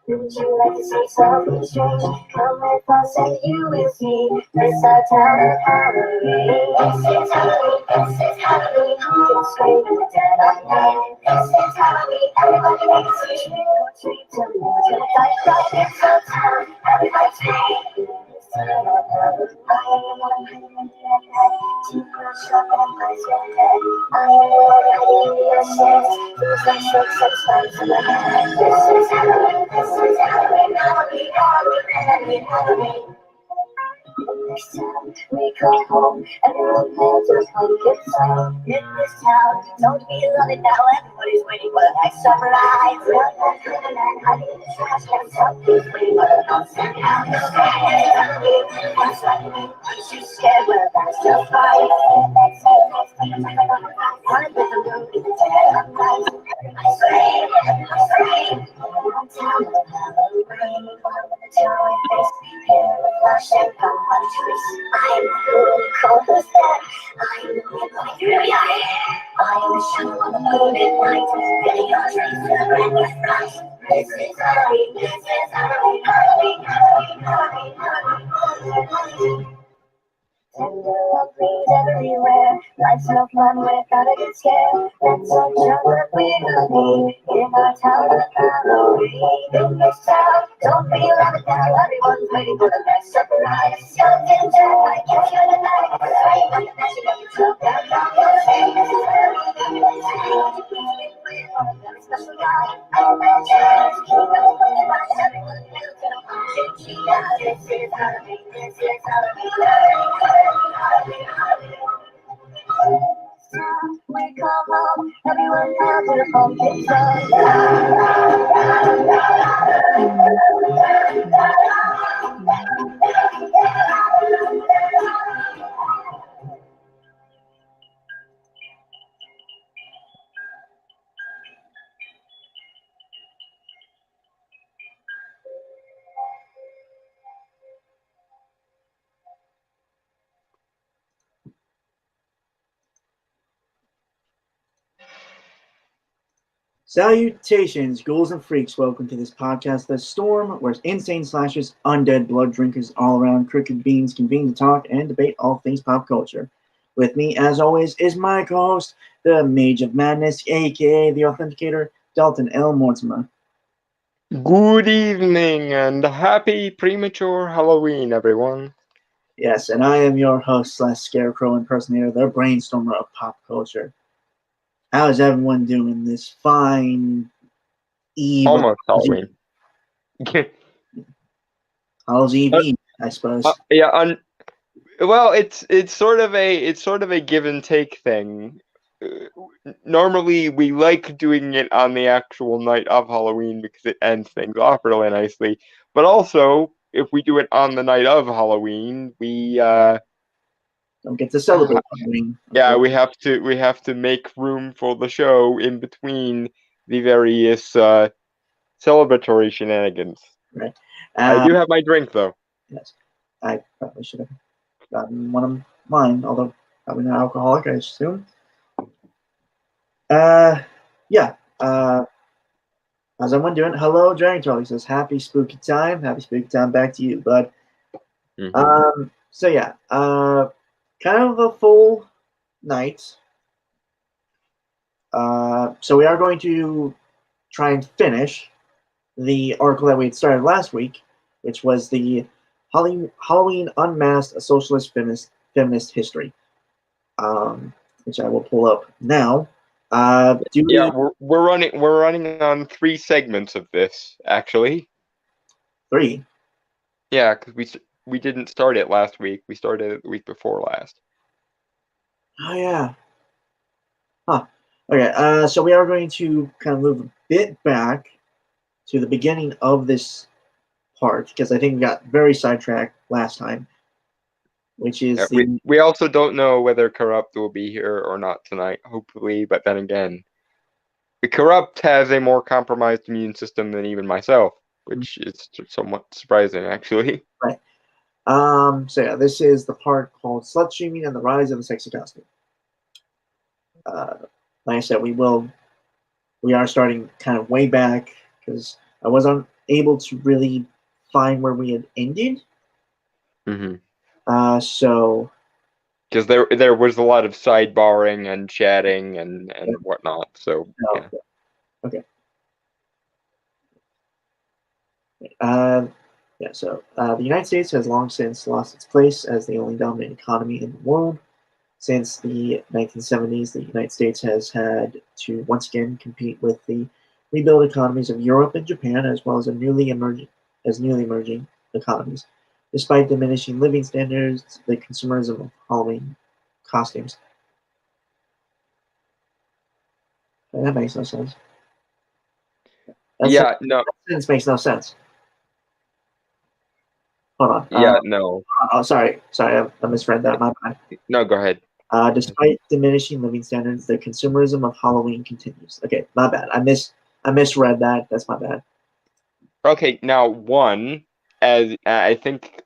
Would you like to see something strange? Come with us and you will see. This our town of Halloween. This is Halloween. This is Halloween. Pumpkin scream in the dead of night. This is Halloween. Everybody makes a trick or treat. Till the moon's gonna die. Rock it's our town. Everybody scream. This town of Halloween. I am one hiding in the night. Two girls shot and mice went dead. I am the one hiding in the ashes. Who's that shake some spikes in the head? This is Halloween. This is Halloween. Halloween. Halloween. Halloween. Halloween. This town we call home. Everyone plans a pumpkin song. In this town, don't be loving now. Everybody's waiting for the next surprise. Run that ribbon and hiding in the trash. And something's waiting for the monster now. It's Halloween. It's Halloween. Aren't you scared? Well, that's just fine. Next day, run with the moon in the dead of night. Everybody scream. Everybody scream. One town of Halloween. One with the tower face. Here with flash and gun. I am the cold who's there. I am the wind blowing through your hair. I am the shadow on the moon at night. Getting your dreams to the brand new fright. This is Halloween. This is Halloween. Halloween. Halloween. Halloween. Halloween. Halloween. Tender love leaves everywhere. Life's no fun without a good scare. Let's all jump what we're gonna need in our town of Halloween. In this town, don't be loving now. Everyone's waiting for the next surprise. Skeleton Jack might catch you in the night. Fighting on the mess, you make you choke down from your shame. This is Halloween. On a very special night. All that jazz, keep those fucking lights. Everyone feels gonna punch and cheat out. This is Halloween. This is Halloween. We come home, everyone now to the pumpkin Salutations, ghouls and freaks. Welcome to this podcast, The Storm, where insane slashers, undead blood drinkers, all around crooked beans convene to talk and debate all things pop culture. With me, as always, is my co-host, the Mage of Madness, aka the Authenticator, Dalton L. Mortimer. Good evening and happy premature Halloween, everyone. Yes, and I am your host slash scarecrow impersonator, the brainstormer of pop culture. How's everyone doing this fine eve? Almost Halloween. How's Eve, I suppose. Yeah, well, it's sort of a give and take thing. Normally, we like doing it on the actual night of Halloween because it ends things off really nicely. But also, if we do it on the night of Halloween, we don't get to celebrate Halloween. Yeah, we have to make room for the show in between the various celebratory shenanigans. Right. I do have my drink though. Yes, I probably should have gotten one of mine, although probably not alcoholic, I assume. Yeah. How's everyone doing? Hello, Dragon Trolley says, "Happy spooky time, happy spooky time." Back to you, bud. Mm-hmm. So yeah, kind of a full night. So we are going to try and finish the article that we had started last week, which was the Halloween Unmasked: A Socialist Feminist History, which I will pull up now. We're running on 3 segments of this actually. 3. Yeah, because we didn't start it last week. We started it the week before last. Oh yeah. Huh. Okay. So we are going to kind of move a bit back to the beginning of this part because I think we got very sidetracked last time, which is we also don't know whether Corrupt will be here or not tonight. Hopefully, but then again, the Corrupt has a more compromised immune system than even myself, which is somewhat surprising, actually. Right. So yeah, this is the part called Slut Shaming and the Rise of the Sexy Costume. Like I said, we will we are starting kind of way back because I wasn't able to really find where we had ended. So Because there was a lot of sidebarring and chatting and whatnot. So no, yeah. okay. Yeah, so the United States has long since lost its place as the only dominant economy in the world. Since the 1970s, the United States has had to once again compete with the rebuilt economies of Europe and Japan, as well as newly emerging economies. Despite diminishing living standards, the consumerism of Halloween costumes. That makes no sense. Yeah, no. That makes no sense. Hold on. Yeah, no. Oh, sorry, I misread that. My bad. No, go ahead. Despite diminishing living standards, the consumerism of Halloween continues. Okay, my bad. I misread that. That's my bad. Okay, now one, as I think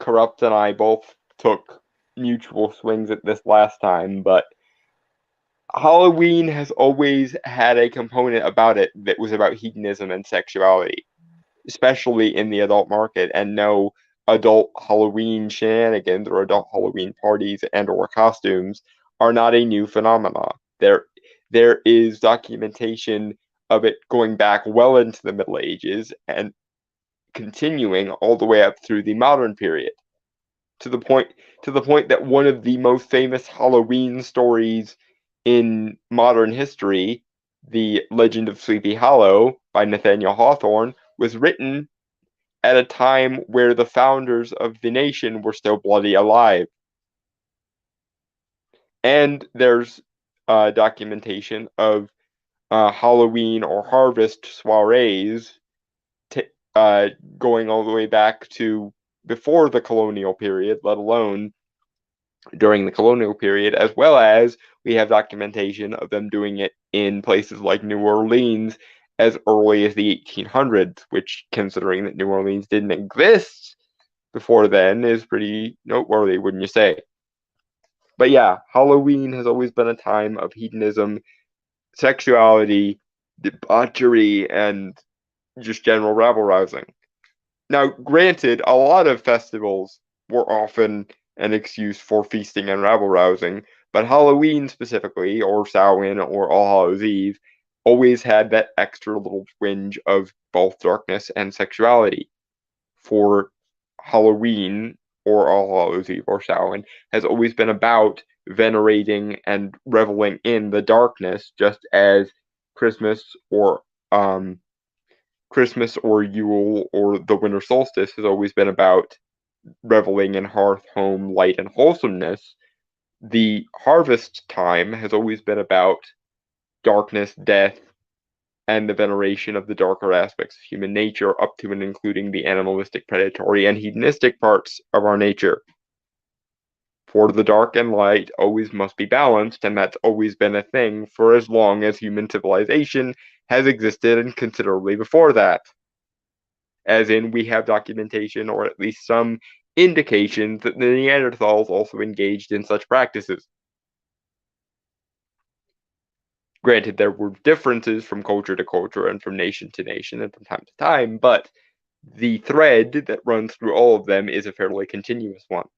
Corrupt and I both took mutual swings at this last time, but Halloween has always had a component about it that was about hedonism and sexuality, especially in the adult market, and no adult Halloween shenanigans or adult Halloween parties and or costumes are not a new phenomena. There is documentation of it going back well into the Middle Ages and continuing all the way up through the modern period to the point that one of the most famous Halloween stories in modern history, The Legend of Sleepy Hollow by Nathaniel Hawthorne, was written at a time where the founders of the nation were still bloody alive. And there's documentation of Halloween or harvest soirees going all the way back to before the colonial period, let alone during the colonial period, as well as we have documentation of them doing it in places like New Orleans as early as the 1800s, which, considering that New Orleans didn't exist before then, is pretty noteworthy, wouldn't you say? But yeah, Halloween has always been a time of hedonism, sexuality, debauchery, and just general rabble rousing. Now, granted, a lot of festivals were often an excuse for feasting and rabble rousing, but Halloween specifically, or Samhain, or All Hallows Eve, always had that extra little twinge of both darkness and sexuality. For Halloween, or All Hallows Eve, or Samhain, has always been about venerating and reveling in the darkness, just as Christmas or Yule or the winter solstice has always been about reveling in hearth, home, light, and wholesomeness. The harvest time has always been about darkness, death, and the veneration of the darker aspects of human nature, up to and including the animalistic, predatory, and hedonistic parts of our nature. For the dark and light always must be balanced, and that's always been a thing for as long as human civilization has existed, and considerably before that. As in, we have documentation, or at least some indications, that the Neanderthals also engaged in such practices. Granted, there were differences from culture to culture and from nation to nation and from time to time, but the thread that runs through all of them is a fairly continuous one,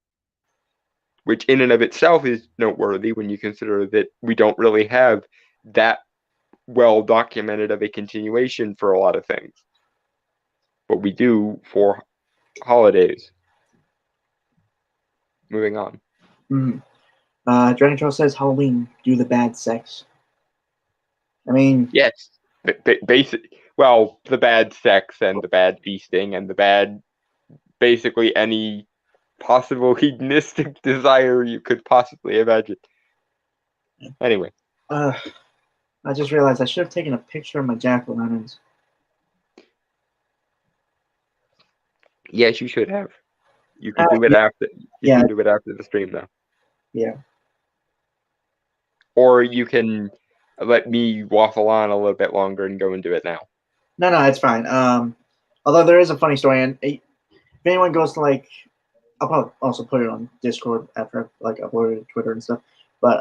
which in and of itself is noteworthy when you consider that we don't really have that well documented of a continuation for a lot of things, but we do for holidays. Moving on. Dragon Troll says Halloween, do the bad sex. I mean, yes, well, the bad sex and the bad feasting and the bad, basically any possible hedonistic desire you could possibly imagine. Anyway. I just realized I should have taken a picture of my jack-o'-lanterns. Yes, you should have. You can do it after. You can do it after the stream, though. Yeah. Or you can let me waffle on a little bit longer and go and do it now. No, it's fine. Although there is a funny story, and if anyone goes to I'll probably also put it on Discord after I upload it to Twitter and stuff. But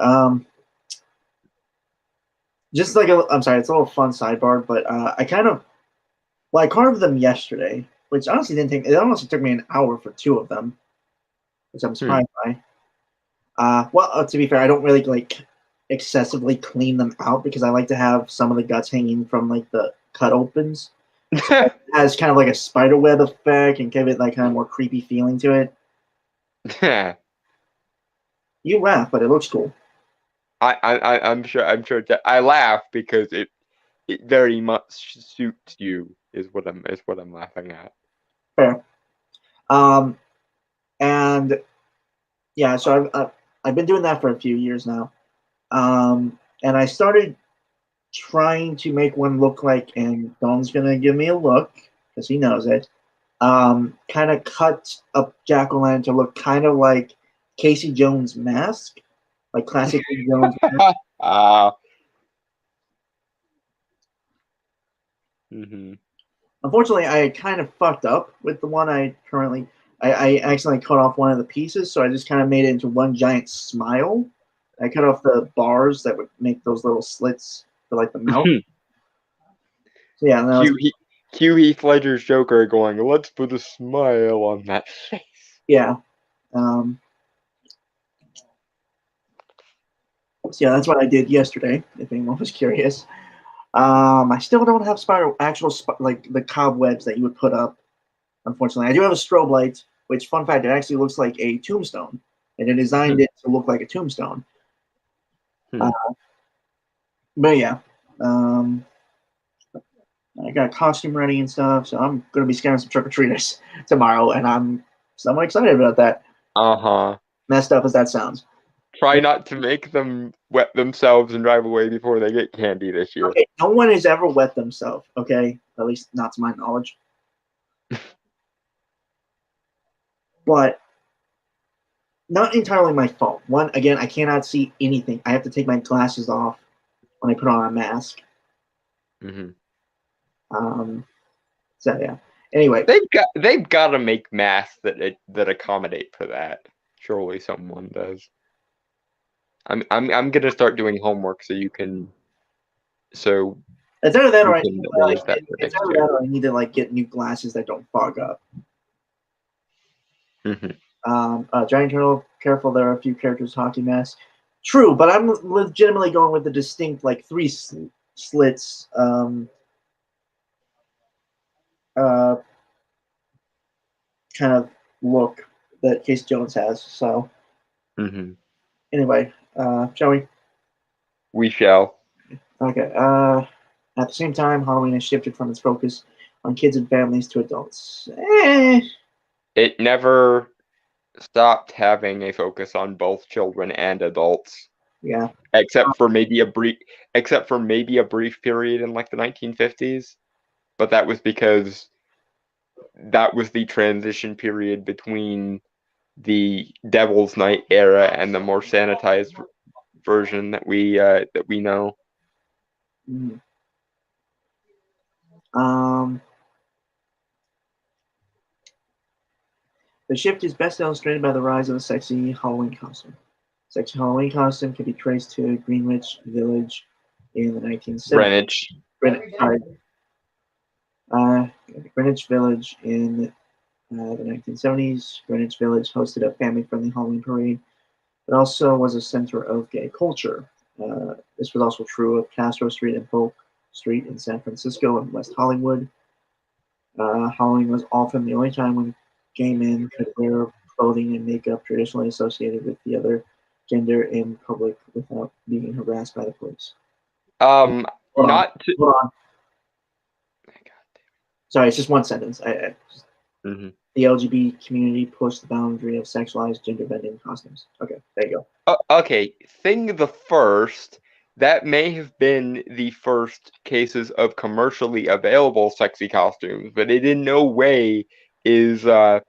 Just like I'm sorry, it's a little fun sidebar, but I carved them yesterday, which honestly didn't take. It honestly took me an hour for two of them, which I'm Hmm. surprised by. To be fair, I don't really like excessively clean them out because I like to have some of the guts hanging from like the cut opens. So it has kind of like a spider web effect and give it like kind of more creepy feeling to it. You laugh, but it looks cool. I'm sure that I laugh because it very much suits you is what I'm laughing at. Fair. Um, and yeah, so I've been doing that for a few years now. And I started trying to make one look like, and Don's gonna give me a look because he knows it. Kind of cut up Jack O' Lantern to look kind of like Casey Jones' mask, like classic Casey Jones mask. Ah. Hmm. Unfortunately, I kind of fucked up with the one I currently. I accidentally cut off one of the pieces, so I just kind of made it into one giant smile. I cut off the bars that would make those little slits for like the mouth. So yeah, and that was Cue he, cue Heath Ledger's Joker going, let's put a smile on that face. yeah. Um, so yeah, that's what I did yesterday. If anyone was curious. I still don't have like the cobwebs that you would put up. Unfortunately, I do have a strobe light, which fun fact, it actually looks like a tombstone, and they designed it to look like a tombstone. Hmm. Uh, but yeah, um, I got a costume ready and stuff, so I'm gonna be scaring some trick or treaters tomorrow, and I'm somewhat excited about that. Uh-huh. Messed up as that sounds. Try not to make them wet themselves and drive away before they get candy this year. Okay, no one has ever wet themselves. Okay, at least not to my knowledge. But not entirely my fault. One, again, I cannot see anything. I have to take my glasses off when I put on a mask. Hmm. Um, so yeah. Anyway, They've got to make masks that accommodate for that. Surely someone does. I'm gonna start doing homework so you can so it's either that you or I need can to, arrange that for it's next either year. that or I need to like get new glasses that don't fog up. Hmm. Giant Turtle, careful, there are a few characters hockey masks. True, but I'm legitimately going with the distinct like three slits uh, kind of look that Case Jones has. So Hmm. anyway, shall we? We shall. Okay. At the same time, Halloween has shifted from its focus on kids and families to adults. It never stopped having a focus on both children and adults, Yeah. except for maybe a brief period in like the 1950s. But that was because that was the transition period between the Devil's Night era and the more sanitized version that we know. Mhm. Um, the shift is best illustrated by the rise of the sexy Halloween costume. Sexy Halloween costume can be traced to Greenwich Village in the 1970s. Greenwich. Sorry, uh, Greenwich Village in the 1970s. Greenwich Village hosted a family-friendly Halloween parade. It also was a center of gay culture. This was also true of Castro Street and Polk Street in San Francisco and West Hollywood. Halloween was often the only time when gay men could wear clothing and makeup traditionally associated with the other gender in public without being harassed by the police. Um, Hold on, not to. hold on. Sorry, it's just one sentence. Mhm. The LGBT community pushed the boundary of sexualized gender bending costumes. Okay, there you go. Okay, thing the first, that may have been the first cases of commercially available sexy costumes, but it in no way is the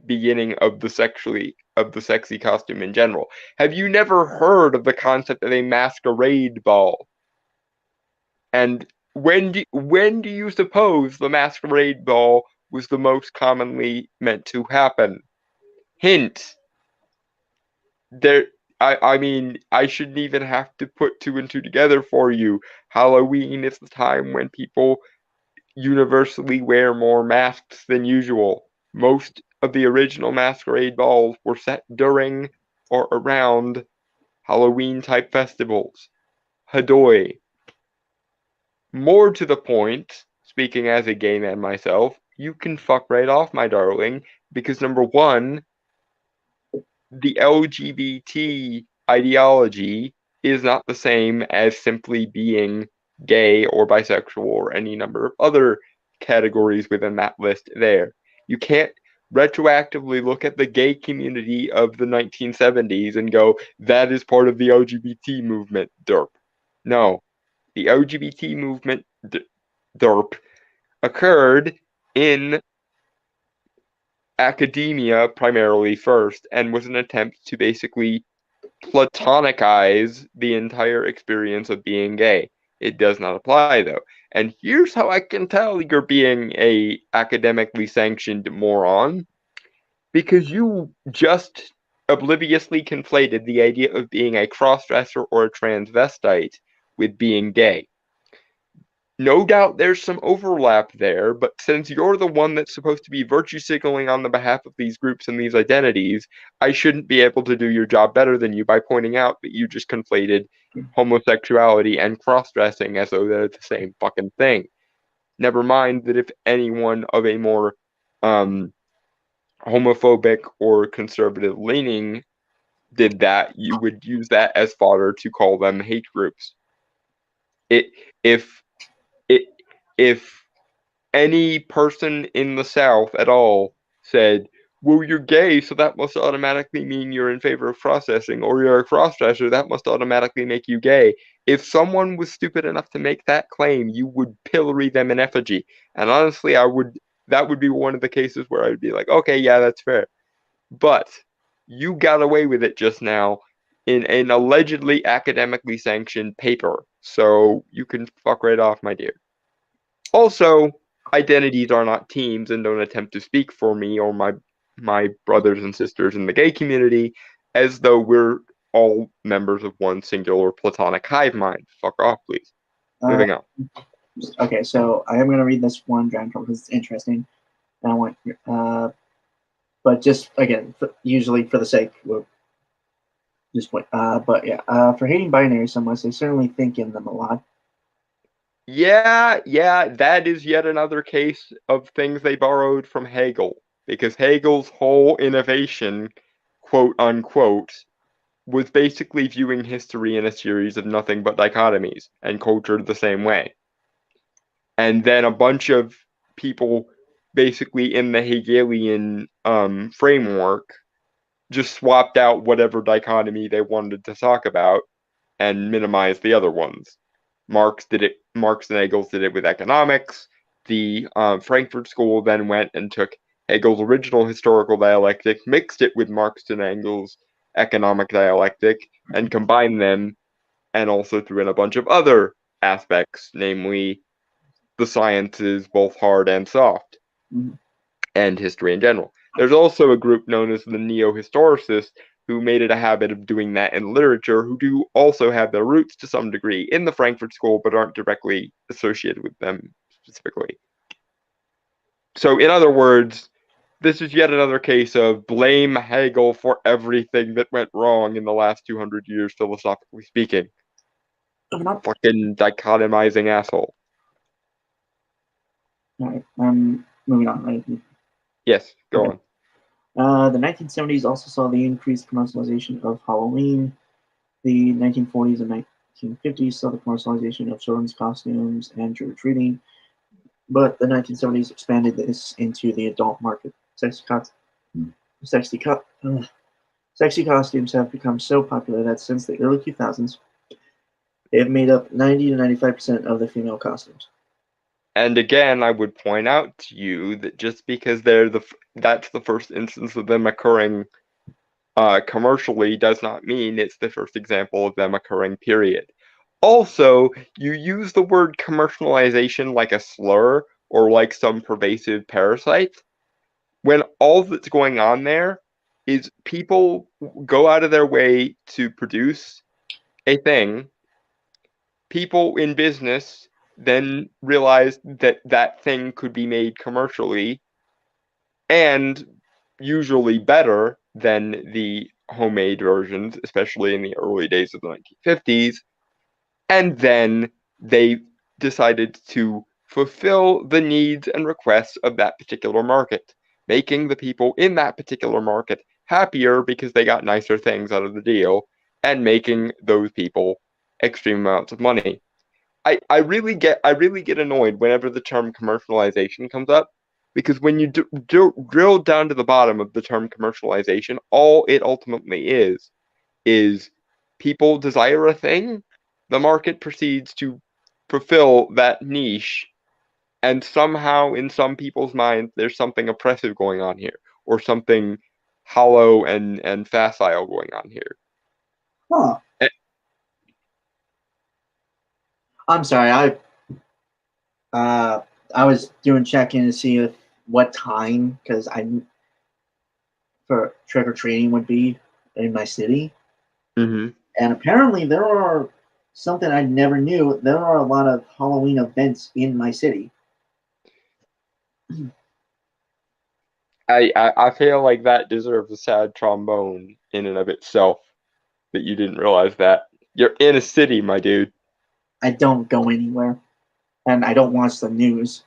beginning of the sexy costume in general. Have you never heard of the concept of a masquerade ball? And when do you suppose the masquerade ball was the most commonly meant to happen? Hint. There I mean, I shouldn't even have to put two and two together for you. Halloween is the time when people universally wear more masks than usual. Most of the original masquerade balls were set during or around Halloween type festivals. Hadoy. More to the point, speaking as a gay man myself, you can fuck right off, my darling, because number one, the LGBT ideology is not the same as simply being gay or bisexual or any number of other categories within that list there. You can't retroactively look at the gay community of the 1970s and go, that is part of the LGBT movement, derp. No, the LGBT movement, derp, occurred in academia primarily first and was an attempt to basically platonicize the entire experience of being gay. It does not apply though. And here's how I can tell you're being a academically sanctioned moron, because you just obliviously conflated the idea of being a crossdresser or a transvestite with being gay. No doubt there's some overlap there, but since you're the one that's supposed to be virtue signaling on the behalf of these groups and these identities, I shouldn't be able to do your job better than you by pointing out that you just conflated homosexuality and cross-dressing as though they're the same fucking thing. Never mind that if anyone of a more homophobic or conservative leaning did that, you would use that as fodder to call them hate groups. If any person in the South at all said, well, you're gay, so that must automatically mean you're in favor of cross-dressing, or you're a cross-dresser, that must automatically make you gay. If someone was stupid enough to make that claim, you would pillory them in effigy. And honestly, that would be one of the cases where I would be like, okay, yeah, that's fair. But you got away with it just now in an allegedly academically sanctioned paper, so you can fuck right off, my dear. Also, identities are not teams, and don't attempt to speak for me or my brothers and sisters in the gay community as though we're all members of one singular platonic hive mind. Fuck off, please. Moving on. Okay, so I am going to read this one dragon card because it's interesting. And I want, but just again, usually for the sake, we'll just wait. But yeah, for hating binary so much, they certainly think in them a lot. Yeah, that is yet another case of things they borrowed from Hegel, because Hegel's whole innovation, quote unquote, was basically viewing history in a series of nothing but dichotomies, and culture the same way. And then a bunch of people basically in the Hegelian framework just swapped out whatever dichotomy they wanted to talk about and minimized the other ones. Marx and Engels did it with economics. The Frankfurt School then went and took Hegel's original historical dialectic, mixed it with Marx and Engels' economic dialectic, and combined them, and also threw in a bunch of other aspects, namely the sciences, both hard and soft, and history in general. There's also a group known as the neo-historicists who made it a habit of doing that in literature, who do also have their roots to some degree in the Frankfurt School, but aren't directly associated with them specifically. So, in other words, this is yet another case of blame Hegel for everything that went wrong in the last 200 years, philosophically speaking. Fucking dichotomizing asshole. All right, moving on, right? Yes, go on. The 1970s also saw the increased commercialization of Halloween. The 1940s and 1950s saw the commercialization of children's costumes and trick-or-treating, but the 1970s expanded this into the adult market. Sexy costumes have become so popular that since the early 2000s, they have made up 90 to 95% of the female costumes. And again, I would point out to you that just because that's the first instance of them occurring commercially does not mean it's the first example of them occurring, period. Also, you use the word commercialization like a slur or like some pervasive parasite, when all that's going on there is people go out of their way to produce a thing. People in business then realize that that thing could be made commercially and usually better than the homemade versions, especially in the early days of the 1950s. And then they decided to fulfill the needs and requests of that particular market, making the people in that particular market happier because they got nicer things out of the deal and making those people extreme amounts of money. I really get annoyed whenever the term commercialization comes up because when you drill down to the bottom of the term commercialization, all it ultimately is people desire a thing, the market proceeds to fulfill that niche, and somehow in some people's minds there's something oppressive going on here, or something hollow and facile going on here. Huh. Eh. I'm sorry. I was doing check-in to see what time, because I for trick or treating would be in my city, Mm-hmm. and apparently there are something I never knew. There are a lot of Halloween events in my city. I feel like that deserves a sad trombone in and of itself, that you didn't realize that. You're in a city, my dude. I don't go anywhere, and I don't watch the news,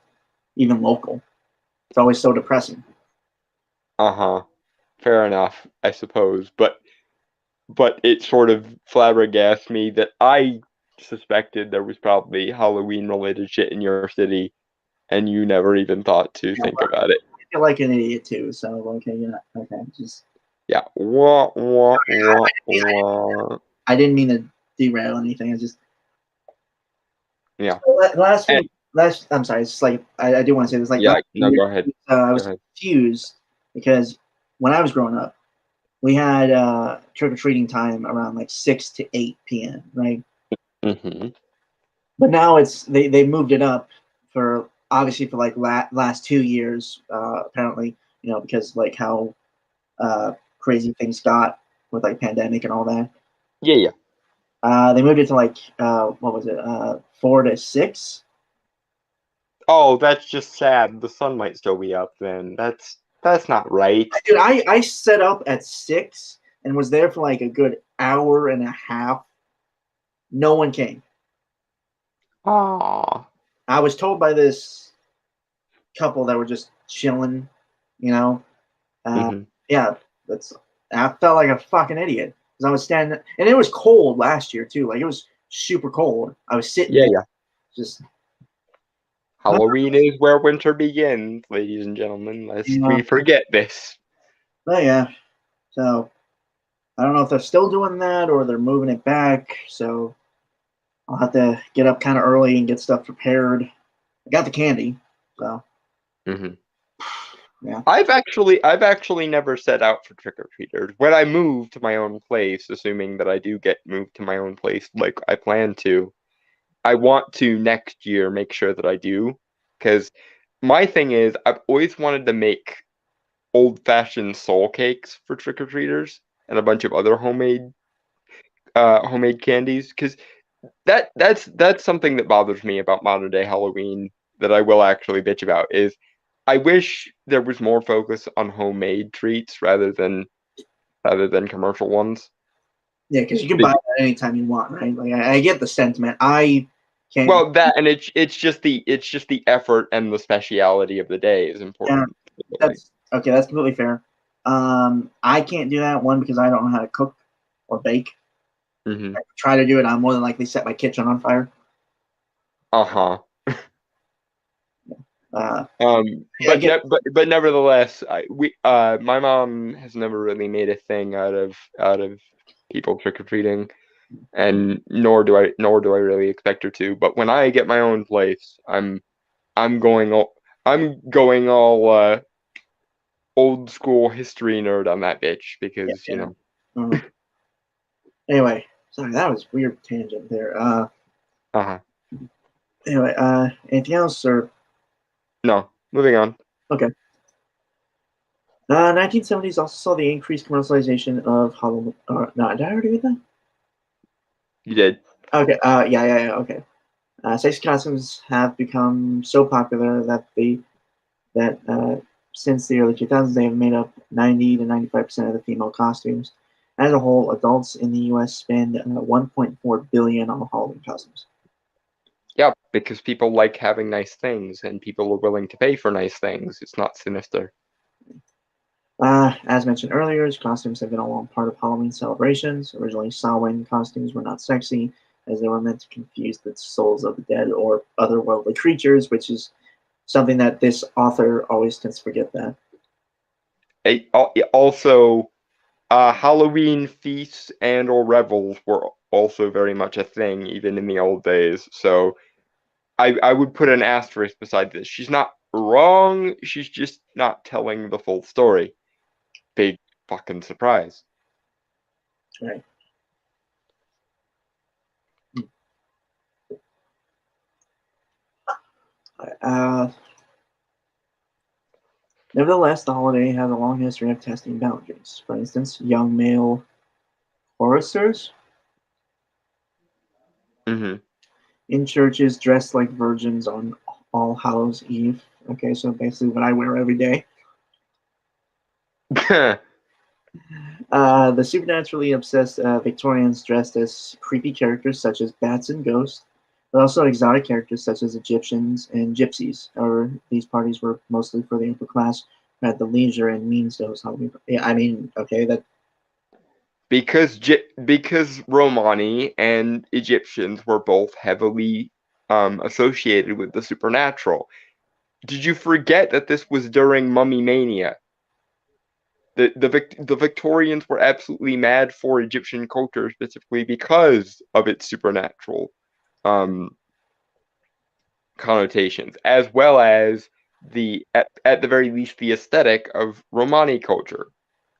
even local. It's always so depressing. Uh-huh. Fair enough, I suppose. But it sort of flabbergasted me that I suspected there was probably Halloween related shit in your city and you never even thought to Yeah, think well, about it. I feel like an idiot too. So okay, okay, just Yeah. Wah, wah, wah, I, wah. I didn't mean to derail anything. I just Yeah. last And, week. Last, I'm sorry. It's just like I do want to say this. Like yeah, last no, year, go ahead. I Go was ahead. confused because when I was growing up, we had trick or treating time around like 6 to 8 p.m. Right, Mm-hmm. but now they moved it up for obviously for like last 2 years apparently, because like how crazy things got with like pandemic and all that. Yeah, yeah. They moved it to like what was it 4 to 6. Oh, that's just sad. The sun might still be up then. That's not right. Dude, I set up at 6 and was there for like a good hour and a half. No one came. Aw. I was told by this couple that were just chilling, you know. Mm-hmm. Yeah, that's. I felt like a fucking idiot because I was standing, and it was cold last year too. Like it was super cold. I was sitting Yeah, there, yeah. just Halloween is where winter begins, ladies and gentlemen, lest we forget this. oh yeah. So I don't know if they're still doing that or they're moving it back. So I'll have to get up kind of early and get stuff prepared. I got the candy, so Mm-hmm. yeah. I've actually never set out for trick or treaters. When I move to my own place, assuming that I do get moved to my own place like I plan to, I want to next year make sure that I do. Because my thing is, I've always wanted to make old-fashioned soul cakes for trick or treaters and a bunch of other homemade candies. Because that's something that bothers me about modern day Halloween that I will actually bitch about is I wish there was more focus on homemade treats rather than commercial ones. Yeah, because you can buy Be- that anytime you want, right? Like I get the sentiment. I can't. Well, that and it's just the effort and the speciality of the day is Yeah, important. that's okay. That's completely fair. I can't do that one because I don't know how to cook or bake. Mm-hmm. If I try to do it, I'm more than likely set my kitchen on fire. Uh-huh. Uh, I But get. but nevertheless, my mom has never really made a thing out of people trick or treating, and nor do I really expect her to. But when I get my own place, I'm going all old school history nerd on that bitch Yeah, because yeah. Uh, anyway, sorry, that was weird tangent there. uh-huh. Anyway, anything else or No, moving on. okay? 1970s also saw the increased commercialization of Halloween. No, did I already read that? You did. Okay. Yeah. Okay. Sex costumes have become so popular that since the early 2000s they have made up 90 to 95% of the female costumes. As a whole, adults in the U.S. spend 1.4 billion on Halloween costumes. Yeah, because people like having nice things, and people are willing to pay for nice things. It's not sinister. As mentioned earlier, costumes have been a long part of Halloween celebrations. Originally, Samhain costumes were not sexy, as they were meant to confuse the souls of the dead or otherworldly creatures, which is something that this author always tends to forget that. Also, Halloween feasts and or revels were also very much a thing, even in the old days. So I would put an asterisk beside this. She's not wrong. She's just not telling the full story. Big fucking surprise. Right. Uh, Nevertheless, the holiday has a long history of testing boundaries. For instance, young male choristers Mm-hmm. in churches dressed like virgins on All Hallows Eve. Okay, so basically what I wear every day. The supernaturally obsessed Victorians dressed as creepy characters such as bats and ghosts, but also exotic characters such as Egyptians and gypsies. However, these parties were mostly for the upper class who had the leisure and means to host Halloween. Yeah, I mean, okay, that because Romani and Egyptians were both heavily associated with the supernatural. Did you forget that this was during Mummy Mania? The Victorians were absolutely mad for Egyptian culture specifically because of its supernatural um, connotations, as well as at the very least the aesthetic of Romani culture.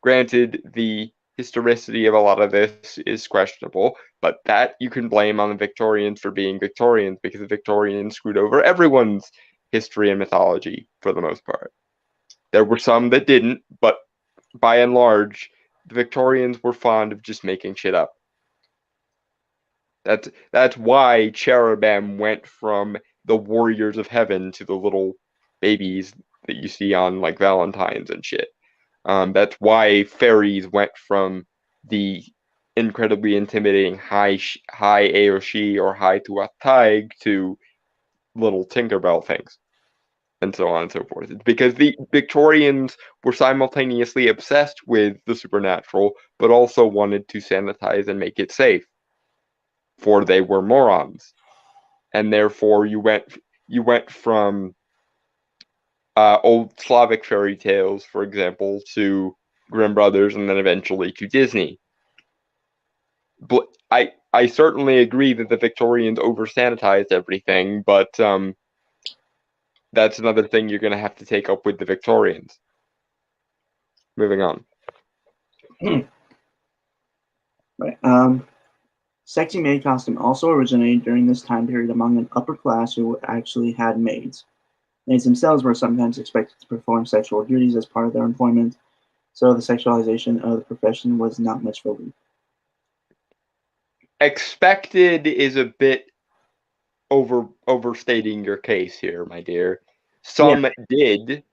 Granted, the historicity of a lot of this is questionable, but that you can blame on the Victorians for being Victorians because the Victorians screwed over everyone's history and mythology for the most part. There were some that didn't, but by and large, the Victorians were fond of just making shit up. That's why Cherubim went from the warriors of heaven to the little babies that you see on like Valentine's and shit. That's why fairies went from the incredibly intimidating high Aoshi or high Tuathaig to little Tinkerbell things, and so on and so forth. It's because the Victorians were simultaneously obsessed with the supernatural, but also wanted to sanitize and make it safe, for they were morons, and therefore you went from old Slavic fairy tales, for example, to Grimm Brothers, and then eventually to Disney. But I certainly agree that the Victorians over sanitized everything, but that's another thing you're going to have to take up with the Victorians. Moving on. right. Sexy maid costume also originated during this time period among an upper class who actually had maids. Maids themselves were sometimes expected to perform sexual duties as part of their employment, so the sexualization of the profession was not much of a leap. Expected is a bit overstating your case here, my dear. Yeah, Some did,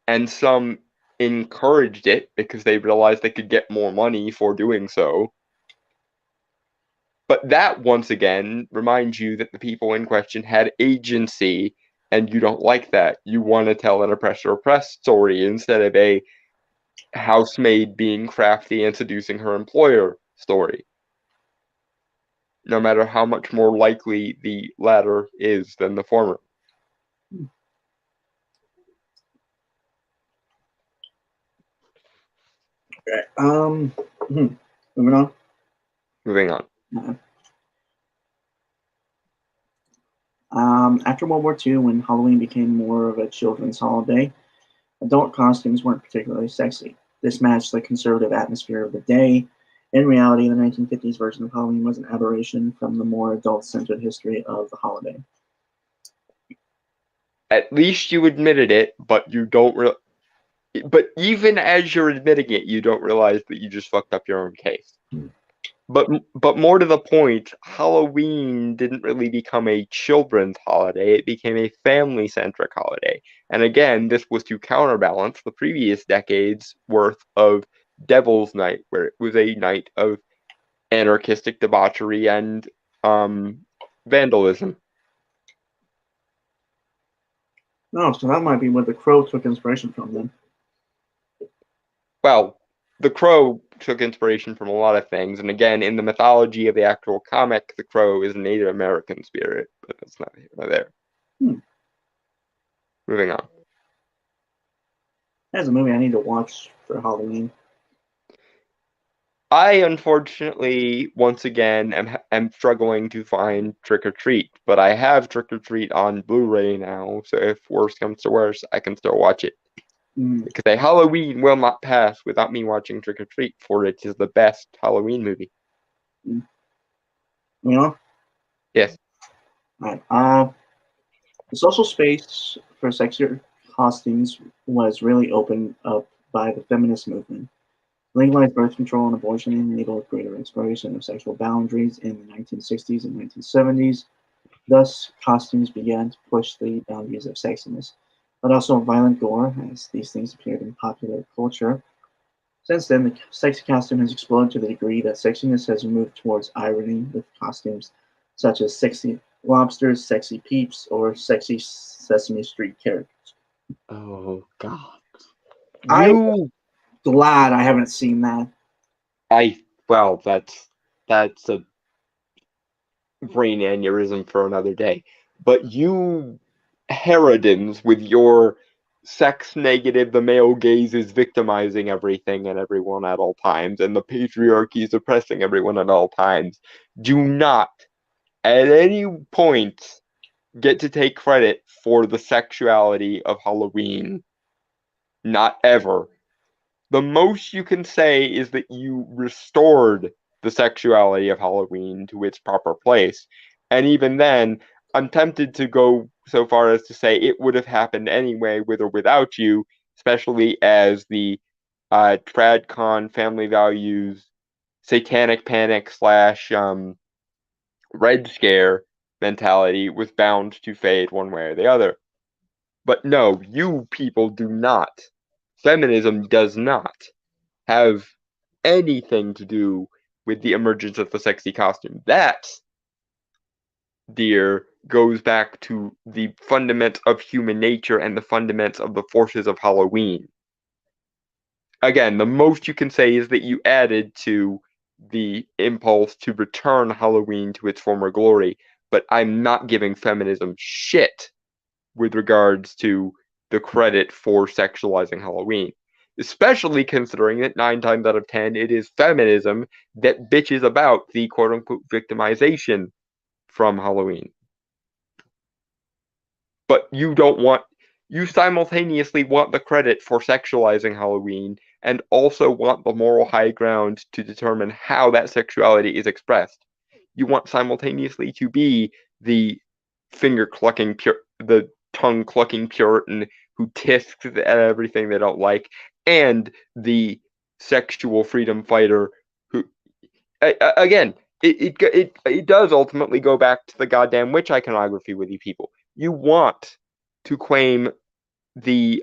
and some encouraged it because they realized they could get more money for doing so. But that, once again, reminds you that the people in question had agency, and you don't like that. You want to tell an oppressor-oppressed story instead of a housemaid being crafty and seducing her employer story. No matter how much more likely the latter is than the former. right. Moving on. Moving on. After World War II, when Halloween became more of a children's holiday, adult costumes weren't particularly sexy. This matched the conservative atmosphere of the day. In reality, the 1950s version of Halloween was an aberration from the more adult-centered history of the holiday. At least you admitted it, but you don't really. But even as you're admitting it, you don't realize that you just fucked up your own case. But more to the point, Halloween didn't really become a children's holiday. It became a family-centric holiday. And again, this was to counterbalance the previous decade's worth of Devil's Night, where it was a night of anarchistic debauchery and vandalism. No, so that might be what The Crow took inspiration from then. Well, the Crow took inspiration from a lot of things, and again, in the mythology of the actual comic, the Crow is a Native American spirit, but that's not here nor there. Moving on. That's a movie I need to watch for Halloween. I unfortunately, once again, am struggling to find Trick or Treat, but I have Trick or Treat on Blu-ray now, so if worse comes to worse, I can still watch it. Because a Halloween will not pass without me watching Trick or Treat, for it is the best Halloween movie. You know? Yes. Right. The social space for sexier costumes was really opened up by the feminist movement. Legalized birth control and abortion enabled greater exploration of sexual boundaries in the 1960s and 1970s. Thus, costumes began to push the boundaries of sexiness, but also violent gore, as these things appeared in popular culture. Since then, the sexy costume has exploded to the degree that sexiness has moved towards irony with costumes such as sexy lobsters, sexy peeps, or sexy Sesame Street characters. Oh, God. I'm glad I haven't seen that. Well, that's a brain aneurysm for another day. But you harridans with your sex negative, the male gaze is victimizing everything and everyone at all times, and the patriarchy is oppressing everyone at all times, do not at any point get to take credit for the sexuality of Halloween. Not ever. The most you can say is that you restored the sexuality of Halloween to its proper place. And even then, I'm tempted to go so far as to say it would have happened anyway, with or without you, especially as the TradCon family values satanic panic slash Red Scare mentality was bound to fade one way or the other. But no, you people do not. Feminism does not have anything to do with the emergence of the sexy costume. That, dear, goes back to the fundaments of human nature and the fundaments of the forces of Halloween. Again, the most you can say is that you added to the impulse to return Halloween to its former glory, but I'm not giving feminism shit with regards to the credit for sexualizing Halloween. Especially considering that 9 times out of 10 it is feminism that bitches about the quote-unquote victimization from Halloween. But you simultaneously want the credit for sexualizing Halloween and also want the moral high ground to determine how that sexuality is expressed. You want simultaneously to be the finger-clucking, the tongue-clucking Puritan who tisks at everything they don't like, and the sexual freedom fighter who, again, it does ultimately go back to the goddamn witch iconography with you people. You want to claim the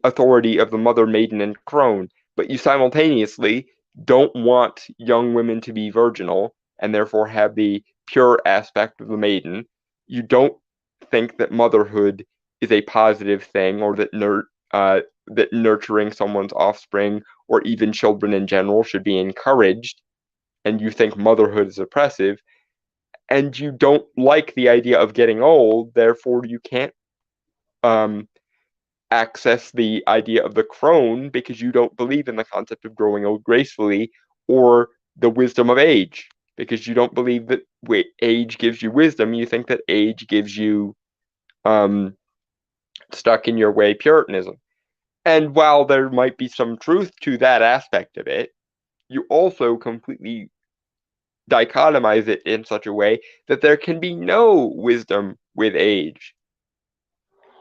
authority of the mother, maiden, and crone, but you simultaneously don't want young women to be virginal and therefore have the pure aspect of the maiden. You don't think that motherhood is a positive thing, or that that nurturing someone's offspring or even children in general should be encouraged, and you think motherhood is oppressive, and you don't like the idea of getting old, therefore you can't access the idea of the crone because you don't believe in the concept of growing old gracefully, or the wisdom of age because you don't believe that age gives you wisdom. You think that age gives you stuck in your way Puritanism. And while there might be some truth to that aspect of it, you also completely dichotomize it in such a way that there can be no wisdom with age.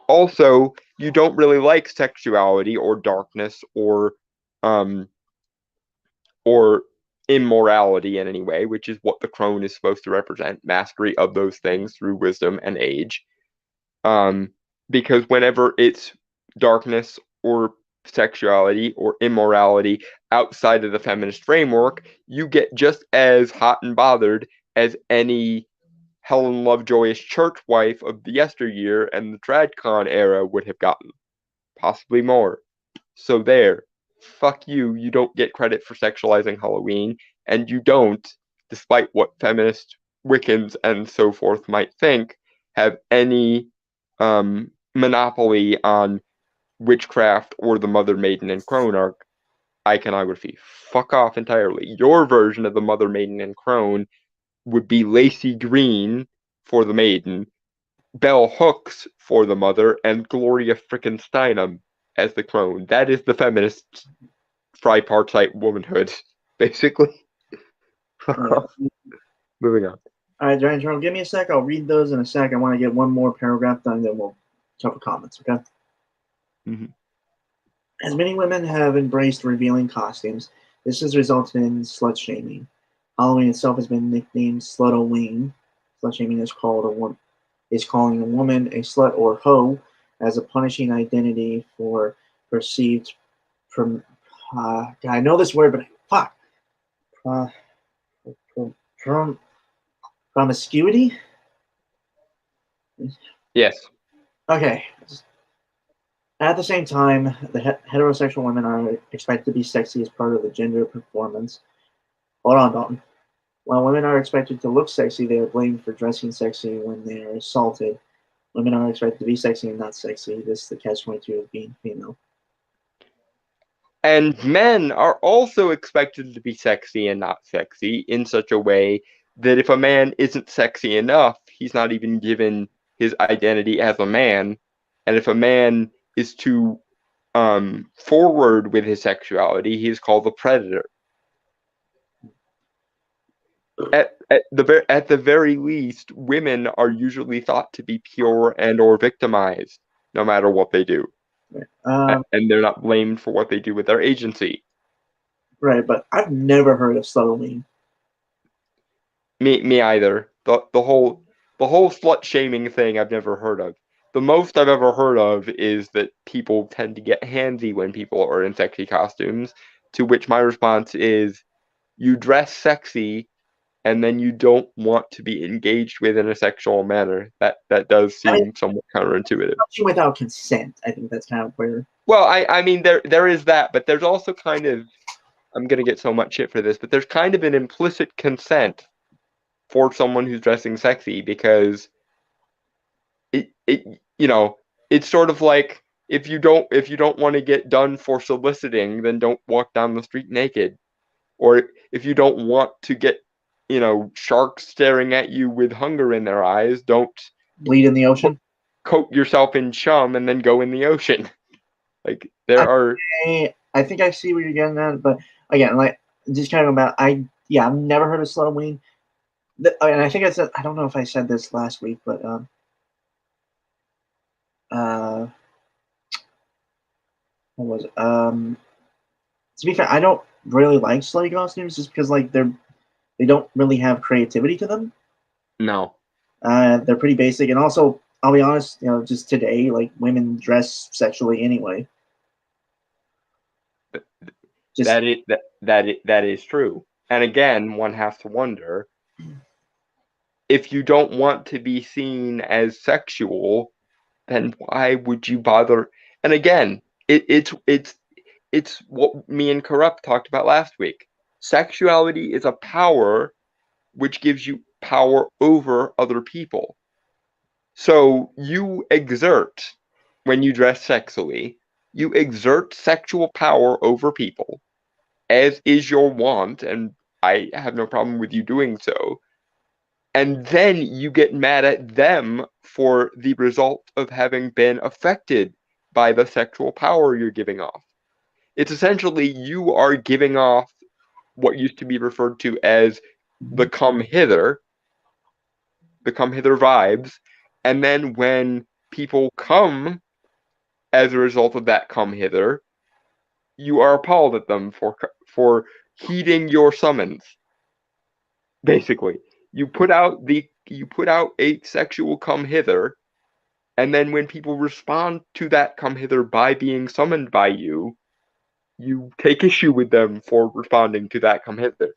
Also, you don't really like sexuality or darkness or immorality in any way, which is what the crone is supposed to represent, mastery of those things through wisdom and age. Because whenever it's darkness or sexuality or immorality outside of the feminist framework, you get just as hot and bothered as any Helen Lovejoy-ish church wife of the yesteryear and the TradCon era would have gotten. Possibly more. So there. Fuck you. You don't get credit for sexualizing Halloween, and you don't, despite what feminist Wiccans and so forth might think, have any monopoly on witchcraft or the Mother Maiden and Crone iconography. Fuck off entirely. Your version of the Mother Maiden and Crone would be Lacey Green for the Maiden, Bell Hooks for the Mother, and Gloria frickin' Steinem as the Crone. That is the feminist tripartite womanhood, basically. Moving on. All right, Giant Turtle, give me a sec. I'll read those in a sec. I want to get one more paragraph done, then we'll cover comments, okay? Mm-hmm. As many women have embraced revealing costumes, this has resulted in slut shaming. Halloween itself has been nicknamed Slutoween. Slut shaming is calling a woman a slut or hoe as a punishing identity for perceived I know this word, but fuck. Promiscuity? Yes. Okay. At the same time, the heterosexual women are expected to be sexy as part of the gender performance. Hold on, Dalton. While women are expected to look sexy, they are blamed for dressing sexy when they are assaulted. Women are expected to be sexy and not sexy. This is the catch-22 of being female. And men are also expected to be sexy and not sexy in such a way that if a man isn't sexy enough, he's not even given his identity as a man. And if a man is too forward with his sexuality, he is called a predator. At the very least, women are usually thought to be pure and or victimized, no matter what they do. And they're not blamed for what they do with their agency. Right, but I've never heard of Slutoween. Me either. The whole slut shaming thing I've never heard of. The most I've ever heard of is that people tend to get handsy when people are in sexy costumes, to which my response is, you dress sexy and then you don't want to be engaged with in a sexual manner. That does seem somewhat counterintuitive. Without consent, I think that's kind of weird. Well, I mean, there is that, but there's also kind of, I'm going to get so much shit for this, but there's kind of an implicit consent for someone who's dressing sexy, because it's sort of like, if you don't want to get done for soliciting, then don't walk down the street naked. Or if you don't want to get, sharks staring at you with hunger in their eyes, don't bleed in the ocean. Coat yourself in chum and then go in the ocean. Like, there are. I think I see what you're getting at, but again, like, just kind of about, I've never heard of Slutoween. And I think I don't know if I said this last week, but what was it? To be fair, I don't really like slutty costumes just because, like, they don't really have creativity to them. No. They're pretty basic, and also, I'll be honest, just today, like, women dress sexually anyway. That is true. And again, one has to wonder, if you don't want to be seen as sexual, then why would you bother? And again, it's what me and Corrupt talked about last week. Sexuality is a power which gives you power over other people. So you exert, when you dress sexually, you exert sexual power over people, as is your wont, and I have no problem with you doing so. And then you get mad at them for the result of having been affected by the sexual power you're giving off. It's essentially, you are giving off what used to be referred to as the come hither vibes. And then when people come as a result of that come hither, you are appalled at them for heeding your summons. Basically, you put out a sexual come hither, and then when people respond to that come hither by being summoned by you, you take issue with them for responding to that come hither.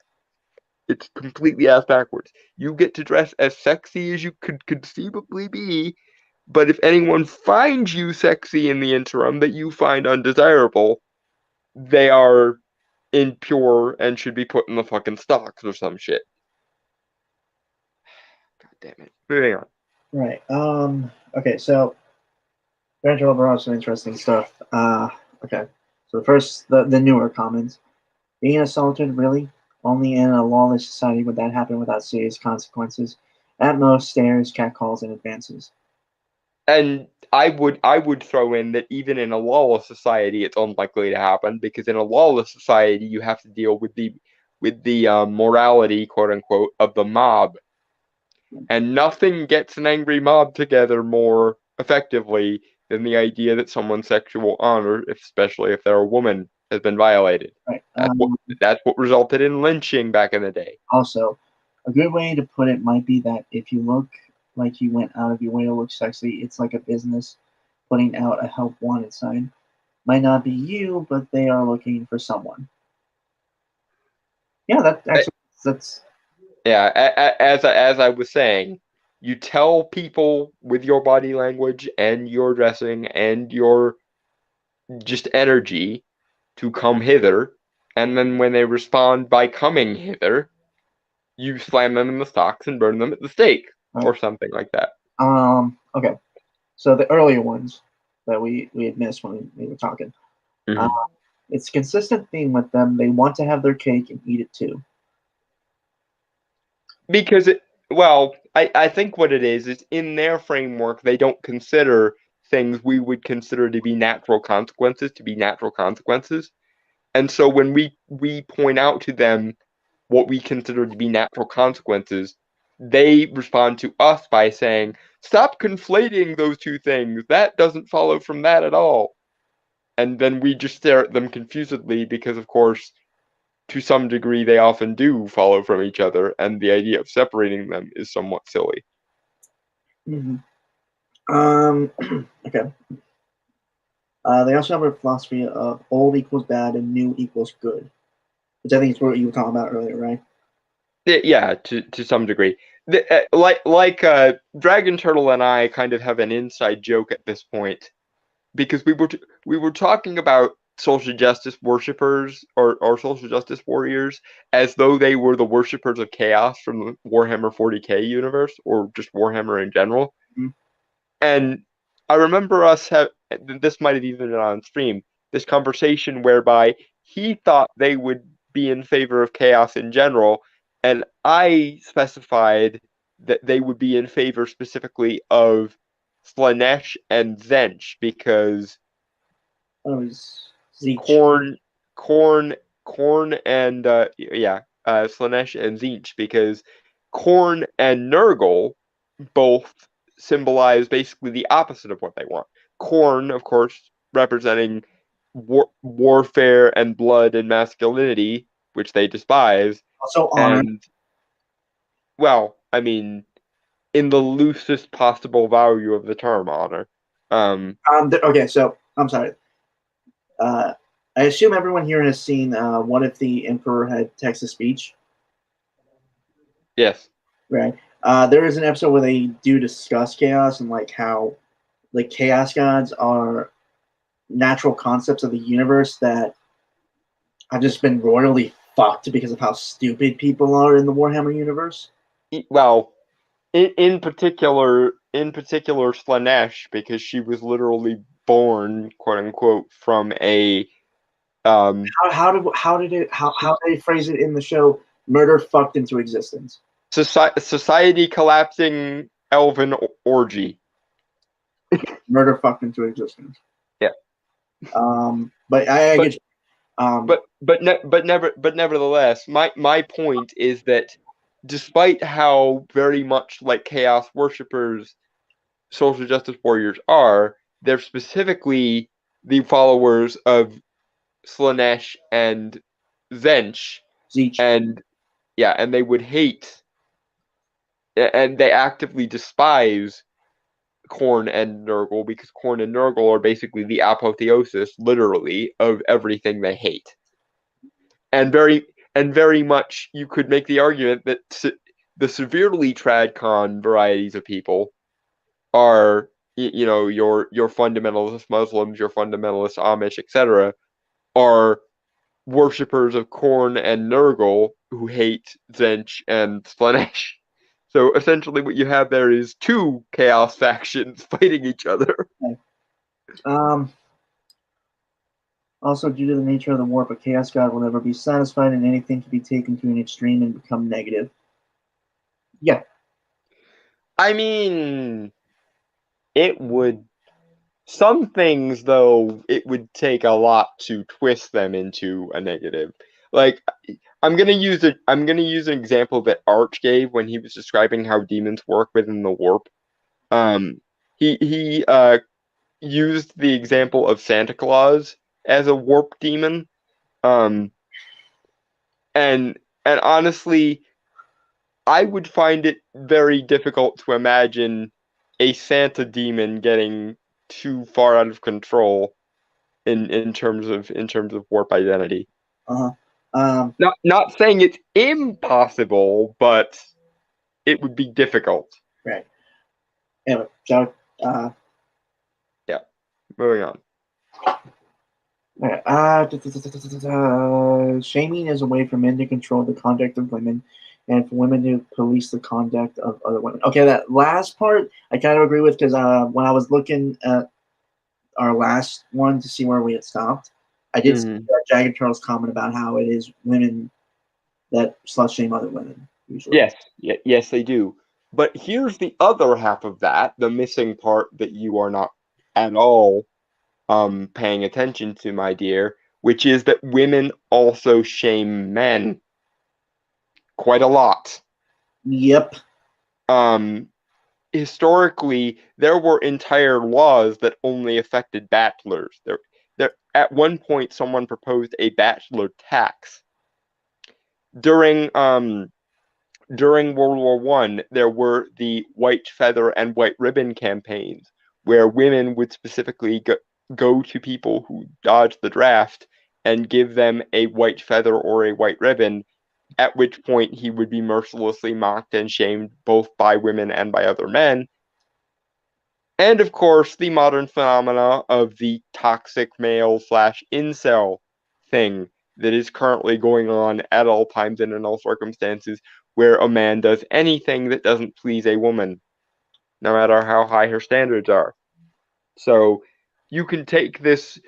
It's completely ass backwards. You get to dress as sexy as you could conceivably be, but if anyone finds you sexy in the interim that you find undesirable, they are impure and should be put in the fucking stocks or some shit. God damn it. Moving on. Right. Okay, so Rancho overall some interesting stuff. Okay. So first the newer comments. Being assaulted, really? Only in a lawless society would that happen without serious consequences. At most, stares, catcalls, and advances. And I would throw in that even in a lawless society, it's unlikely to happen because in a lawless society, you have to deal with the morality, quote unquote, of the mob, and nothing gets an angry mob together more effectively than the idea that someone's sexual honor, especially if they're a woman, has been violated. Right. That's what resulted in lynching back in the day. Also, a good way to put it might be that if you look like you went out of your way to look sexy, it's like a business putting out a help wanted sign. Might not be you, but they are looking for someone. Yeah, that's Yeah, as I was saying, you tell people with your body language and your dressing and your just energy to come hither, and then when they respond by coming hither, you slam them in the stocks and burn them at the stake or something like that. Okay. So the earlier ones that we had missed when we were talking. Mhm. It's a consistent theme with them. They want to have their cake and eat it too. Because I think what it is in their framework, they don't consider things we would consider to be natural consequences to be natural consequences. And so when we point out to them what we consider to be natural consequences, they respond to us by saying, stop conflating those two things. That doesn't follow from that at all. And then we just stare at them confusedly because, of course, to some degree, they often do follow from each other, and the idea of separating them is somewhat silly. Mm-hmm. Okay. They also have a philosophy of old equals bad and new equals good, which I think is what you were talking about earlier, right? Yeah, to some degree. Dragon Turtle and I kind of have an inside joke at this point because we were talking about social justice worshippers or social justice warriors as though they were the worshippers of chaos from the Warhammer 40K universe or just Warhammer in general. Mm-hmm. And I remember us this might have even been on stream, this conversation whereby he thought they would be in favor of chaos in general, and I specified that they would be in favor specifically of Slaanesh and Tzeentch because Khorne and Slaanesh and Tzeentch because Khorne and Nurgle both symbolize basically the opposite of what they want. Khorne, of course, representing warfare and blood and masculinity, which they despise. Also honor. And, well, I mean, in the loosest possible value of the term honor. Okay, so I'm sorry. I assume everyone here has seen What If the Emperor Had Text Speech? Yes. Right. There is an episode where they do discuss chaos and like how like chaos gods are natural concepts of the universe that have just been royally fucked because of how stupid people are in the Warhammer universe. Well, in particular Slaanesh, because she was literally born, quote unquote, from a How did they phrase it in the show? Murder fucked into existence. Society collapsing elven orgy. Murder fucked into existence. Yeah. But I get you. But nevertheless, my point is that despite how very much like chaos worshippers social justice warriors are, they're specifically the followers of Slaanesh and Zench, Zeech. and they would hate, and they actively despise Khorne and Nurgle, because Khorne and Nurgle are basically the apotheosis, literally, of everything they hate. And very much you could make the argument that the severely tradcon varieties of people are, your fundamentalist Muslims, your fundamentalist Amish, etc., are worshippers of Khorne and Nurgle who hate Zench and Slaanesh. So essentially what you have there is two chaos factions fighting each other. Also, due to the nature of the warp, a chaos god will never be satisfied, and anything can be taken to an extreme and become negative. Yeah. I mean, it would. Some things, though, it would take a lot to twist them into a negative. Like, I'm gonna use an example that Arch gave when he was describing how demons work within the warp. He used the example of Santa Claus as a warp demon. And honestly, I would find it very difficult to imagine a Santa demon getting too far out of control in terms of warp identity. Not saying it's impossible, but it would be difficult. Right. Anyway, so Moving on. Shaming is a way for men to control the conduct of women, and for women to police the conduct of other women. Okay, that last part I kind of agree with, because when I was looking at our last one to see where we had stopped, I did see Jagged Charles comment about how it is women that slut shame other women usually. Yes, they do. But here's the other half of that, the missing part that you are not at all paying attention to, my dear, which is that women also shame men quite a lot. Yep. Historically, there were entire laws that only affected bachelors. There, at one point, someone proposed a bachelor tax. During World War I, there were the white feather and white ribbon campaigns, where women would specifically go to people who dodged the draft and give them a white feather or a white ribbon, at which point he would be mercilessly mocked and shamed both by women and by other men. And of course, the modern phenomena of the toxic male / incel thing that is currently going on at all times and in all circumstances, where a man does anything that doesn't please a woman, no matter how high her standards are. So you can take this,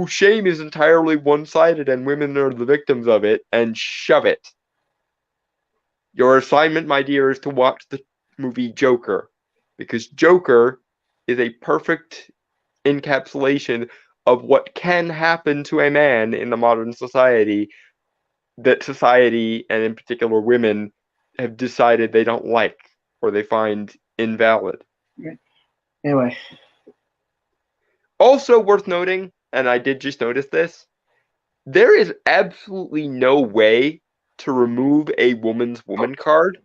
shame is entirely one-sided and women are the victims of it, and shove it. Your assignment, my dear, is to watch the movie Joker, because Joker is a perfect encapsulation of what can happen to a man in the modern society that society, and in particular women, have decided they don't like or they find invalid. Anyway. Also worth noting, and I did just notice this, there is absolutely no way to remove a woman's woman card,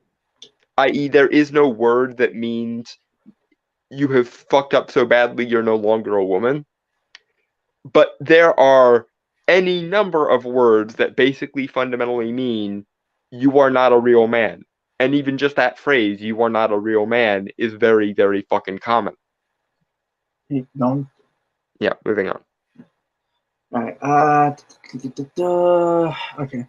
i.e. there is no word that means you have fucked up so badly you're no longer a woman. But there are any number of words that basically fundamentally mean you are not a real man. And even just that phrase, you are not a real man, is very, very fucking common. No. Yeah, moving on. Alright, okay.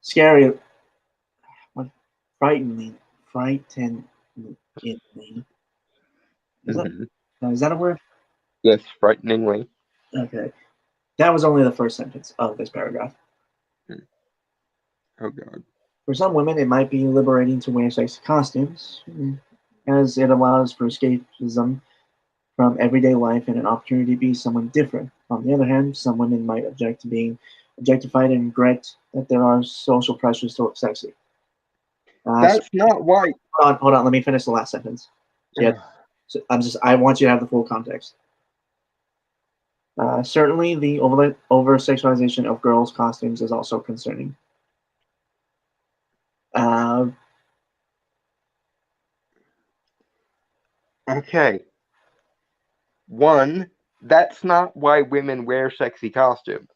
Scary. What? Frighteningly. Is that a word? Yes, frighteningly. Okay. That was only the first sentence of this paragraph. Oh, God. For some women, it might be liberating to wear sexy costumes, as it allows for escapism from everyday life and an opportunity to be someone different. On the other hand, some women might object to being objectified and regret that there are social pressures to look sexy. That's not why. Hold on. Let me finish the last sentence. So So I want you to have the full context. Certainly, the over-sexualization of girls' costumes is also concerning. Okay. One, that's not why women wear sexy costumes.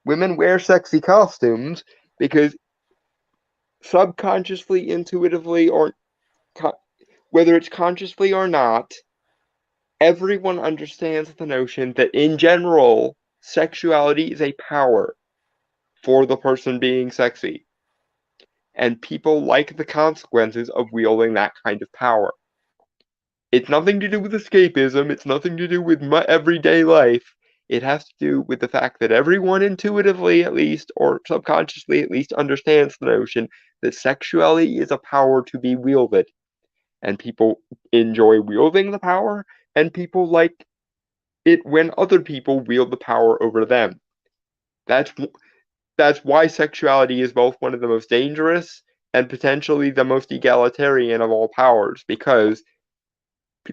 Women wear sexy costumes because subconsciously, intuitively, or whether it's consciously or not, everyone understands the notion that in general, sexuality is a power for the person being sexy. And people like the consequences of wielding that kind of power. It's nothing to do with escapism, it's nothing to do with everyday life. It has to do with the fact that everyone intuitively, at least, or subconsciously at least, understands the notion that sexuality is a power to be wielded. And people enjoy wielding the power, and people like it when other people wield the power over them. That's why sexuality is both one of the most dangerous and potentially the most egalitarian of all powers, because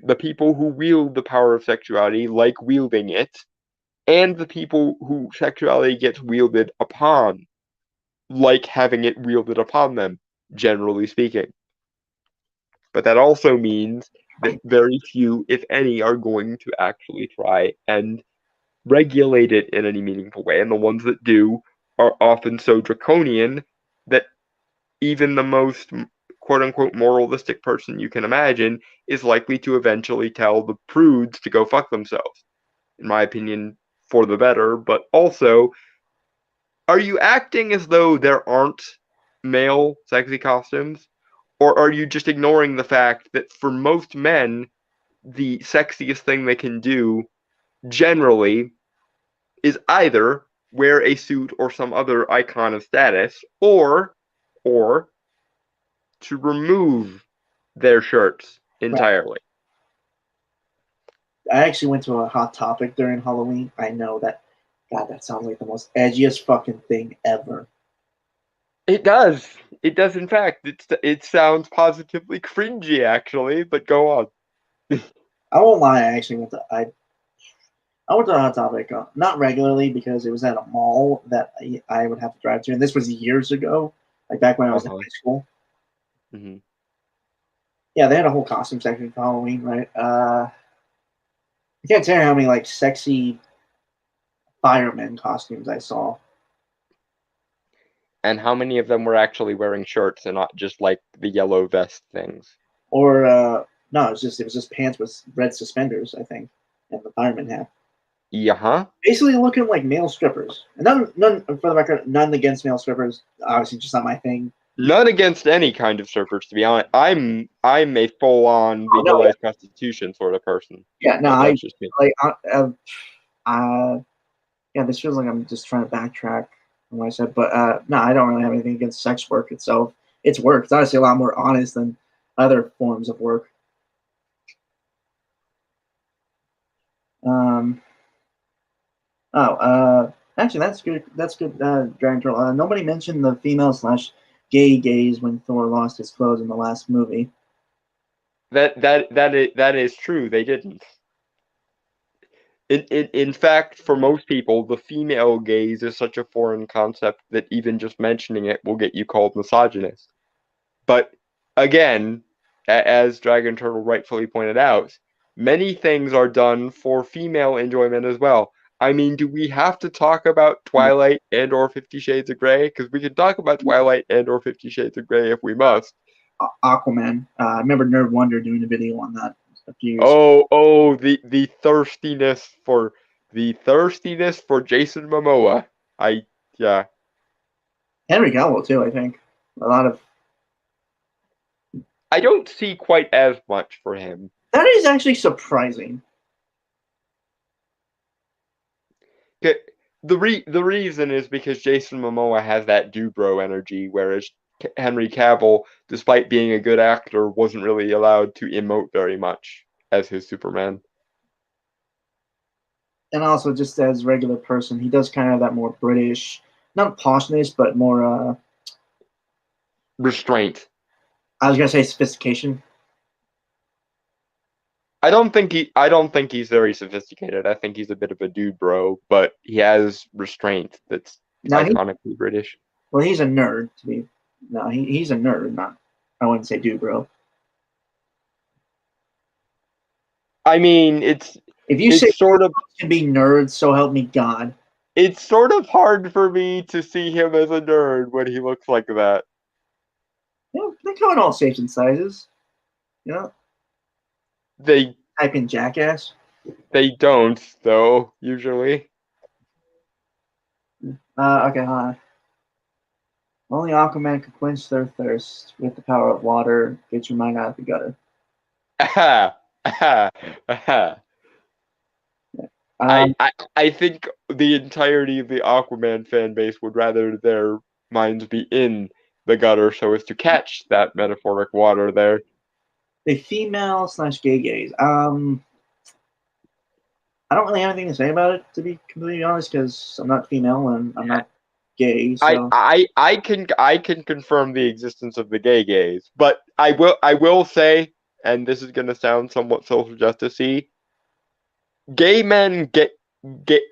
the people who wield the power of sexuality like wielding it, and the people who sexuality gets wielded upon like having it wielded upon them, generally speaking. But that also means that very few, if any, are going to actually try and regulate it in any meaningful way, and the ones that do are often so draconian that even the most quote-unquote moralistic person you can imagine is likely to eventually tell the prudes to go fuck themselves. In my opinion, for the better, but also, are you acting as though there aren't male sexy costumes? Or are you just ignoring the fact that for most men, the sexiest thing they can do generally is either wear a suit or some other icon of status, or to remove their shirts entirely. I actually went to a Hot Topic during Halloween. I know that, God, that sounds like the most edgiest fucking thing ever. It does. It does, in fact. It sounds positively cringy, actually, but go on. I won't lie. I went to a Hot Topic, not regularly because it was at a mall that I would have to drive to, and this was years ago, like back when I was in high school. Mm-hmm. Yeah, they had a whole costume section for Halloween, right? I can't tell you how many like sexy fireman costumes I saw. And how many of them were actually wearing shirts and not just like the yellow vest things? Or no, it was just pants with red suspenders, I think, and the fireman hat. Yeah. Basically looking like male strippers. And none for the record, none against male strippers. Obviously, just not my thing. None against any kind of strippers, to be honest. I'm a full on legalized prostitution sort of person. Yeah, no, that's just me. Like yeah, this feels like I'm just trying to backtrack on what I said, but no, I don't really have anything against sex work itself. It's work. It's honestly a lot more honest than other forms of work. Actually, that's good. That's good. Dragon Turtle. Nobody mentioned the female/gay gaze when Thor lost his clothes in the last movie. That is true. They didn't. In fact, for most people, the female gaze is such a foreign concept that even just mentioning it will get you called misogynist. But again, as Dragon Turtle rightfully pointed out, many things are done for female enjoyment as well. I mean, do we have to talk about Twilight and or 50 Shades of Grey? Because we can talk about Twilight and or 50 Shades of Grey if we must. Aquaman. I remember Nerd Wonder doing a video on that a few years ago. The thirstiness for Jason Momoa. Yeah. Henry Cavill too, I think. A lot of. I don't see quite as much for him. That is actually surprising. The reason is because Jason Momoa has that Dubro energy, whereas Henry Cavill, despite being a good actor, wasn't really allowed to emote very much as his Superman. And also, just as a regular person, he does kind of that more British, not poshness, but more restraint. I was gonna say sophistication. I don't think he's very sophisticated. I think he's a bit of a dude bro, but he has restraint that's Now iconically British. well, he's a nerd to be. No, he's a nerd. Not, I wouldn't say dude, bro. I mean, If you say sort of can be nerds, so help me God. it's sort of hard for me to see him as a nerd when he looks like that. Yeah, they come in all shapes and sizes. You know, They type in jackass. don't though usually. Okay, hold on. Only Aquaman can quench their thirst with the power of water. Get your mind out of the gutter. Aha, aha, aha. Um, I think the entirety of the Aquaman fan base would rather their minds be in the gutter so as to catch that metaphoric water there. the female slash gay gays. I don't really have anything to say about it, to be completely honest, because I'm not female and I'm not gay. So I can confirm the existence of the gay gays, but I will say, and this is gonna sound somewhat social justice-y, gay men get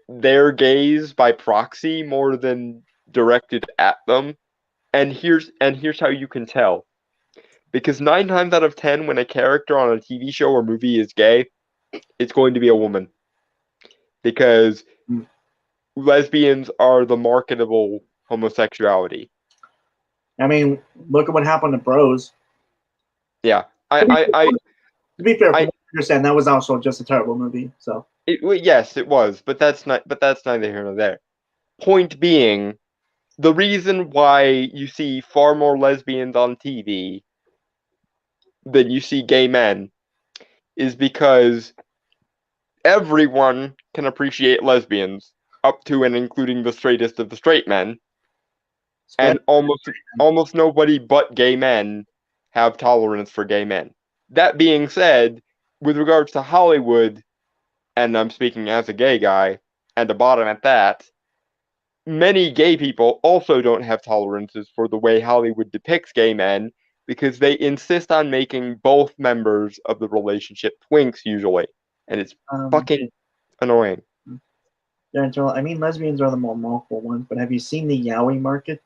their gays by proxy more than directed at them. And here's how you can tell. Because 9 times out of 10, when a character on a TV show or movie is gay, it's going to be a woman. Because lesbians are the marketable homosexuality. I mean, look at what happened to Bros. Yeah. To be fair, from I what I understand, that was also just a terrible movie. So yes, it was, but that's neither here nor there. Point being, the reason why you see far more lesbians on TV than you see gay men is because everyone can appreciate lesbians, up to and including the straightest of the straight men, and almost nobody but gay men have tolerance for gay men. That being said, with regards to Hollywood, and I'm speaking as a gay guy, and a bottom at that, many gay people also don't have tolerances for the way Hollywood depicts gay men because they insist on making both members of the relationship twinks usually, and it's fucking annoying. I mean, lesbians are the more multiple ones, but have you seen the yaoi market?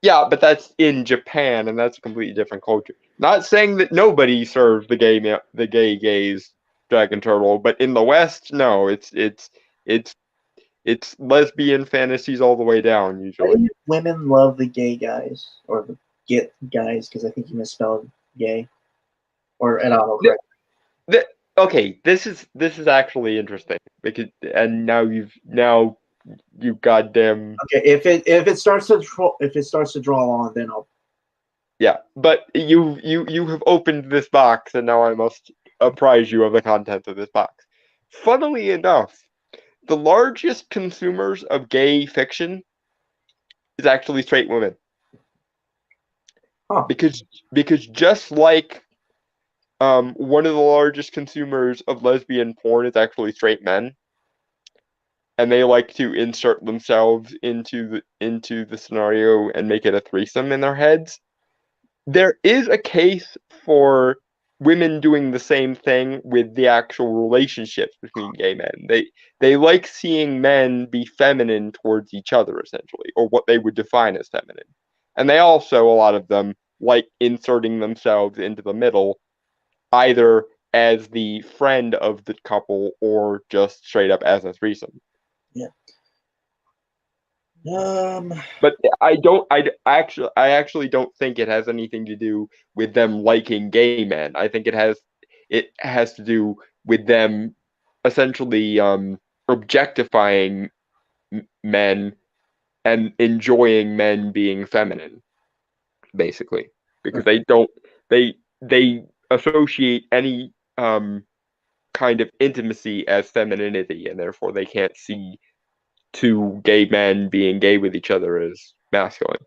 Yeah, but that's in Japan, and that's a completely different culture. Not saying that nobody serves the gay gays dragon turtle, but in the West, no, it's lesbian fantasies all the way down I usually. think women love the gay guys or the get guys because I think you misspelled gay or at all correct. Okay, this is actually interesting because and now you goddamn Okay, if it starts to draw on, then I'll. yeah. But you have opened this box, and now I must apprise you of the contents of this box. Funnily enough, the largest consumers of gay fiction is actually straight women. Huh. Because just like one of the largest consumers of lesbian porn is actually straight men, and they like to insert themselves into the scenario and make it a threesome in their heads. There is a case for women doing the same thing with the actual relationships between gay men. They like seeing men be feminine towards each other, essentially, or what they would define as feminine. And they also, a lot of them, like inserting themselves into the middle, either as the friend of the couple or just straight up as a threesome. Yeah. But I actually don't think it has anything to do with them liking gay men. I think it has to do with them essentially objectifying men and enjoying men being feminine, basically, because they associate any kind of intimacy as femininity, and therefore they can't see two gay men being gay with each other as masculine.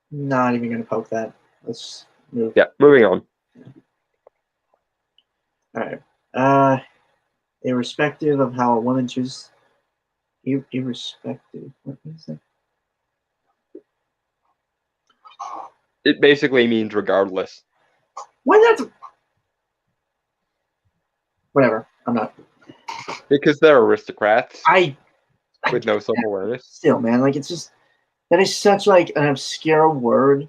Not even gonna poke that. Let's move. Yeah, moving on. All right. Irrespective of how a woman chooses, irrespective. What is that? It basically means regardless. Why that's whatever. I'm not. Because they're aristocrats I with no self-awareness. still, man, like it's just that is such like an obscure word.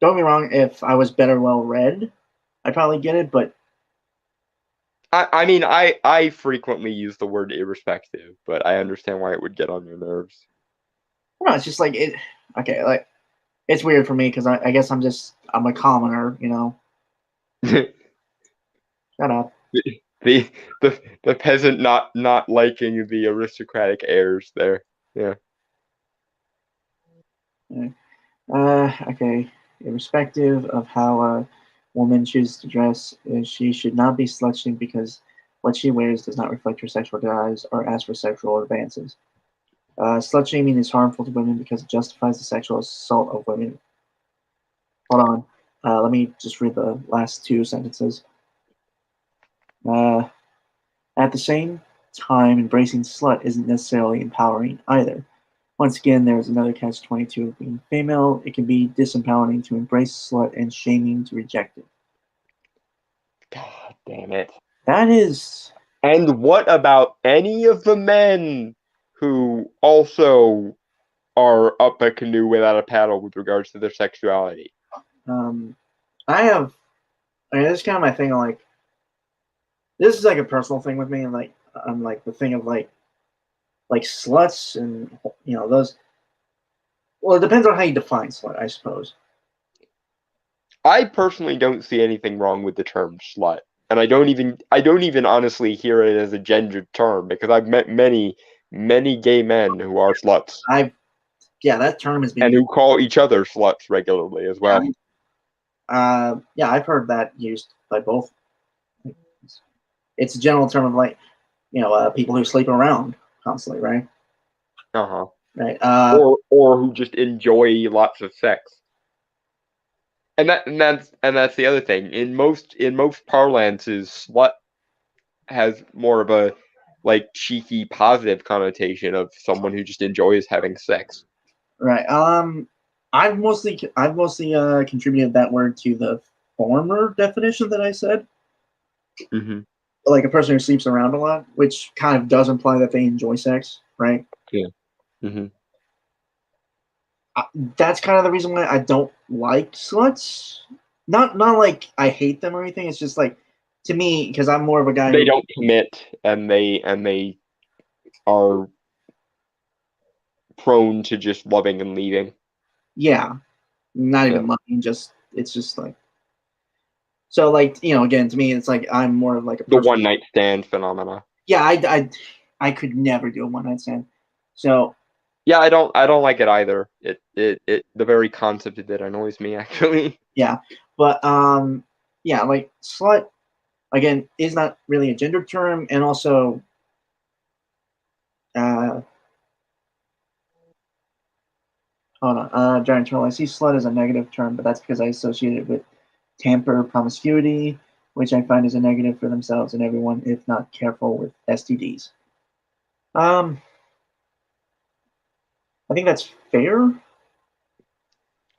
Don't get me wrong. If I was better well read, I'd probably get it. But I mean, I frequently use the word irrespective, but I understand why it would get on your nerves. no, it's just like it. Okay, like it's weird for me because I guess I'm a commoner. You know, the, shut up. the the peasant not liking the aristocratic airs there. Yeah. Okay. Irrespective of how a woman chooses to dress, she should not be slut-shamed because what she wears does not reflect her sexual desires or ask for sexual advances. Slut-shaming is harmful to women because it justifies the sexual assault of women. Hold on. Let me just read the last two sentences. At the same time, embracing slut isn't necessarily empowering either. Once again, there's another catch-22 of being female. It can be disempowering to embrace slut and shaming to reject it. God damn it. That is, And what about any of the men who also are up a canoe without a paddle with regards to their sexuality? I have, I mean, this is kind of my thing. Like, this is like a personal thing with me, and like, I'm like the thing of like sluts and those. Well, it depends on how you define slut, I suppose. I personally don't see anything wrong with the term slut. And I don't even honestly hear it as a gendered term because I've met many gay men who are sluts Yeah, that term has been and who call each other sluts regularly as well. Yeah, I've heard that used by both. It's a general term of like, people who sleep around constantly, right? Uh-huh. Right. Or who just enjoy lots of sex. And that's the other thing. In most parlances, slut has more of a like cheeky positive connotation of someone who just enjoys having sex. Right. I've mostly contributed that word to the former definition that I said. Mm-hmm. Like a person who sleeps around a lot, which kind of does imply that they enjoy sex, right? Yeah. Mm-hmm. That's kind of the reason why I don't like sluts. Not like I hate them or anything. It's just like, to me, because I'm more of a guy They who, don't commit and they are prone to just loving and leaving. yeah, not even money. Just it's just like, so like, again, to me, it's like I'm more of like a The person. one night stand phenomena. Yeah, I could never do a one night stand. So Yeah, I don't like it either. It the very concept of it annoys me actually. yeah, but yeah, like slut again is not really a gender term, and also hold on, giant troll. I see slut as a negative term, but that's because I associate it with tamper promiscuity, which I find is a negative for themselves and everyone if not careful with STDs. I think that's fair.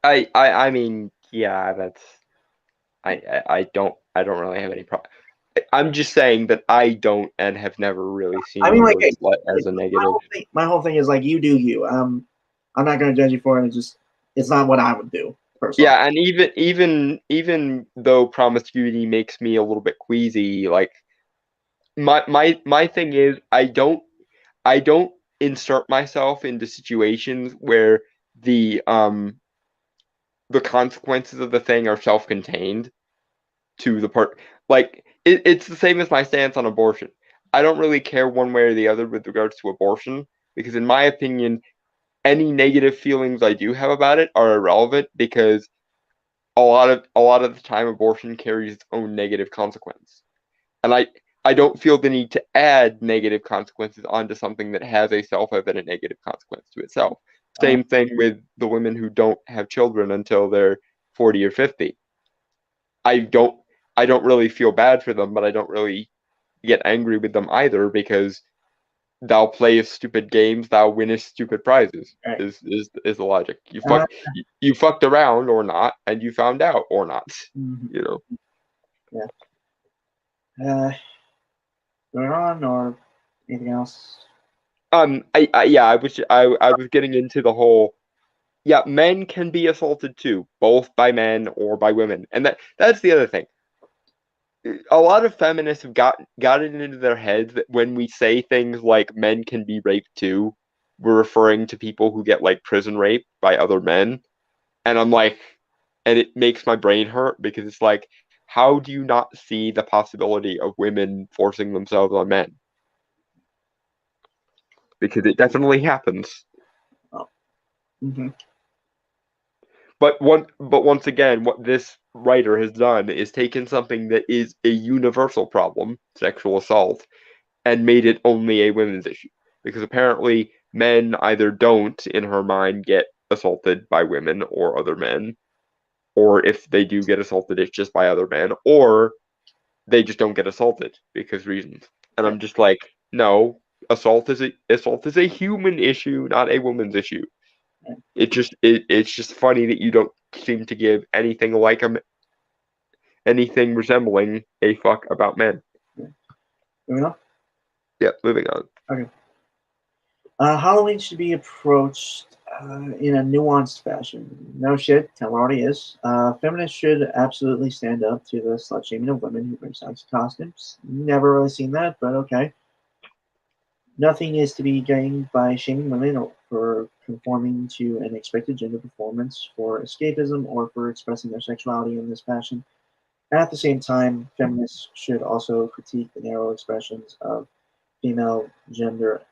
I mean, yeah, that's I don't really have any problem. I'm just saying that I don't and have never really seen I the mean, like, word slut as a negative. my whole thing is like, you do you. I'm not going to judge you for it. It's not what I would do personally. Yeah, and even though promiscuity makes me a little bit queasy, like my thing is I don't insert myself into situations where the consequences of the thing are self-contained to the part. Like it's the same as my stance on abortion. I don't really care one way or the other with regards to abortion because in my opinion any negative feelings I do have about it are irrelevant because a lot of the time abortion carries its own negative consequence. And I don't feel the need to add negative consequences onto something that has a self-evident negative consequence to itself. Same thing with the women who don't have children until they're 40 or 50. I don't really feel bad for them, but I don't really get angry with them either because thou playest stupid games, thou winnest stupid prizes. Right. Is the logic? Uh, You fucked around or not, and you found out or not. mhm. You know. Going on or anything else? I was getting into the whole. Yeah, men can be assaulted too, both by men or by women, and that's the other thing. A lot of feminists have got it into their heads that when we say things like men can be raped too, we're referring to people who get like prison rape by other men. And I'm like, and it makes my brain hurt because it's like, how do you not see the possibility of women forcing themselves on men? Because it definitely happens. Mm-hmm. But once again, what this writer has done is taken something that is a universal problem, sexual assault, and made it only a women's issue. Because apparently men either don't, in her mind, get assaulted by women or other men, or if they do get assaulted, it's just by other men, or they just don't get assaulted because reasons. And I'm just like, no, assault is a human issue, not a woman's issue. It's just funny that you don't seem to give anything like anything resembling a fuck about men. Moving on. Yeah, moving on. Okay. Halloween should be approached in a nuanced fashion. No shit, Taylor already is. Feminists should absolutely stand up to the slut shaming of women who wear sexy costumes. Never really seen that, but okay. Nothing is to be gained by shaming women for conforming to an expected gender performance, for escapism, or for expressing their sexuality in this fashion. At the same time, feminists should also critique the narrow expressions of female gender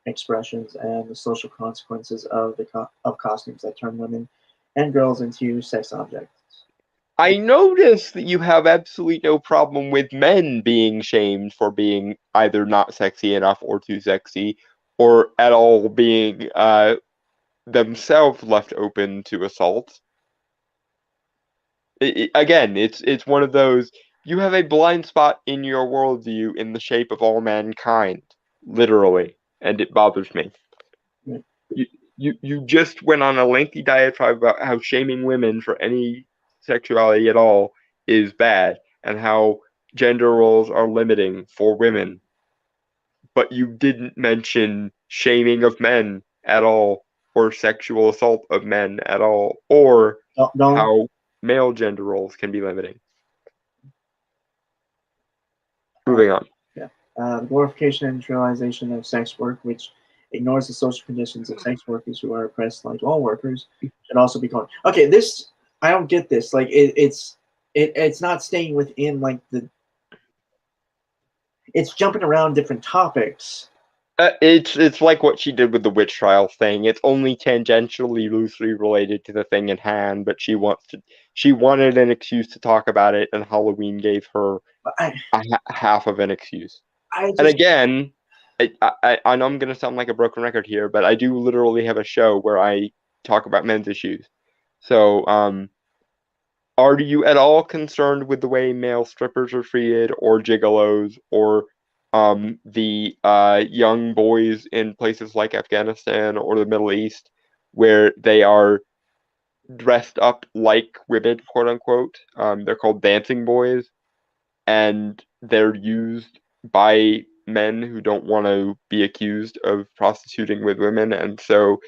expressions and the social consequences of of costumes that turn women and girls into sex objects. I notice that you have absolutely no problem with men being shamed for being either not sexy enough or too sexy, or at all being themselves left open to assault. Again, it's one of those, you have a blind spot in your worldview in the shape of all mankind, literally, and it bothers me. Yeah. You just went on a lengthy diatribe about how shaming women for any sexuality at all is bad and how gender roles are limiting for women, but you didn't mention shaming of men at all or sexual assault of men at all or Don't how male gender roles can be limiting. Moving on. the glorification and trivialization of sex work, which ignores the social conditions of sex workers who are oppressed like all workers, should also be called. Okay, this I don't get this. Like it's not staying within like the. It's jumping around different topics. It's like what she did with the witch trial thing. It's only tangentially loosely related to the thing in hand, but she wanted an excuse to talk about it, and Halloween gave her half of an excuse. And again, I know I'm gonna sound like a broken record here, but I do literally have a show where I talk about men's issues. So, are you at all concerned with the way male strippers are treated, or gigolos, or the young boys in places like Afghanistan or the Middle East, where they are dressed up like women, quote unquote? They're called dancing boys, and they're used by men who don't want to be accused of prostituting with women, and so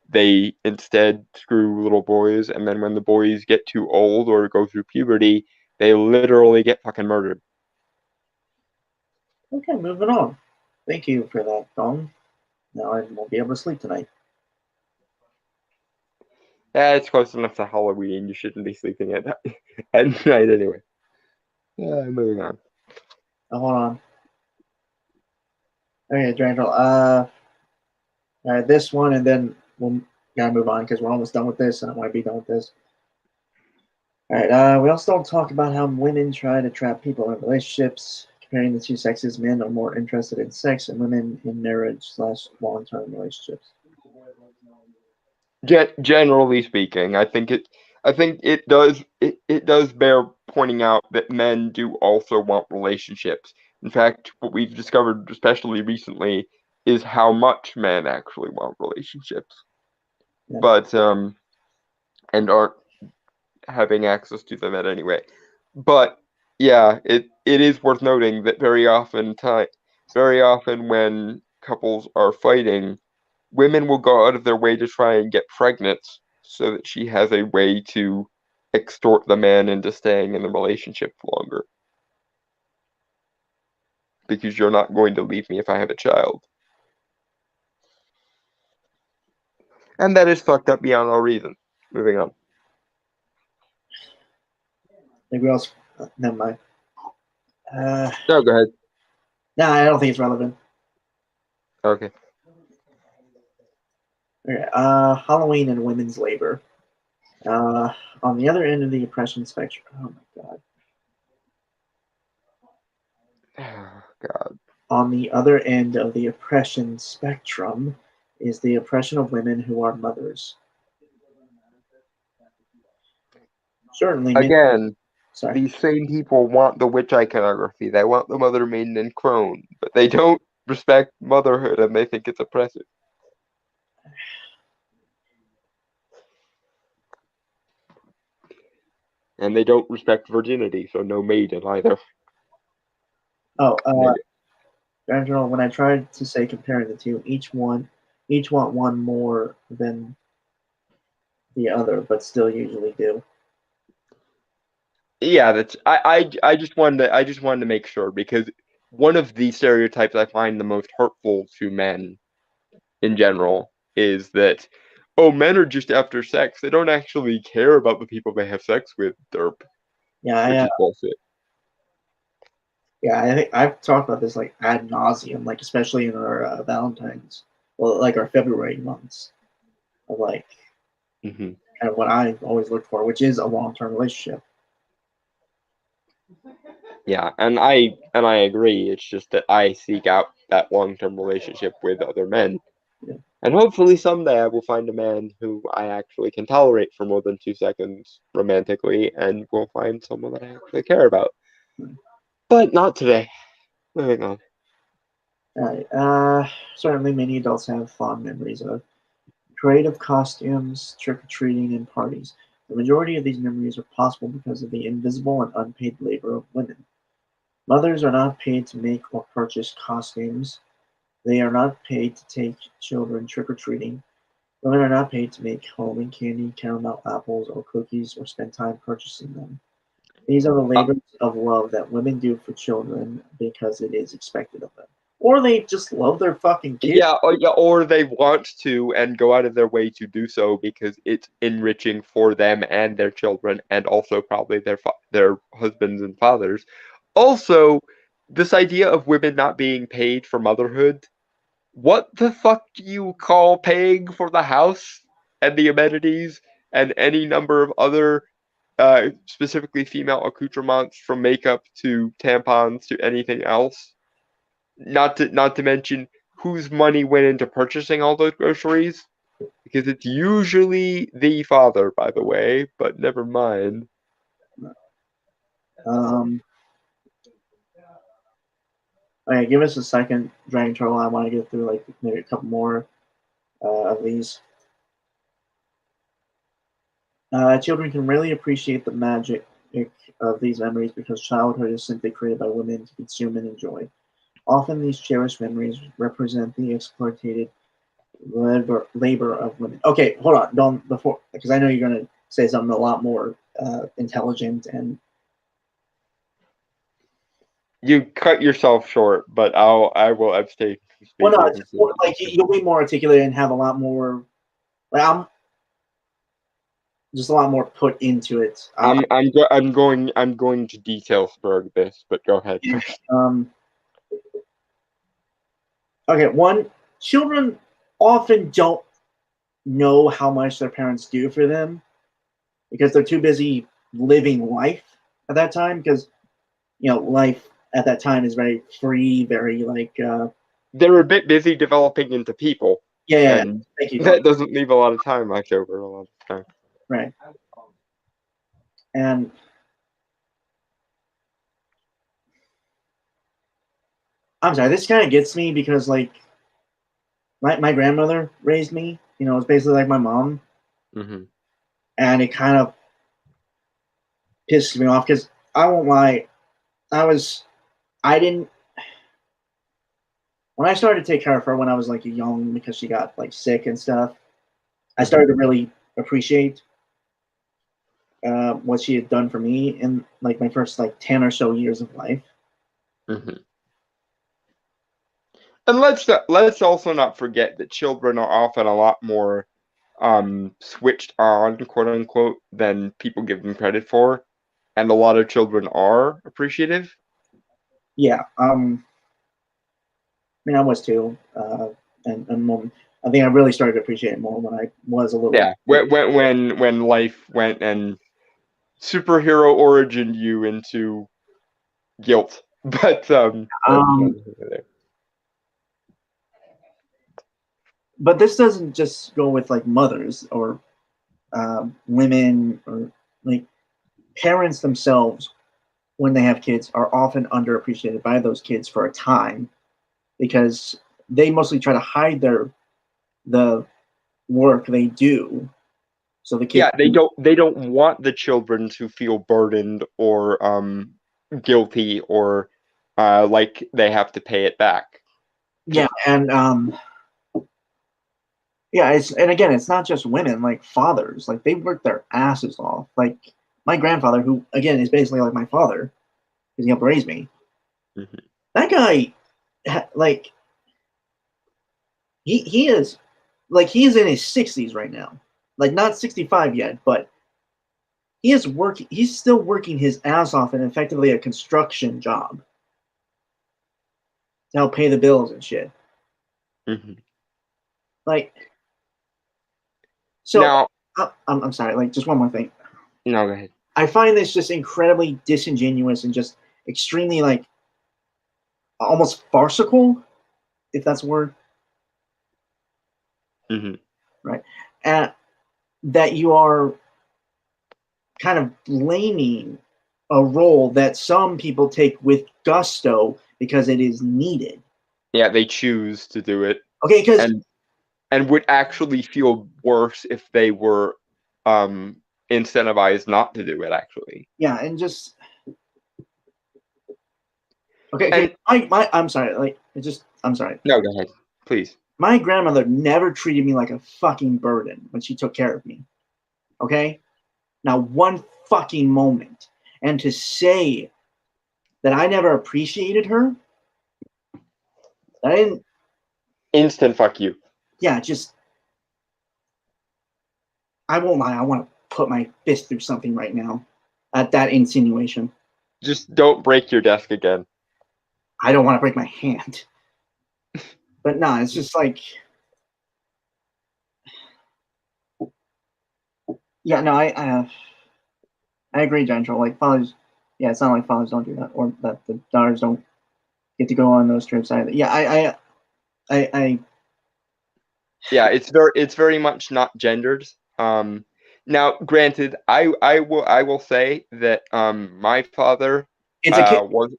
they instead screw little boys, and then when the boys get too old or go through puberty, they literally get fucking murdered. Okay, moving on. Thank you for that, Tom. Now I won't be able to sleep tonight. Yeah, it's close enough to Halloween. You shouldn't be sleeping at night anyway. Yeah, moving on. Hold on. Okay, Drandle. All right, this one, and then we'll gotta move on because we're almost done with this, and I want to be done with this. All right. We also don't talk about how women try to trap people in relationships. Comparing the two sexes, men are more interested in sex, and women in marriage/long-term relationships. Generally speaking, I think it does bear pointing out that men do also want relationships. In fact, what we've discovered, especially recently, is how much men actually want relationships, Yeah. but and aren't having access to them at any way. But yeah, it is worth noting that very often when couples are fighting, women will go out of their way to try and get pregnant so that she has a way to extort the man into staying in the relationship longer. Because you're not going to leave me if I have a child. And that is fucked up beyond all reason. Moving on. Maybe else. Never mind. No, go ahead. No, I don't think it's relevant. Okay. Okay, Halloween and women's labor. On the other end of the oppression spectrum. Oh my god. Oh, God. On the other end of the oppression spectrum is the oppression of women who are mothers. Certainly, Again, sorry. these same people want the witch iconography. They want the mother, maiden, and crone, but they don't respect motherhood and they think it's oppressive. And they don't respect virginity, so no maiden either. Oh, They- General, when I tried to say comparing the two, each want one more than the other, but still usually do. Yeah, that's I just wanted to make sure because one of the stereotypes I find the most hurtful to men in general is that oh, men are just after sex. They don't actually care about the people they have sex with, derp, Yeah, which is bullshit. I think I've talked about this like ad nauseum, like especially in our Valentine's, well, like our February months, of like Hmm. kind of what I always looked for, which is a long-term relationship. Yeah, and I agree. It's just that I seek out that long-term relationship with other men. Yeah. And hopefully someday I will find a man who I actually can tolerate for more than 2 seconds romantically and will find someone that I actually care about. But not today. Moving on. Certainly, many adults have fond memories of creative costumes, trick-or-treating, and parties. The majority of these memories are possible because of the invisible and unpaid labor of women. Mothers are not paid to make or purchase costumes. They are not paid to take children trick-or-treating. Women are not paid to make home and candy, caramel apples, or cookies, or spend time purchasing them. These are the labors of love that women do for children because it is expected of them. Or they just love their fucking kids. Yeah, or they want to and go out of their way to do so because it's enriching for them and their children, and also probably their husbands and fathers. Also, this idea of women not being paid for motherhood. What the fuck do you call paying for the house and the amenities and any number of other specifically female accoutrements from makeup to tampons to anything else? Not to mention whose money went into purchasing all those groceries, because it's usually the father, by the way, but never mind. Um, okay, give us a second, Dragon Turtle. I want to get through like maybe a couple more of these. Children can really appreciate the magic of these memories because childhood is simply created by women to consume and enjoy. Often, these cherished memories represent the exploitated labor of women. Okay, hold on, don't before because I know you're going to say something a lot more intelligent and. You cut yourself short, but I will abstain from Well, no, speaking. it's just more, like you'll be more articulate and have a lot more. Like I'm just a lot more put into it. I'm going to detail Spurg this, but go ahead. Um, okay, one, children often don't know how much their parents do for them because they're too busy living life at that time. Because life at that time is very free, very like They're a bit busy developing into people, yeah. and Thank you. that doesn't leave a lot of time left over a lot of time. Right, and I'm sorry. This kind of gets me because like my grandmother raised me. You know, it's basically like my mom, Mm-hmm. and it kind of pisses me off because I won't lie, I didn't when I started to take care of her when I was like young because she got like sick and stuff. I started to really appreciate what she had done for me in like my first like 10 or so years of life. Mm-hmm. And let's also not forget that children are often a lot more switched on, quote unquote, than people give them credit for, and a lot of children are appreciative. Yeah, I mean, I was too, and when, I think I really started to appreciate it more when I was a little. Yeah, when life went and superhero origined you into guilt, but that's Um, neither here nor there. but this doesn't just go with like mothers or women or like parents themselves when they have kids are often underappreciated by those kids for a time because they mostly try to hide the work they do so the kids Yeah, they don't want the children to feel burdened or guilty or like they have to pay it back. yeah and yeah it's and again it's not just women like fathers like they work their asses off like my grandfather who again is basically like my father because he helped raise me Mhm. that guy like he is like he's in his 60s right now like not 65 yet but he's still working his ass off in effectively a construction job to help pay the bills and shit Mhm. like so Now, I'm sorry like just one more thing no, go ahead. I find this just incredibly disingenuous and just extremely like almost farcical if that's a word Hmm. right and that you are kind of blaming a role that some people take with gusto because it is needed. Yeah, they choose to do it, Okay, because and would actually feel worse if they were um incentivized not to do it. Actually, yeah, and just okay. and My I'm sorry, like it just I'm sorry. no, go ahead, please. My grandmother never treated me like a fucking burden when she took care of me. Okay, now one fucking moment, and to say that I never appreciated her, that I didn't. Instant fuck you. Yeah, just I won't lie. I want to put my fist through something right now at that insinuation. Just don't break your desk again. I don't want to break my hand. But no, it's just like, yeah, no, I agree, Gentle. Like fathers, yeah, it's not like fathers don't do that, or that the daughters don't get to go on those trips either. Yeah, I Yeah, it's very much not gendered. Now, granted, I will say that my father it's a kid. was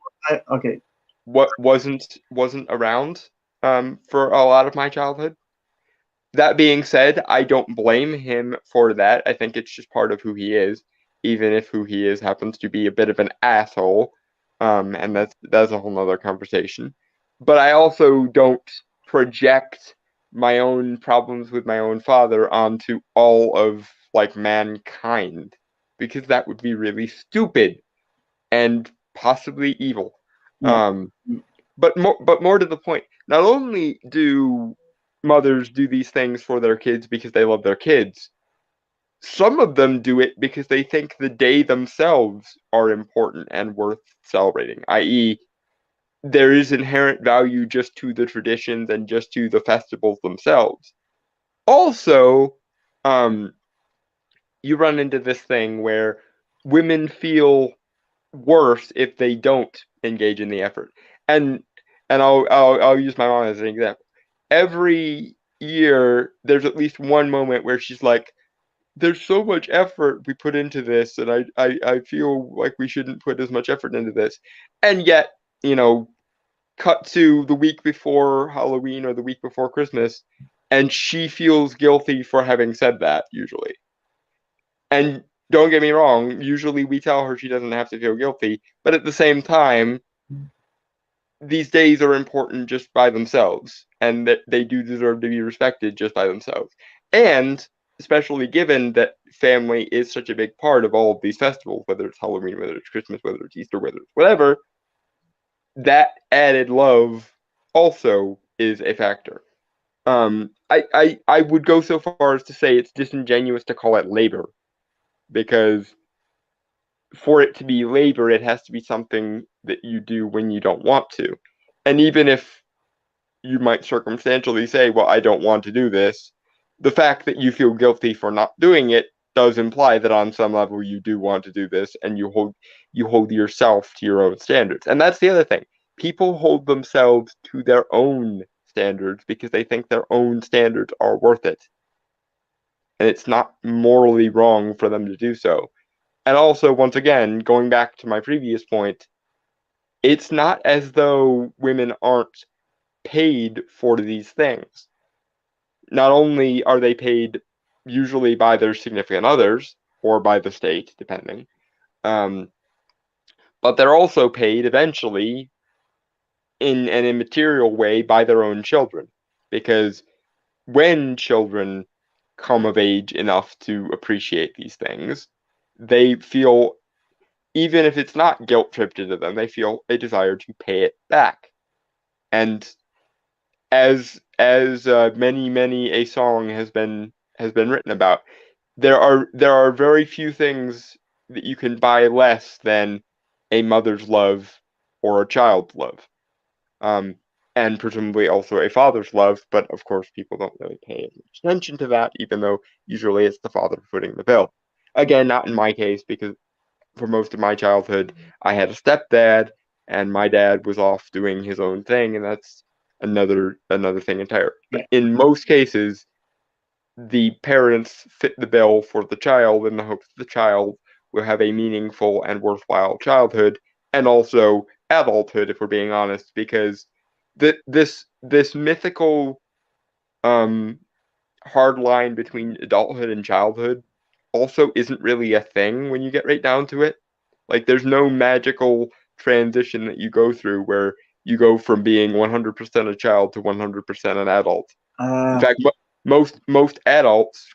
Okay, what wasn't around for a lot of my childhood. That being said, I don't blame him for that. I think it's just part of who he is, even if who he is happens to be a bit of an asshole. And that's a whole nother conversation. But I also don't project my own problems with my own father onto all of like mankind because that would be really stupid and possibly evil. yeah, Um, but more to the point, not only do mothers do these things for their kids because they love their kids, some of them do it because they think the day themselves are important and worth celebrating, i.e., there is inherent value just to the traditions and just to the festivals themselves. Also, um, you run into this thing where women feel worse if they don't engage in the effort. And I'll use my mom as an example. Every year there's at least one moment where she's like, there's so much effort we put into this, and I feel like we shouldn't put as much effort into this. And yet, you know, cut to the week before Halloween or the week before Christmas, and she feels guilty for having said that, usually. And don't get me wrong, usually we tell her she doesn't have to feel guilty, but at the same time, these days are important just by themselves, and that they do deserve to be respected just by themselves. And especially given that family is such a big part of all of these festivals, whether it's Halloween, whether it's Christmas, whether it's Easter, whether it's whatever, that added love also is a factor. I would go so far as to say it's disingenuous to call it labor, because for it to be labor, it has to be something that you do when you don't want to. And even if you might circumstantially say, well, I don't want to do this, the fact that you feel guilty for not doing it does imply that on some level you do want to do this, and you hold yourself to your own standards. And that's the other thing. People hold themselves to their own standards because they think their own standards are worth it. And it's not morally wrong for them to do so. And also, once again, going back to my previous point, it's not as though women aren't paid for these things. Not only are they paid usually by their significant others or by the state, depending, but they're also paid eventually in an immaterial way by their own children. Because when children come of age enough to appreciate these things, they feel, even if it's not guilt tripped into them, they feel a desire to pay it back. And as many a song has been written about, there are very few things that you can buy less than a mother's love or a child's love, and presumably also a father's love. But of course, people don't really pay much attention to that, even though usually it's the father footing the bill. Again, not in my case, because for most of my childhood, I had a stepdad, and my dad was off doing his own thing, and that's another thing entirely. But in most cases, the parents fit the bill for the child in the hopes the child will have a meaningful and worthwhile childhood, and also adulthood, if we're being honest, because this mythical hard line between adulthood and childhood also isn't really a thing when you get right down to it. Like, there's no magical transition that you go through where you go from being 100% a child to 100% an adult. In fact, most adults,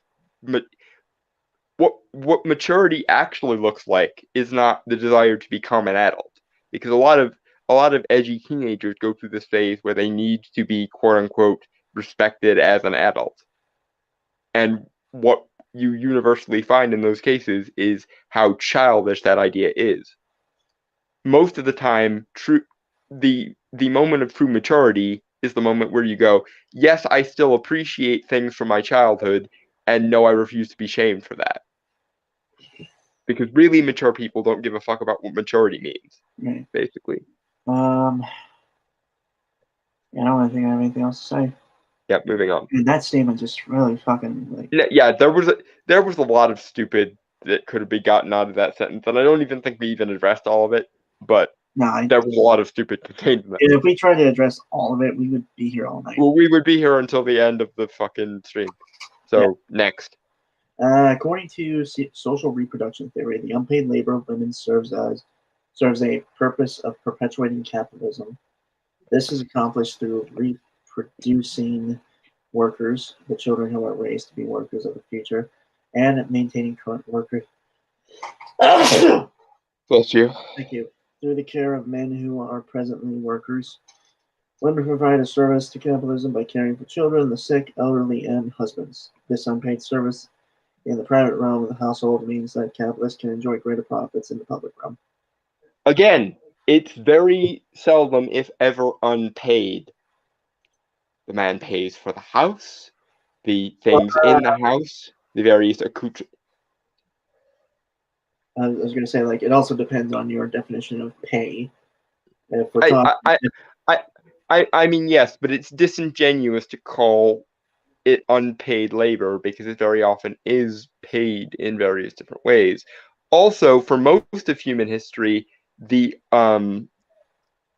what maturity actually looks like is not the desire to become an adult, because a lot of edgy teenagers go through this phase where they need to be quote unquote respected as an adult. And what you universally find in those cases is how childish that idea is. Most of the time, the moment of true maturity is the moment where you go, yes, I still appreciate things from my childhood, and no, I refuse to be shamed for that. Because really mature people don't give a fuck about what maturity means, Right. basically. I don't think I have anything else to say. Yeah, moving on. And that statement just really fucking like. Yeah, there was a lot of stupid that could have been gotten out of that sentence, and I don't even think we even addressed all of it. But there was a lot of stupid contained in that. If we tried to address all of it, we would be here all night. Well, we would be here until the end of the fucking stream. So next. According to social reproduction theory, the unpaid labor of women serves a purpose of perpetuating capitalism. This is accomplished through reproducing workers, the children who are raised to be workers of the future, and maintaining current workers. Bless you. Thank you. Through the care of men who are presently workers. Women provide a service to capitalism by caring for children, the sick, elderly, and husbands. This unpaid service in the private realm of the household means that capitalists can enjoy greater profits in the public realm. Again, it's very seldom, if ever, unpaid. The man pays for the house, the things in the house, the various accoutrements. I was going to say, like, it also depends on your definition of pay. If we're I mean, yes, but it's disingenuous to call it unpaid labor because it very often is paid in various different ways. Also, for most of human history, the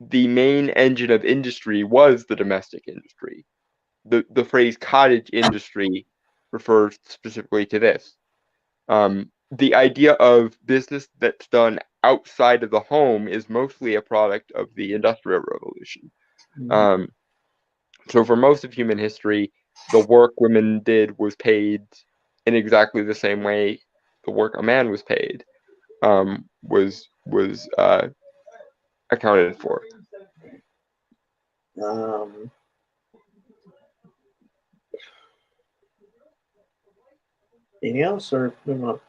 the main engine of industry was the domestic industry. The phrase cottage industry refers specifically to this. The idea of business that's done outside of the home is mostly a product of the Industrial Revolution. So for most of human history, the work women did was paid in exactly the same way the work a man was paid, was accounted for. Anything else, or move on?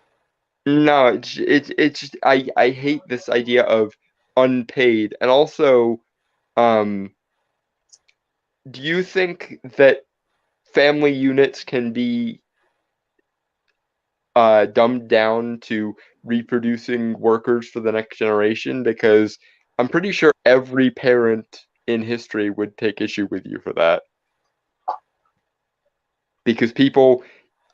No, it's just I hate this idea of unpaid, and also, do you think that family units can be dumbed down to reproducing workers for the next generation? Because I'm pretty sure every parent in history would take issue with you for that. Because people,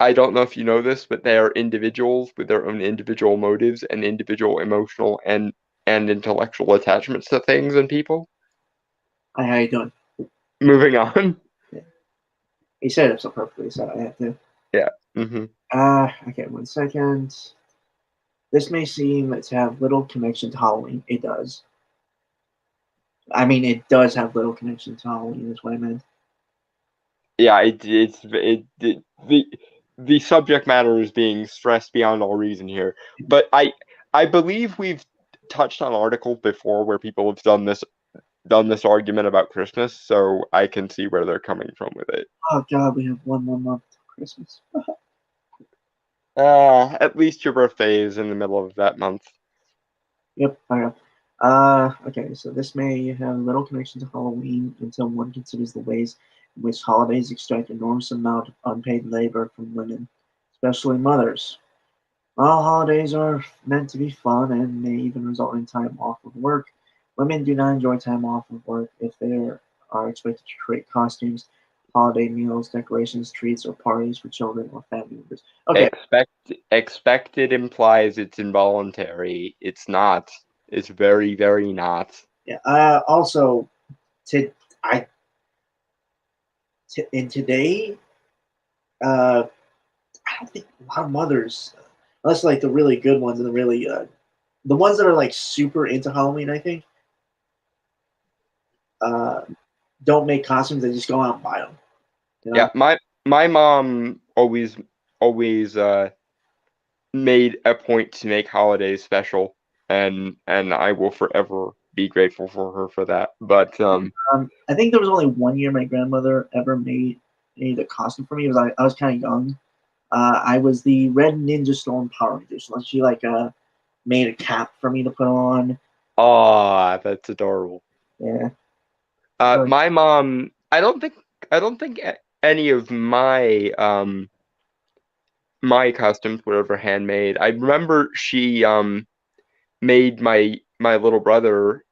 I don't know if you know this, but they are individuals with their own individual motives and individual emotional and intellectual attachments to things and people. Hi, how you doing? Moving on. You set it up so perfectly, so I had to. Yeah. Mm-hmm. Okay, 1 second. This may seem to have little connection to Halloween. It does. I mean, it does have little connection to Halloween, is what I meant. Yeah, the subject matter is being stressed beyond all reason here. But I believe we've touched on articles before where people have done this argument about Christmas, so I can see where they're coming from with it. Oh god, we have 1 more month till Christmas. At least your birthday is in the middle of that month. Yep, I know. Okay, so this may have little connection to Halloween until one considers the ways in which holidays extract enormous amount of unpaid labor from women, especially mothers. While holidays are meant to be fun and may even result in time off of work, women do not enjoy time off of work if they are expected to create costumes, holiday meals, decorations, treats, or parties for children or family members. Okay, Expected implies it's involuntary. It's not. It's very, very not. yeah. Also, to I in today, I don't think a lot of mothers, unless like the really good ones and the really the ones that are like super into Halloween, I think, uh, don't make costumes. They just go out and buy them. You know? Yeah, my mom always made a point to make holidays special, and I will forever be grateful for her for that. But I think there was only 1 year my grandmother ever made a costume for me. It was I was kind of young. I was the Red Ninja Storm Power Ranger. So she like made a cap for me to put on. oh, that's adorable. Yeah. My mom, I don't think any of my costumes were ever handmade. I remember she made my little brother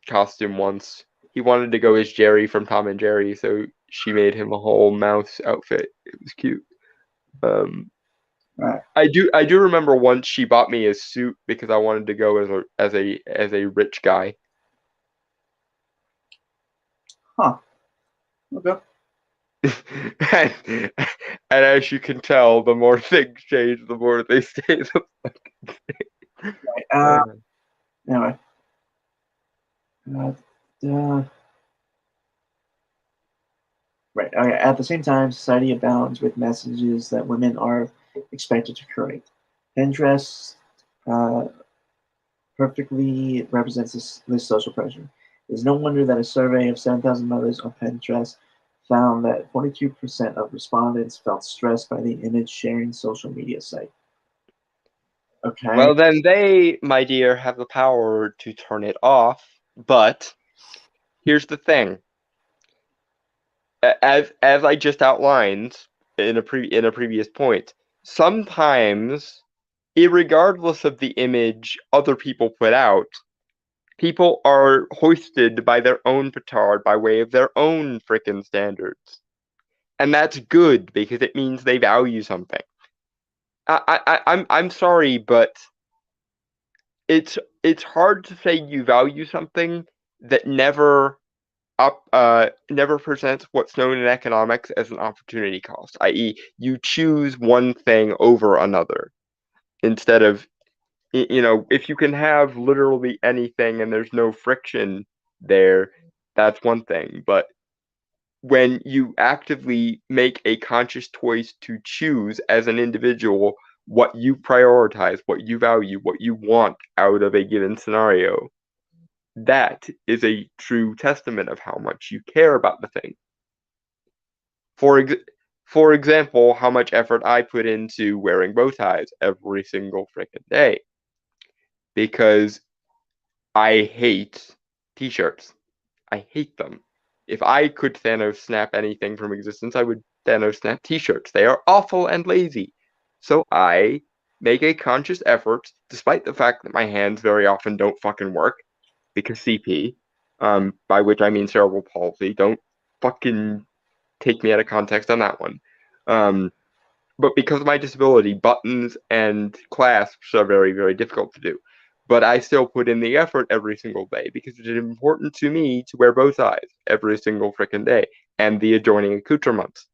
costume once. He wanted to go as Jerry from Tom and Jerry, so she made him a whole mouse outfit. It was cute. Right. I do remember once she bought me a suit because I wanted to go as a rich guy. Huh. Okay. and, as you can tell, the more things change, the more they stay the Right. Anyway. Uh, right. Okay. At the same time, society abounds with messages that women are expected to create. Pinterest uh, perfectly represents this social pressure. It is no wonder that a survey of 7,000 mothers on Pinterest found that 42% of respondents felt stressed by the image sharing social media site. Okay. Well, then they, my dear, have the power to turn it off. But here's the thing: as I just outlined in a previous point, sometimes, irregardless of the image other people put out, people are hoisted by their own petard by way of their own frickin' standards, and that's good because it means they value something. I'm sorry, but it's hard to say you value something that never presents what's known in economics as an opportunity cost, i.e., you choose one thing over another instead of, if you can have literally anything and there's no friction there, that's one thing. But when you actively make a conscious choice to choose as an individual what you prioritize, what you value, what you want out of a given scenario, that is a true testament of how much you care about the thing. For example, how much effort I put into wearing bow ties every single freaking day. Because I hate t-shirts. I hate them. If I could Thanos snap anything from existence, I would Thanos snap t-shirts. They are awful and lazy. So I make a conscious effort, despite the fact that my hands very often don't fucking work, because CP, by which I mean cerebral palsy. Don't fucking take me out of context on that one. But because of my disability, buttons and clasps are very, very difficult to do. But I still put in the effort every single day because it is important to me to wear bow ties every single frickin' day and the adjoining accoutrements.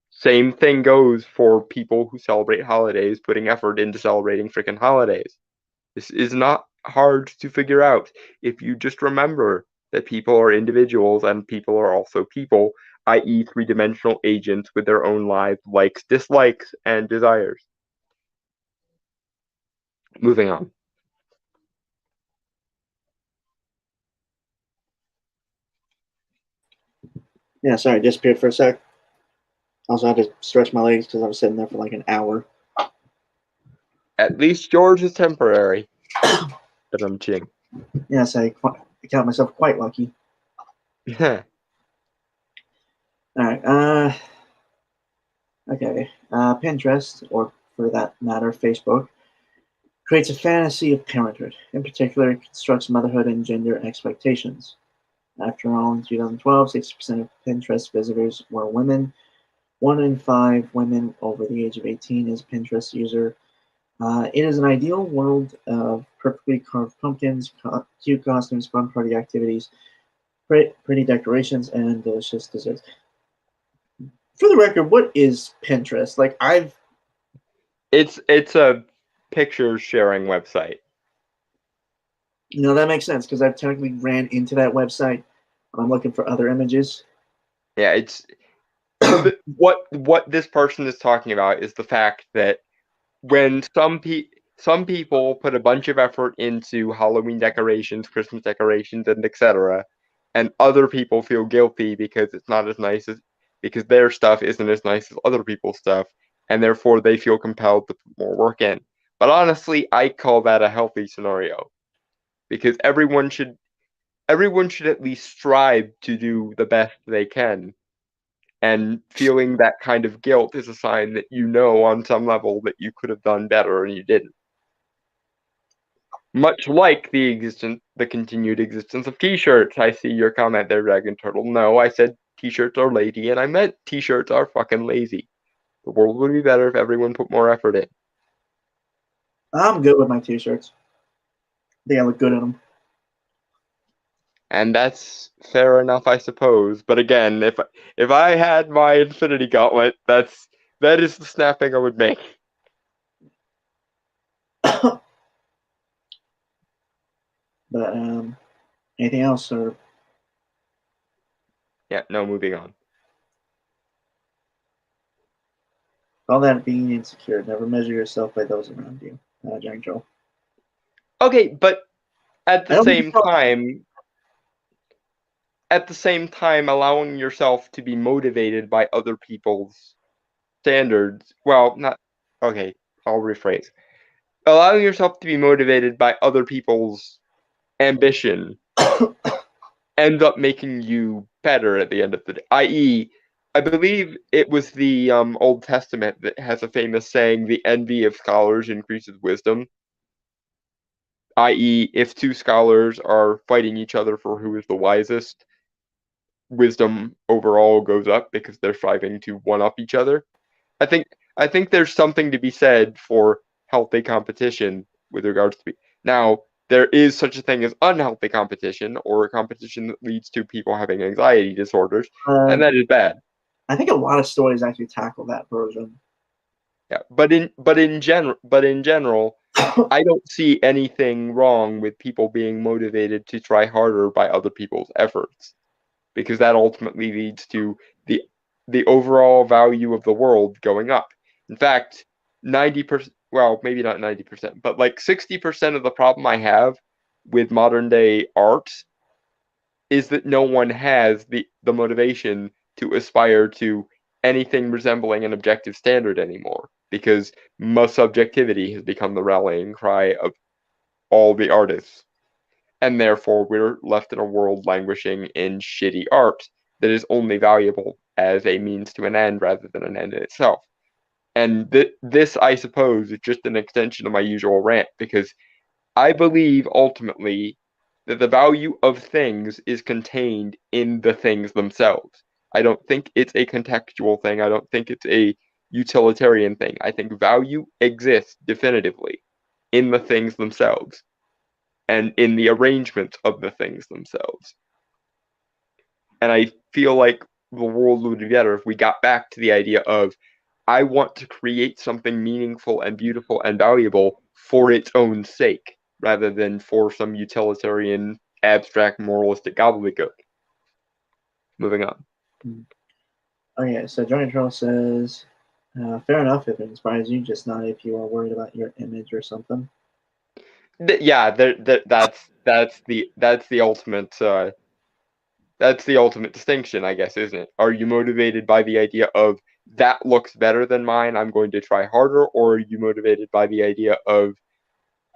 Same thing goes for people who celebrate holidays, putting effort into celebrating frickin' holidays. This is not hard to figure out if you just remember that people are individuals and people are also people, i.e., three-dimensional agents with their own lives, likes, dislikes, and desires. Moving on. Yeah, sorry, I disappeared for a sec. Also, I had to stretch my legs because I was sitting there for like an hour. At least yours is temporary. But I'm cheating. Yes, I count myself quite lucky. All right. Okay. Pinterest, or for that matter, Facebook, creates a fantasy of parenthood. In particular, it constructs motherhood and gender expectations. After all, in 2012, 60% of Pinterest visitors were women. 1 in 5 women over the age of 18 is a Pinterest user. It is an ideal world of perfectly carved pumpkins, cute costumes, fun party activities, pretty decorations, and delicious desserts. For the record, what is Pinterest? Like, It's a picture sharing website. that makes sense because I've technically ran into that website. I'm looking for other images. Yeah, it's what this person is talking about is the fact that when some people put a bunch of effort into Halloween decorations, Christmas decorations, and etc., and other people feel guilty because it's not as nice as because their stuff isn't as nice as other people's stuff, and therefore they feel compelled to put more work in. But honestly, I call that a healthy scenario because everyone should at least strive to do the best they can. And feeling that kind of guilt is a sign that on some level that you could have done better and you didn't. Much like the continued existence of t-shirts. I see your comment there, Dragon Turtle. No, I said t-shirts are lazy, and I meant t-shirts are fucking lazy. The world would be better if everyone put more effort in. I'm good with my t-shirts. I think I look good in them. And that's fair enough, I suppose. But again, if I had my Infinity Gauntlet, that is the snapping I would make. But anything else, or Yeah, no, moving on. all that being insecure? Never measure yourself by those around you. Jack Joel. Okay, but at I the don't same think time, allowing yourself to be motivated by other people's standards. Well, not okay. I'll rephrase. Allowing yourself to be motivated by other people's ambition ends up making you better at the end of the day. I.e., I believe it was the Old Testament that has a famous saying: "The envy of scholars increases wisdom." I.e., if two scholars are fighting each other for who is the wisest, wisdom overall goes up because they're striving to one up each other. I think there's something to be said for healthy competition with regards to now. there is such a thing as unhealthy competition, or a competition that leads to people having anxiety disorders, and that is bad. I think a lot of stories actually tackle that version. Yeah, but in general, I don't see anything wrong with people being motivated to try harder by other people's efforts, because that ultimately leads to the the overall value of the world going up. In fact, 90%, well, maybe not 90%, but like 60% of the problem I have with modern day art is that no one has the motivation to aspire to anything resembling an objective standard anymore, because most subjectivity has become the rallying cry of all the artists, and therefore we're left in a world languishing in shitty art that is only valuable as a means to an end rather than an end in itself. And this, I suppose, is just an extension of my usual rant, because I believe ultimately that the value of things is contained in the things themselves. I don't think it's a contextual thing. I don't think it's a utilitarian thing. I think value exists definitively in the things themselves and in the arrangement of the things themselves. And I feel like the world would be better if we got back to the idea of, I want to create something meaningful and beautiful and valuable for its own sake, rather than for some utilitarian, abstract, moralistic gobbledygook. Moving on. Okay, so Johnny Troll says, fair enough if it inspires you, just not if you are worried about your image or something. Yeah, that's the ultimate that's the ultimate distinction, I guess, isn't it? Are you motivated by the idea of, that looks better than mine, I'm going to try harder, or are you motivated by the idea of,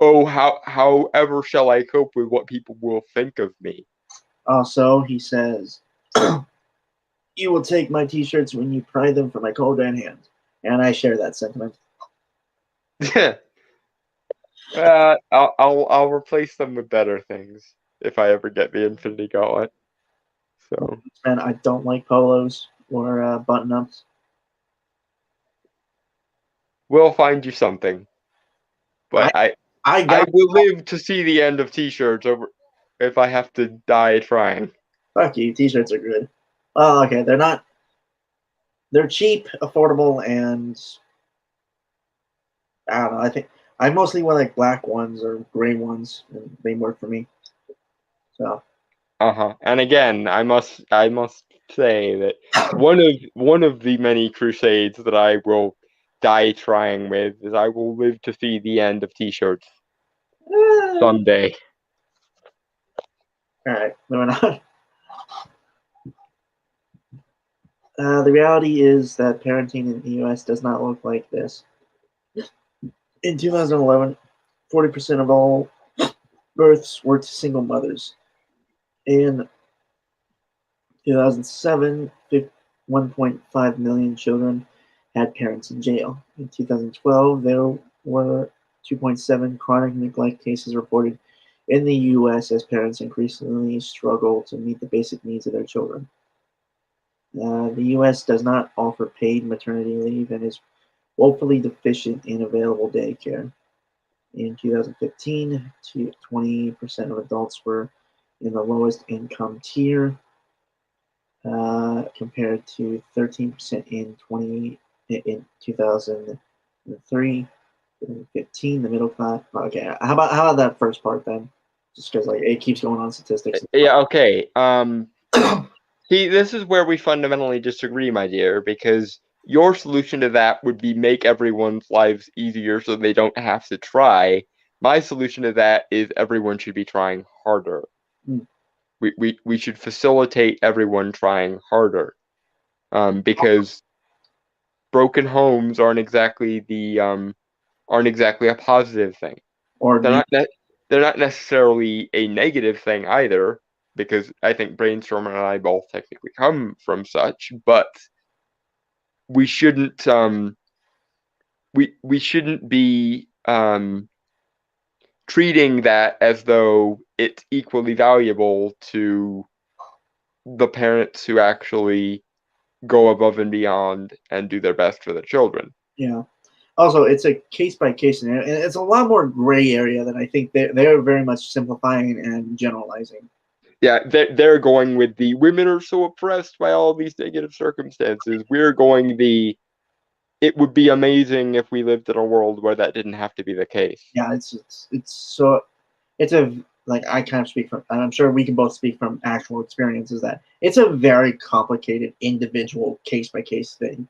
oh, however shall I cope with what people will think of me? Also, he says, you will take my t-shirts when you pry them from my cold dead hands. And I share that sentiment. I'll replace them with better things if I ever get the Infinity Gauntlet. So, And I don't like polos or button-ups. we'll find you something. But I will live to see the end of t-shirts over if I have to die trying. Fuck you, t-shirts are good. Oh, okay, they're not. They're cheap, affordable, and I don't know. I think I mostly wear like black ones or gray ones, and they work for me. So. And again, I must say that one of the many crusades that I will die trying with is, I will live to see the end of t-shirts someday. All right, moving on. The reality is that parenting in the U.S. does not look like this. In 2011, 40% of all births were to single mothers. In 2007, 1.5 million children had parents in jail. In 2012, there were 2.7 chronic neglect cases reported in the U.S. as parents increasingly struggle to meet the basic needs of their children. The U.S. does not offer paid maternity leave and is woefully deficient in available daycare. In 2015, 20% of adults were in the lowest income tier, compared to 13% in 2003. 2015, the middle class. Okay, how about that first part then? Just because like it keeps going on statistics. Yeah. Okay. See, this is where we fundamentally disagree, my dear, because your solution to that would be, make everyone's lives easier so they don't have to try. My solution to that is, everyone should be trying harder. We should facilitate everyone trying harder, because broken homes aren't exactly a positive thing. Or They're not necessarily a negative thing either, because I think Brainstorm and I both technically come from such, but we shouldn't we shouldn't be treating that as though it's equally valuable to the parents who actually go above and beyond and do their best for their children. Yeah. Also, it's a case by case scenario, and it's a lot more gray area than I think they're very much simplifying and generalizing. Yeah, they're going with the women are so oppressed by all these negative circumstances. We're going the it would be amazing if we lived in a world where that didn't have to be the case. Yeah, it's so it's a like I kind of speak from, and I'm sure we can both speak from actual experiences that it's a very complicated individual case by case thing.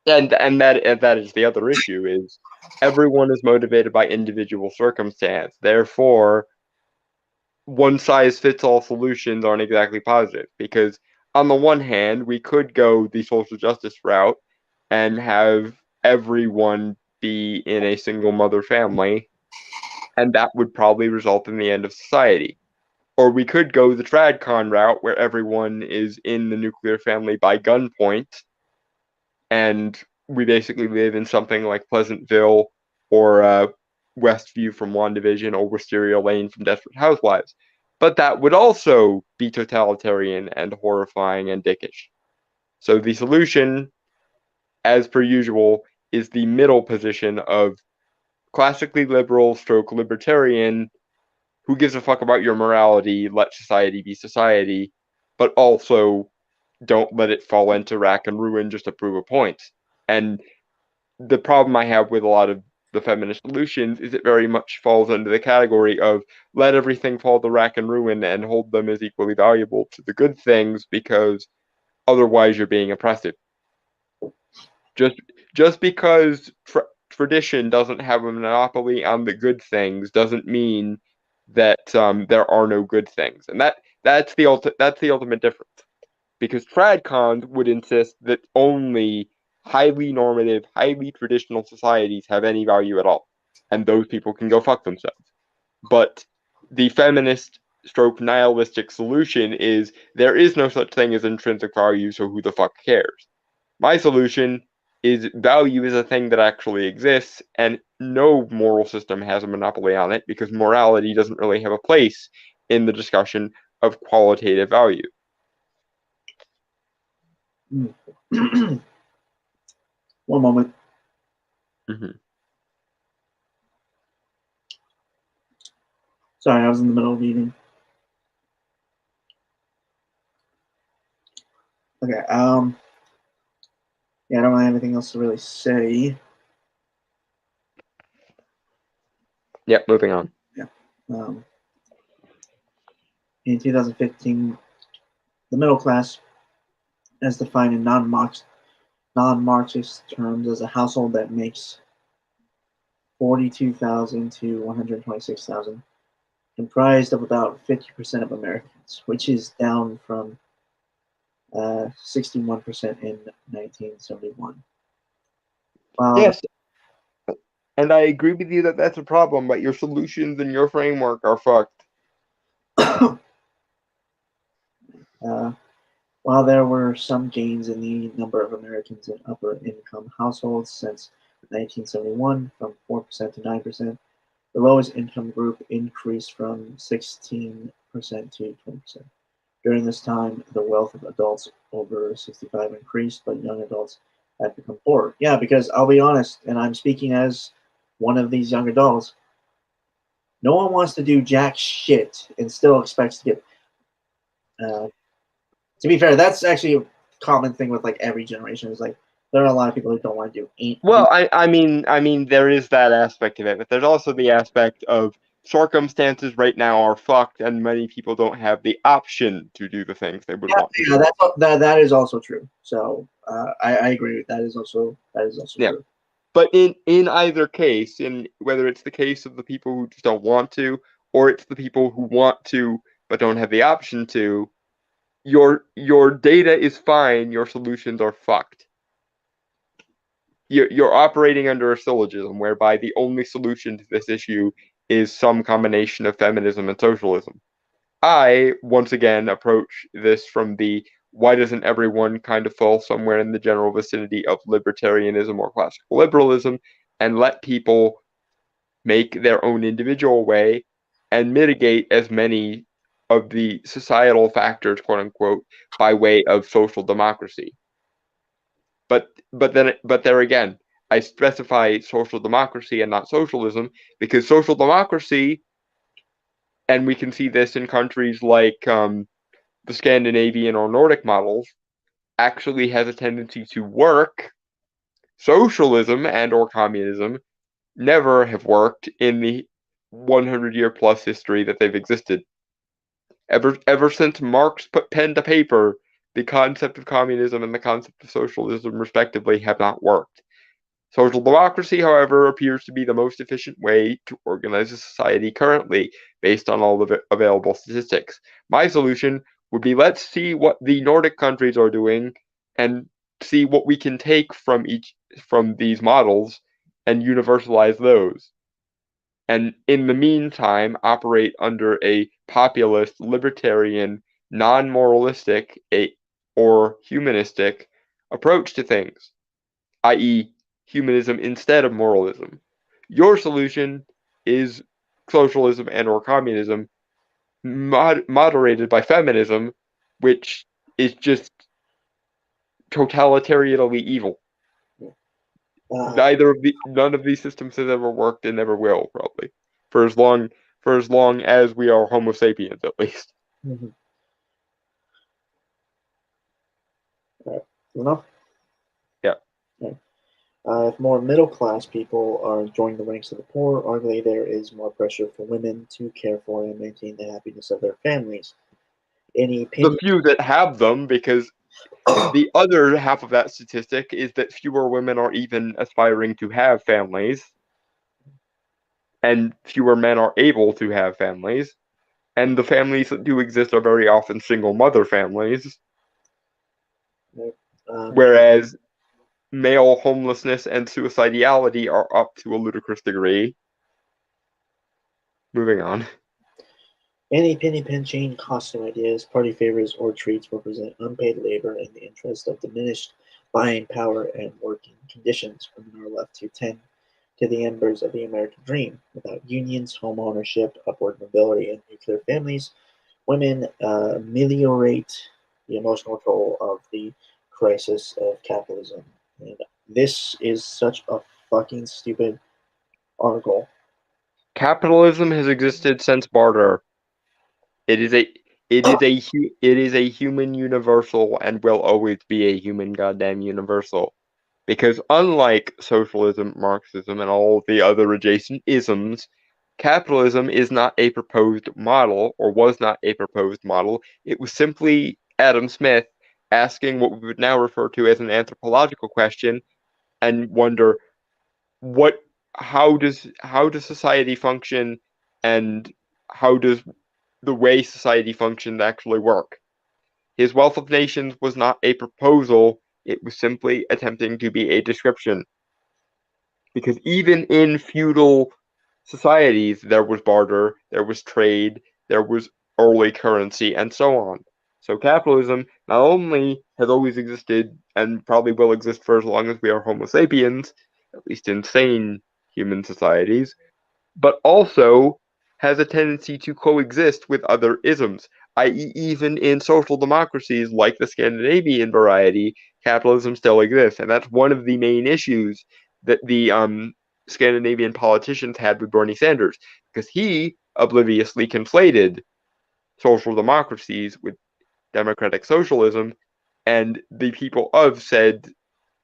And that is the other issue is everyone is motivated by individual circumstance. Therefore, one size fits all solutions aren't exactly positive because on the one hand, we could go the social justice route and have everyone be in a single mother family, and that would probably result in the end of society. Or we could go the TradCon route where everyone is in the nuclear family by gunpoint, and we basically live in something like Pleasantville or Westview from WandaVision or Wisteria Lane from Desperate Housewives. But that would also be totalitarian and horrifying and dickish. So the solution, as per usual, is the middle position of classically liberal stroke libertarian who gives a fuck about your morality, let society be society, but also don't let it fall into rack and ruin just to prove a point. And the problem I have with a lot of the feminist solutions is it very much falls under the category of let everything fall to rack and ruin and hold them as equally valuable to the good things because otherwise you're being oppressive. Just just because tradition doesn't have a monopoly on the good things doesn't mean that there are no good things, and that's the ultimate difference. Because tradcons would insist that only highly normative, highly traditional societies have any value at all, and those people can go fuck themselves. But the feminist stroke nihilistic solution is there is no such thing as intrinsic value, so who the fuck cares? My solution is value is a thing that actually exists, and no moral system has a monopoly on it because morality doesn't really have a place in the discussion of qualitative value. One moment. Mm-hmm. Sorry, I was in the middle of eating. Okay. Yeah, I don't have anything else to really say. Yep, moving on. Yeah. In 2015, the middle class, as defined in non-Marxist terms, as a household that makes 42,000 to 126,000, comprised of about 50% of Americans, which is down from 61% in 1971. Yes, and I agree with you that that's a problem, but your solutions and your framework are fucked. While there were some gains in the number of Americans in upper income households since 1971, from 4% to 9%, the lowest income group increased from 16% to 20%. During this time, the wealth of adults over 65 increased, but young adults have become poorer. Yeah, because I'll be honest, and I'm speaking as one of these young adults, no one wants to do jack shit and still expects to get. To be fair, that's actually a common thing with like every generation. Is like there are a lot of people who don't want to do. Well, I mean, there is that aspect of it, but there's also the aspect of circumstances right now are fucked, and many people don't have the option to do the things they would want to Yeah, do. that is also true. So I agree with that. Is also Yeah. true. But in either case, in whether it's the case of the people who just don't want to, or it's the people who want to but don't have the option to, your data is fine, your solutions are fucked. You're operating under a syllogism whereby the only solution to this issue is some combination of feminism and socialism. I, once again, approach this from the why doesn't everyone kind of fall somewhere in the general vicinity of libertarianism or classical liberalism and let people make their own individual way and mitigate as many of the societal factors, quote unquote, by way of social democracy. But there again, I specify social democracy and not socialism because social democracy, and we can see this in countries like the Scandinavian or Nordic models, actually has a tendency to work. Socialism and or communism never have worked in the 100-year plus history that they've existed. Ever since Marx put pen to paper, the concept of communism and the concept of socialism, respectively, have not worked. Social democracy, however, appears to be the most efficient way to organize a society currently, based on all the available statistics. My solution would be let's see what the Nordic countries are doing and see what we can take from these models and universalize those. And in the meantime, operate under a populist, libertarian, non-moralistic, or humanistic approach to things, i.e., humanism instead of moralism. Your solution is socialism and or communism moderated by feminism, which is just totalitarianly evil. None of these systems has ever worked and never will, probably, for as long as we are Homo sapiens, at least. Mhm. Right. Enough? Yeah. Yeah. If more middle-class people are joining the ranks of the poor, arguably there is more pressure for women to care for and maintain the happiness of their families. Any The opinion? few that have them, because the other half of that statistic is that fewer women are even aspiring to have families, and fewer men are able to have families, and the families that do exist are very often single mother families, Um, whereas male homelessness and suicidality are up to a ludicrous degree. Moving on. Any penny pinching costume ideas, party favors, or treats represent unpaid labor in the interest of diminished buying power and working conditions. Women are left to tend to the embers of the American dream. Without unions, home ownership, upward mobility, and nuclear families, women ameliorate the emotional toll of the crisis of capitalism. And this is such a fucking stupid article. Capitalism has existed since barter. It is a it is a human universal and will always be a human goddamn universal. Because unlike socialism, Marxism, and all the other adjacent isms, capitalism is not a proposed model, or was not a proposed model. It was simply Adam Smith asking what we would now refer to as an anthropological question and wonder what how does society function, and how does the way society functions actually work. His Wealth of Nations was not a proposal, it was simply attempting to be a description. Because even in feudal societies, there was barter, there was trade, there was early currency, and so on. So capitalism not only has always existed and probably will exist for as long as we are Homo sapiens, at least in sane human societies, but also has a tendency to coexist with other isms, i.e., even in social democracies like the Scandinavian variety, capitalism still exists. And that's one of the main issues that the Scandinavian politicians had with Bernie Sanders, because he obliviously conflated social democracies with democratic socialism, and the people of said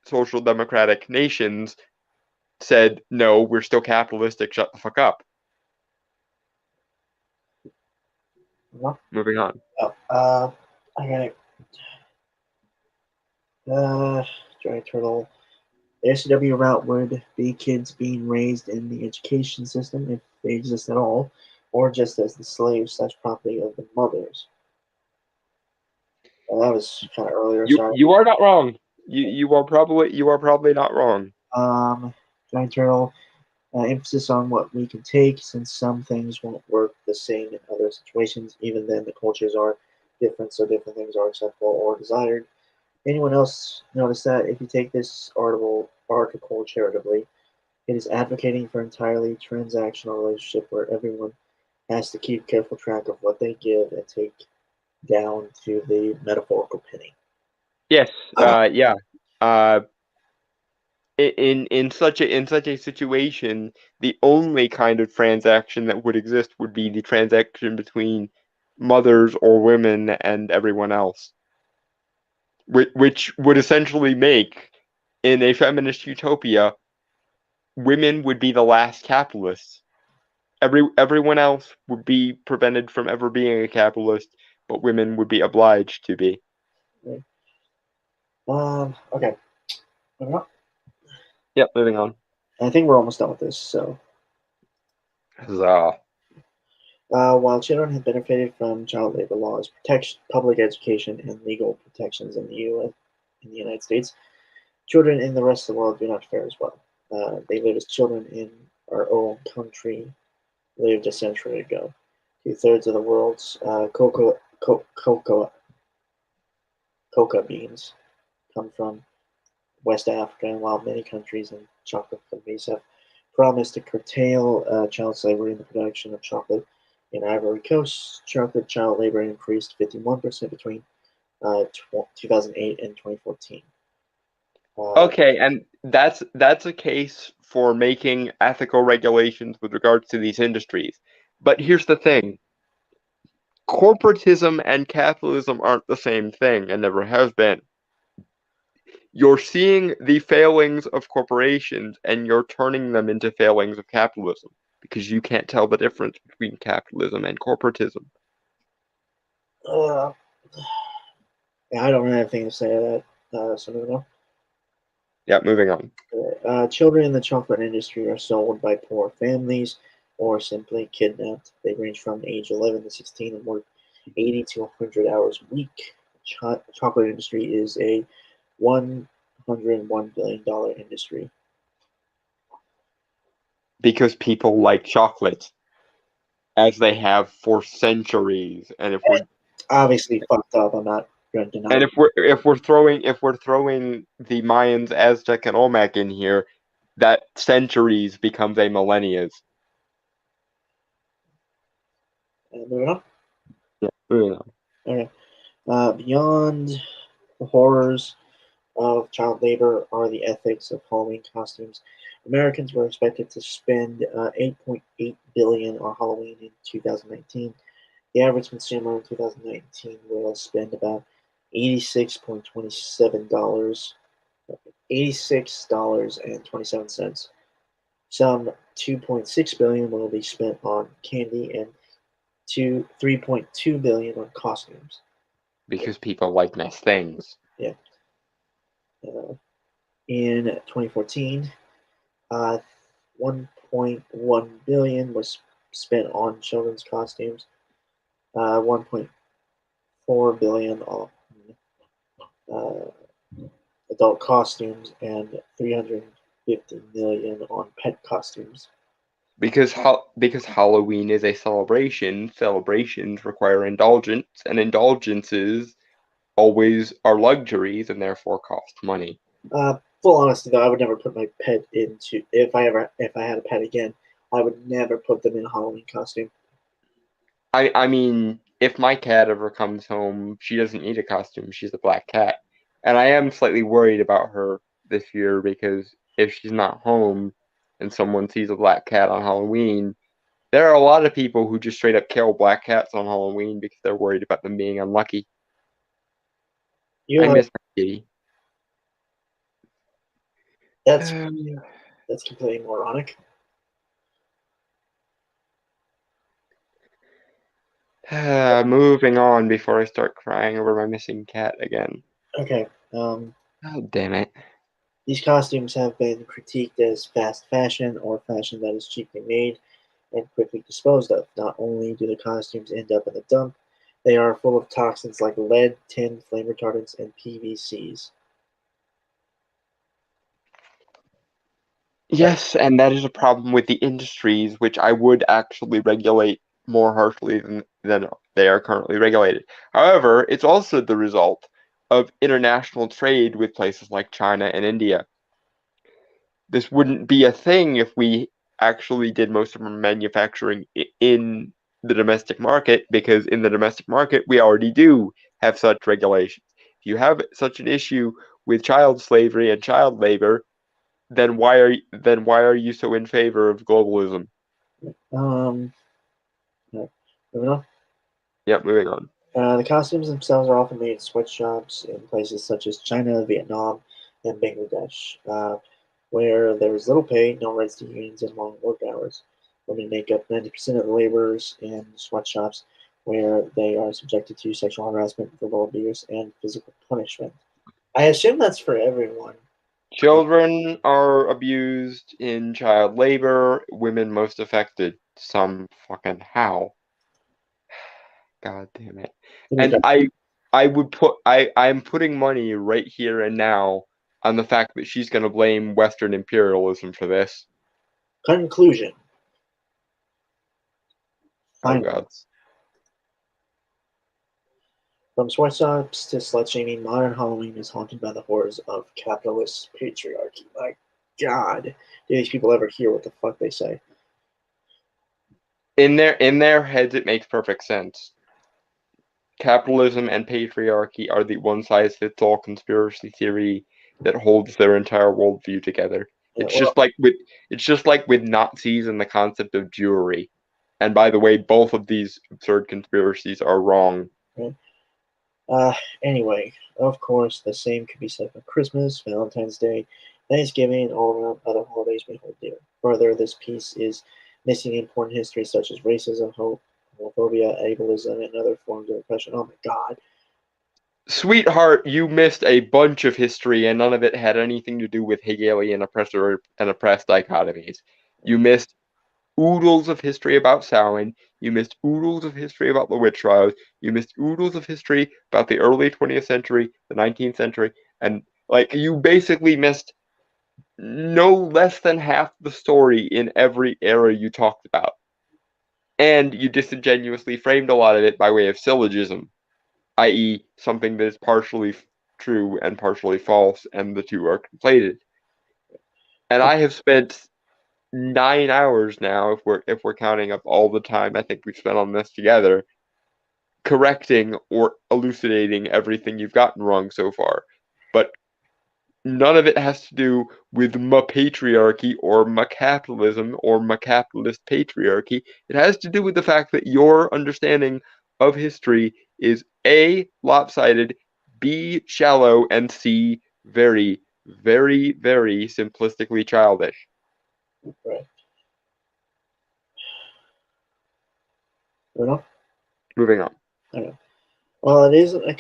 social democratic nations said, no, we're still capitalistic, shut the fuck up. No? Moving on. Oh, I got it. Giant turtle. The SCW route would be kids being raised in the education system, if they exist at all, or just as the slaves slash property of the mothers. That was kind of earlier. Sorry. You are not wrong. You are probably not wrong. Um, Giant turtle. Emphasis on what we can take, since some things won't work the same in other situations. Even then, the cultures are different, so different things are acceptable or desired. Anyone else notice that if you take this article charitably, it is advocating for entirely transactional relationship where everyone has to keep careful track of what they give and take down to the metaphorical penny. Yes. Yeah. in such a situation, the only kind of transaction that would exist would be the transaction between mothers or women and everyone else, which would essentially make, in a feminist utopia, women would be the last capitalists. Everyone else would be prevented from ever being a capitalist, but women would be obliged to be. Okay. Moving on. Yep, moving on. I think we're almost done with this. So, Huzzah. while children have benefited from child labor laws, public education, and legal protections in the United States, children in the rest of the world do not fare as well. They live as children in our own country lived a century ago. 2/3 of the world's coca beans come from West Africa, and while many countries and chocolate companies have promised to curtail child slavery in the production of chocolate, in Ivory Coast, chocolate child labor increased 51% between 2008 and 2014. Okay, and that's a case for making ethical regulations with regards to these industries. But here's the thing. Corporatism and capitalism aren't the same thing and never have been. You're seeing the failings of corporations and you're turning them into failings of capitalism because you can't tell the difference between capitalism and corporatism. Yeah, I don't really have anything to say to that. So moving on. Yeah, moving on. Children in the chocolate industry are sold by poor families or simply kidnapped. They range from age 11 to 16 and work 80 to 100 hours a week. The chocolate industry is a $101 billion industry. Because people like chocolate, as they have for centuries. And if we're Obviously fucked up. I'm not going to deny. and if we're throwing the Mayans, Aztec, and Olmec in here, that centuries becomes a millennias. Moving on. Yeah, moving on. Okay. Beyond the horrors of child labor are the ethics of Halloween costumes. Americans were expected to spend $8.8 billion on Halloween in 2019. The average consumer in 2019 will spend about $86.27. Some $2.6 billion will be spent on candy and $3.2 billion on costumes. Because people like nice things. Yeah. In 2014, $1.1 billion was spent on children's costumes, $1.4 billion on adult costumes, and $350 million on pet costumes. Because Halloween is a celebration, celebrations require indulgence, and indulgences always are luxuries and therefore cost money. Full honesty though, I would never put my pet into if I had a pet again, I would never put them in a Halloween costume. I mean, if my cat ever comes home, she doesn't need a costume. She's a black cat. And I am slightly worried about her this year because if she's not home and someone sees a black cat on Halloween, there are a lot of people who just straight up kill black cats on Halloween because they're worried about them being unlucky. I miss my kitty. That's completely moronic. Moving on before I start crying over my missing cat again. Okay. Oh, damn it. These costumes have been critiqued as fast fashion or fashion that is cheaply made and quickly disposed of. Not only do the costumes end up in the dump, they are full of toxins like lead, tin, flame retardants, and PVCs. Yes, and that is a problem with the industries, which I would actually regulate more harshly than they are currently regulated. However, it's also the result of international trade with places like China and India. This wouldn't be a thing if we actually did most of our manufacturing in the domestic market, because in the domestic market, we already do have such regulations. If you have such an issue with child slavery and child labor, then why are you so in favor of globalism? Yeah. Moving on. Yep, moving on. The costumes themselves are often made in sweatshops in places such as China, Vietnam, and Bangladesh, where there is little pay, no rights to unions, and long work hours. Women make up 90% of the laborers in sweatshops, where they are subjected to sexual harassment, verbal abuse, and physical punishment. I assume that's for everyone. Children are abused in child labor, women most affected. Some fucking how. God damn it. And I'm putting money right here and now on the fact that she's gonna blame Western imperialism for this. Conclusion. Oh Finally. god. From sweatshops to slut shaming, modern Halloween is haunted by the horrors of capitalist patriarchy. My God, do these people ever hear what the fuck they say? In their heads it makes perfect sense. Capitalism and patriarchy are the one-size-fits-all conspiracy theory that holds their entire worldview together. Yeah, It's just like with Nazis and the concept of Jewry. And by the way, both of these absurd conspiracies are wrong. Anyway, of course, the same could be said for Christmas, Valentine's Day, Thanksgiving, and all around other holidays we hold dear. Further, this piece is missing important history such as racism, homophobia, ableism, and other forms of oppression. Oh my God. Sweetheart, you missed a bunch of history and none of it had anything to do with Hegelian oppressor and oppressed dichotomies. You missed oodles of history about Samhain. You missed oodles of history about the witch trials. You missed oodles of history about the early 20th century, the 19th century, and like you basically missed no less than half the story in every era you talked about. And you disingenuously framed a lot of it by way of syllogism, i.e., something that is partially true and partially false, and the two are conflated. And I have spent 9 hours now, if we're counting up all the time I think we've spent on this together, correcting or elucidating everything you've gotten wrong so far. But none of it has to do with patriarchy or capitalism or capitalist patriarchy. It has to do with the fact that your understanding of history is A, lopsided, B, shallow, and C, very, very, very simplistically childish. Right. You know? Moving on. I know. Well, it isn't a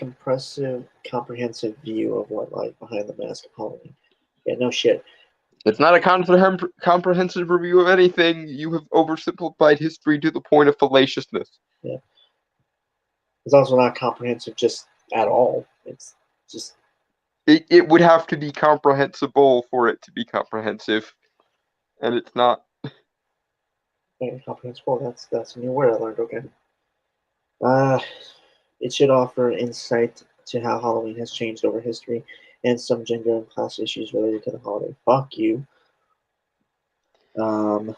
comprehensive view of what lies behind the mask of Halloween. Yeah, no shit. It's not a comprehensive review of anything. You have oversimplified history to the point of fallaciousness. Yeah. It's also not comprehensive just at all. It's just It would have to be comprehensible for it to be comprehensive, and it's not. incomprehensible. That's a new word I learned. Okay. It should offer insight to how Halloween has changed over history and some gender and class issues related to the holiday. Fuck you. None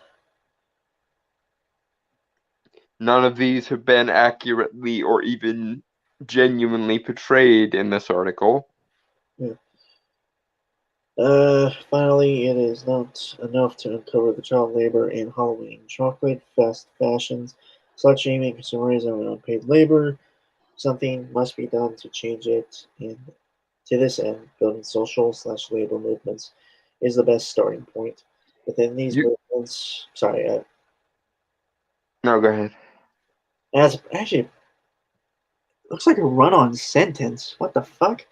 of these have been accurately or even genuinely portrayed in this article. Yeah. Finally, it is not enough to uncover the child labor in Halloween. Chocolate, fast fashions, slut shaming, consumerism, and unpaid labor. Something must be done to change it. And to this end, building social/labor movements is the best starting point. Within these movements, sorry, No, go ahead. as actually looks like a run-on sentence. What the fuck?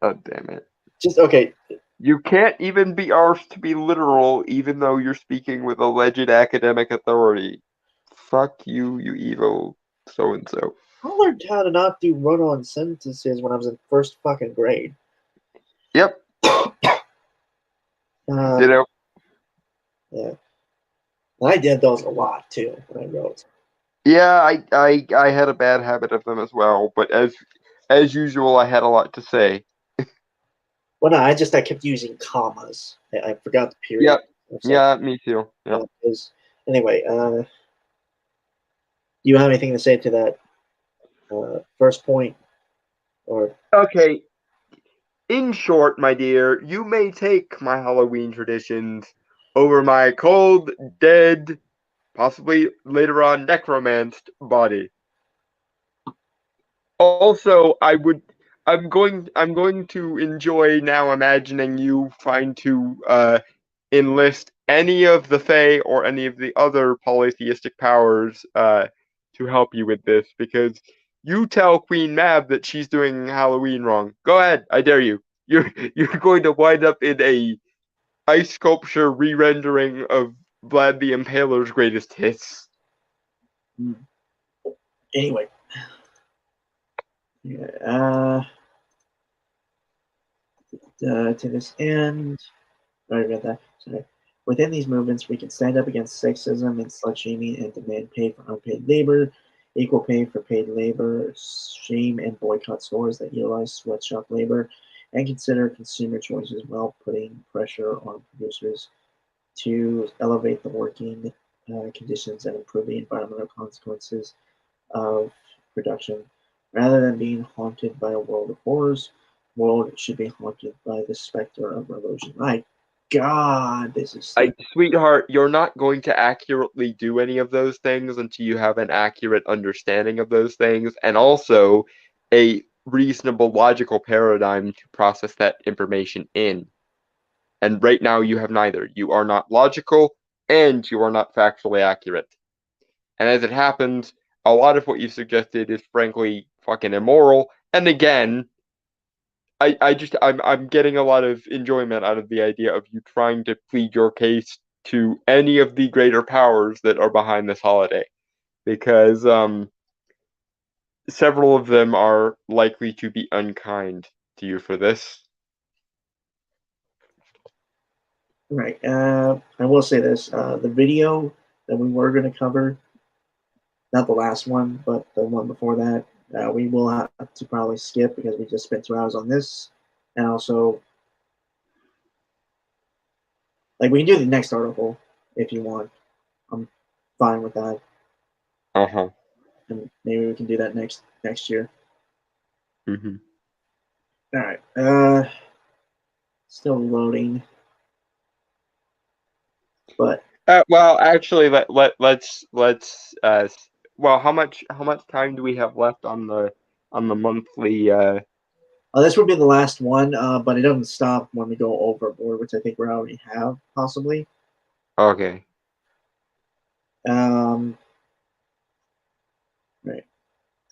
God damn it. Just okay. You can't even be arsed to be literal, even though you're speaking with alleged academic authority. Fuck you, you evil so-and-so. I learned how to not do run-on sentences when I was in first fucking grade. Yep. Ditto. Yeah. And I did those a lot too when I wrote. Yeah, I had a bad habit of them as well, but as usual, I had a lot to say. Well, no, I kept using commas. I forgot the period. Yeah, me too. Yeah. Anyway, do you have anything to say to that first point? Or Okay. In short, my dear, you may take my Halloween traditions over my cold, dead, possibly later on necromanced body. Also, I'm going to enjoy now imagining you trying to enlist any of the Fae or any of the other polytheistic powers to help you with this, because you tell Queen Mab that she's doing Halloween wrong. Go ahead, I dare you. You're going to wind up in a ice sculpture re-rendering of Vlad the Impaler's greatest hits. Anyway. Yeah, to this end, I read that. Sorry. Within these movements, we can stand up against sexism and slut-shaming and demand pay for unpaid labor, equal pay for paid labor, shame and boycott stores that utilize sweatshop labor, and consider consumer choices while putting pressure on producers to elevate the working conditions and improve the environmental consequences of production. Rather than being haunted by a world of horrors, world should be haunted by the specter of revolution. My God, this is Sweetheart, you're not going to accurately do any of those things until you have an accurate understanding of those things, and also a reasonable logical paradigm to process that information in. And right now you have neither. You are not logical and you are not factually accurate. And as it happens, a lot of what you suggested is frankly fucking immoral. And again, I'm getting a lot of enjoyment out of the idea of you trying to plead your case to any of the greater powers that are behind this holiday, because several of them are likely to be unkind to you for this. right. I will say this: the video that we were going to cover, not the last one, but the one before that, we will have to probably skip because we just spent 2 hours on this, and also, like, we can do the next article if you want. I'm fine with that. Uh-huh. And maybe we can do that next year. Mm-hmm. All right. Still loading. But Well, actually, let's well, how much time do we have left on the monthly this would be the last one, but it doesn't stop when we go overboard, which I think we already have possibly. Okay. Right.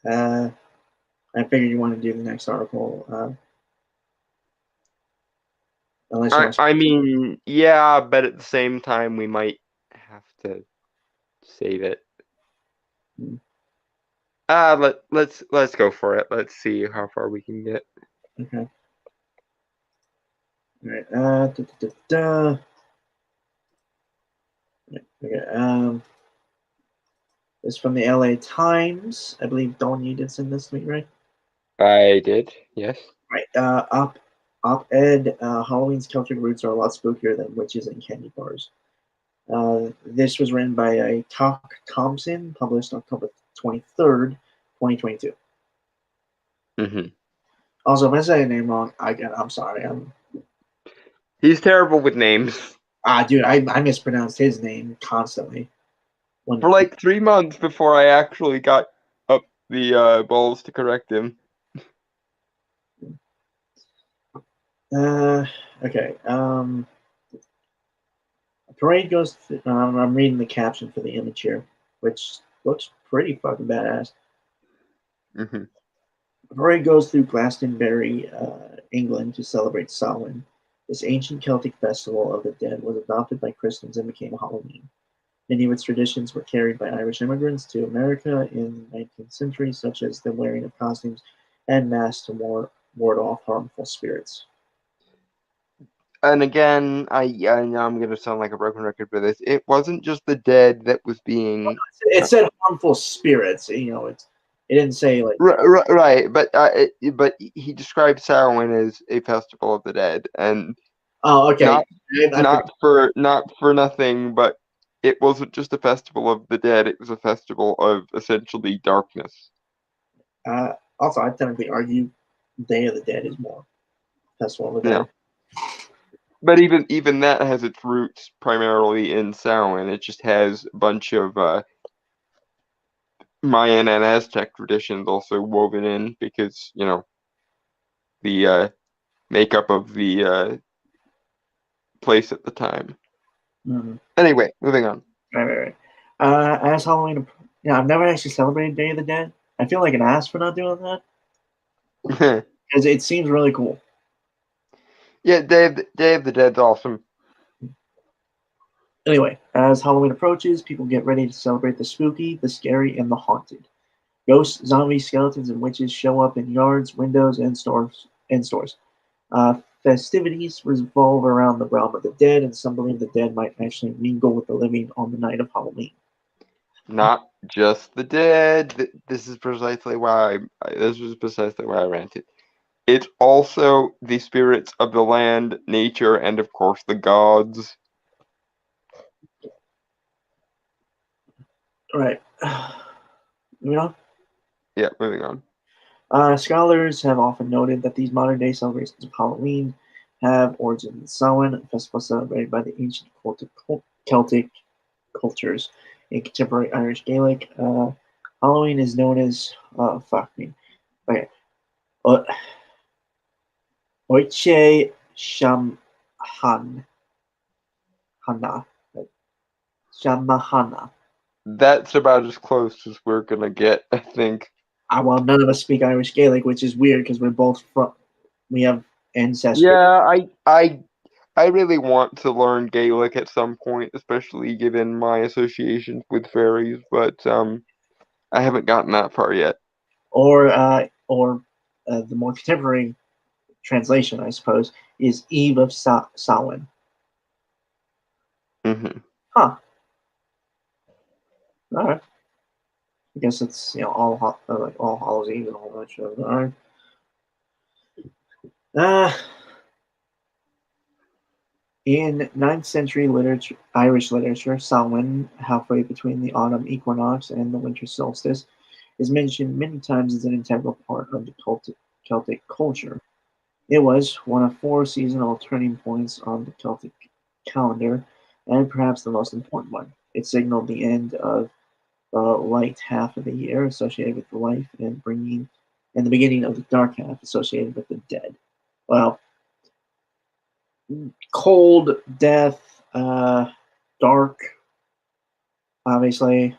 I figured you want to do the next article. Unless you want I mean, yeah, but at the same time, we might have to save it. Hmm. Let's go for it. Let's see how far we can get. Okay. All right. Okay. This is from the LA Times. I believe Dawn, you did send this to me, right? I did, yes. Right. Op-ed. Halloween's Celtic roots are a lot spookier than witches and candy bars. This was written by Tuck Thompson, published October 23rd, 2022. Mm-hmm. Also, if I say a name wrong, I'm sorry. He's terrible with names. Dude, I mispronounced his name constantly. For like 3 months before I actually got up the balls to correct him. Okay. A parade goes. I'm reading the caption for the image here, which looks pretty fucking badass. Mm-hmm. A parade goes through Glastonbury, England, to celebrate Samhain. This ancient Celtic festival of the dead was adopted by Christians and became Halloween. Many of its traditions were carried by Irish immigrants to America in the 19th century, such as the wearing of costumes and masks to ward off harmful spirits. And again, I know I'm gonna sound like a broken record for this. It wasn't just the dead that was being. It said harmful spirits. It didn't say like. Right, but he described Samhain as a festival of the dead, and Oh, okay. not for nothing, but it wasn't just a festival of the dead; it was a festival of essentially darkness. Also, I technically argue Day of the Dead is more Festival of the Yeah. Dead. But even that has its roots primarily in Samhain. It just has a bunch of Mayan and Aztec traditions also woven in because, the makeup of the place at the time. Mhm. Anyway, moving on. Right. As Halloween, I've never actually celebrated Day of the Dead. I feel like an ass for not doing that because it seems really cool. Yeah, Day of the Dead's awesome. Anyway, as Halloween approaches, people get ready to celebrate the spooky, the scary, and the haunted. Ghosts, zombies, skeletons, and witches show up in yards, windows, and stores. Festivities revolve around the realm of the dead, and some believe the dead might actually mingle with the living on the night of Halloween. Not just the dead. This is precisely why this was precisely why I ranted. It's also the spirits of the land, nature, and of course the gods. Right. Yeah, moving on. Scholars have often noted that these modern day celebrations of Halloween have origins in Samhain, a festival celebrated by the ancient Celtic cultures. In contemporary Irish Gaelic, Halloween is known as fuck me. Okay. Oiche Shamhan Hana. Shamahana. That's about as close as we're gonna get, I think. Well, none of us speak Irish Gaelic, which is weird because we're both from. We have ancestry. Yeah, I really want to learn Gaelic at some point, especially given my associations with fairies, but I haven't gotten that far yet. Or the more contemporary translation, I suppose, is Eve of Samhain. Hmm. Huh. All right. I guess it's like All Hallows Eve and all that shit. All right. Uh, in 9th century Irish literature, Samhain, halfway between the autumn equinox and the winter solstice, is mentioned many times as an integral part of the Celtic culture. It was one of 4 seasonal turning points on the Celtic calendar, and perhaps the most important one. It signaled the end of the light half of the year associated with the life and the beginning of the dark half associated with the dead. Well, cold, death, dark, obviously,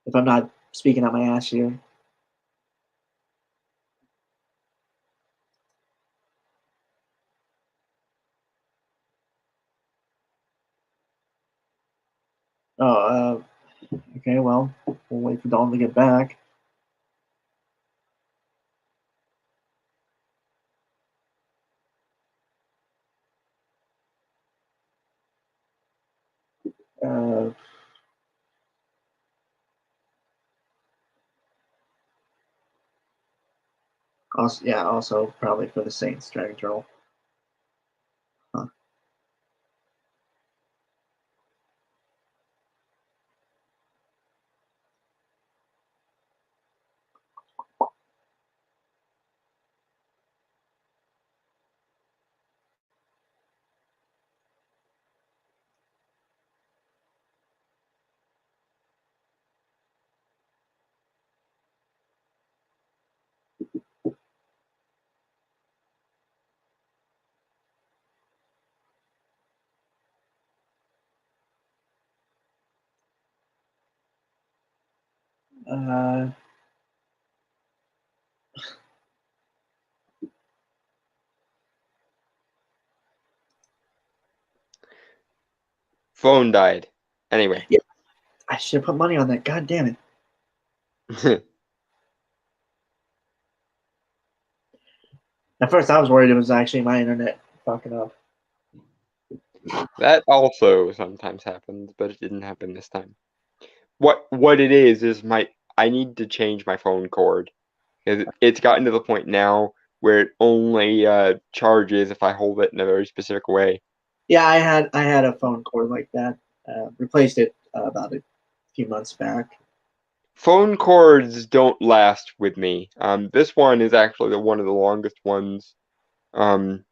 if I'm not speaking out my ass here. Oh, okay, well, we'll wait for Dawn to get back. Uh, also probably for the Saints Dragon Troll. Huh. Uh, Phone died. Anyway. yeah, I should have put money on that. God damn it. At first, I was worried it was actually my internet fucking up. That also sometimes happens, but it didn't happen this time. What it is I need to change my phone cord. It's gotten to the point now where it only charges if I hold it in a very specific way. Yeah, I had a phone cord like that. Replaced it about a few months back. Phone cords don't last with me. This one is actually one of the longest ones I've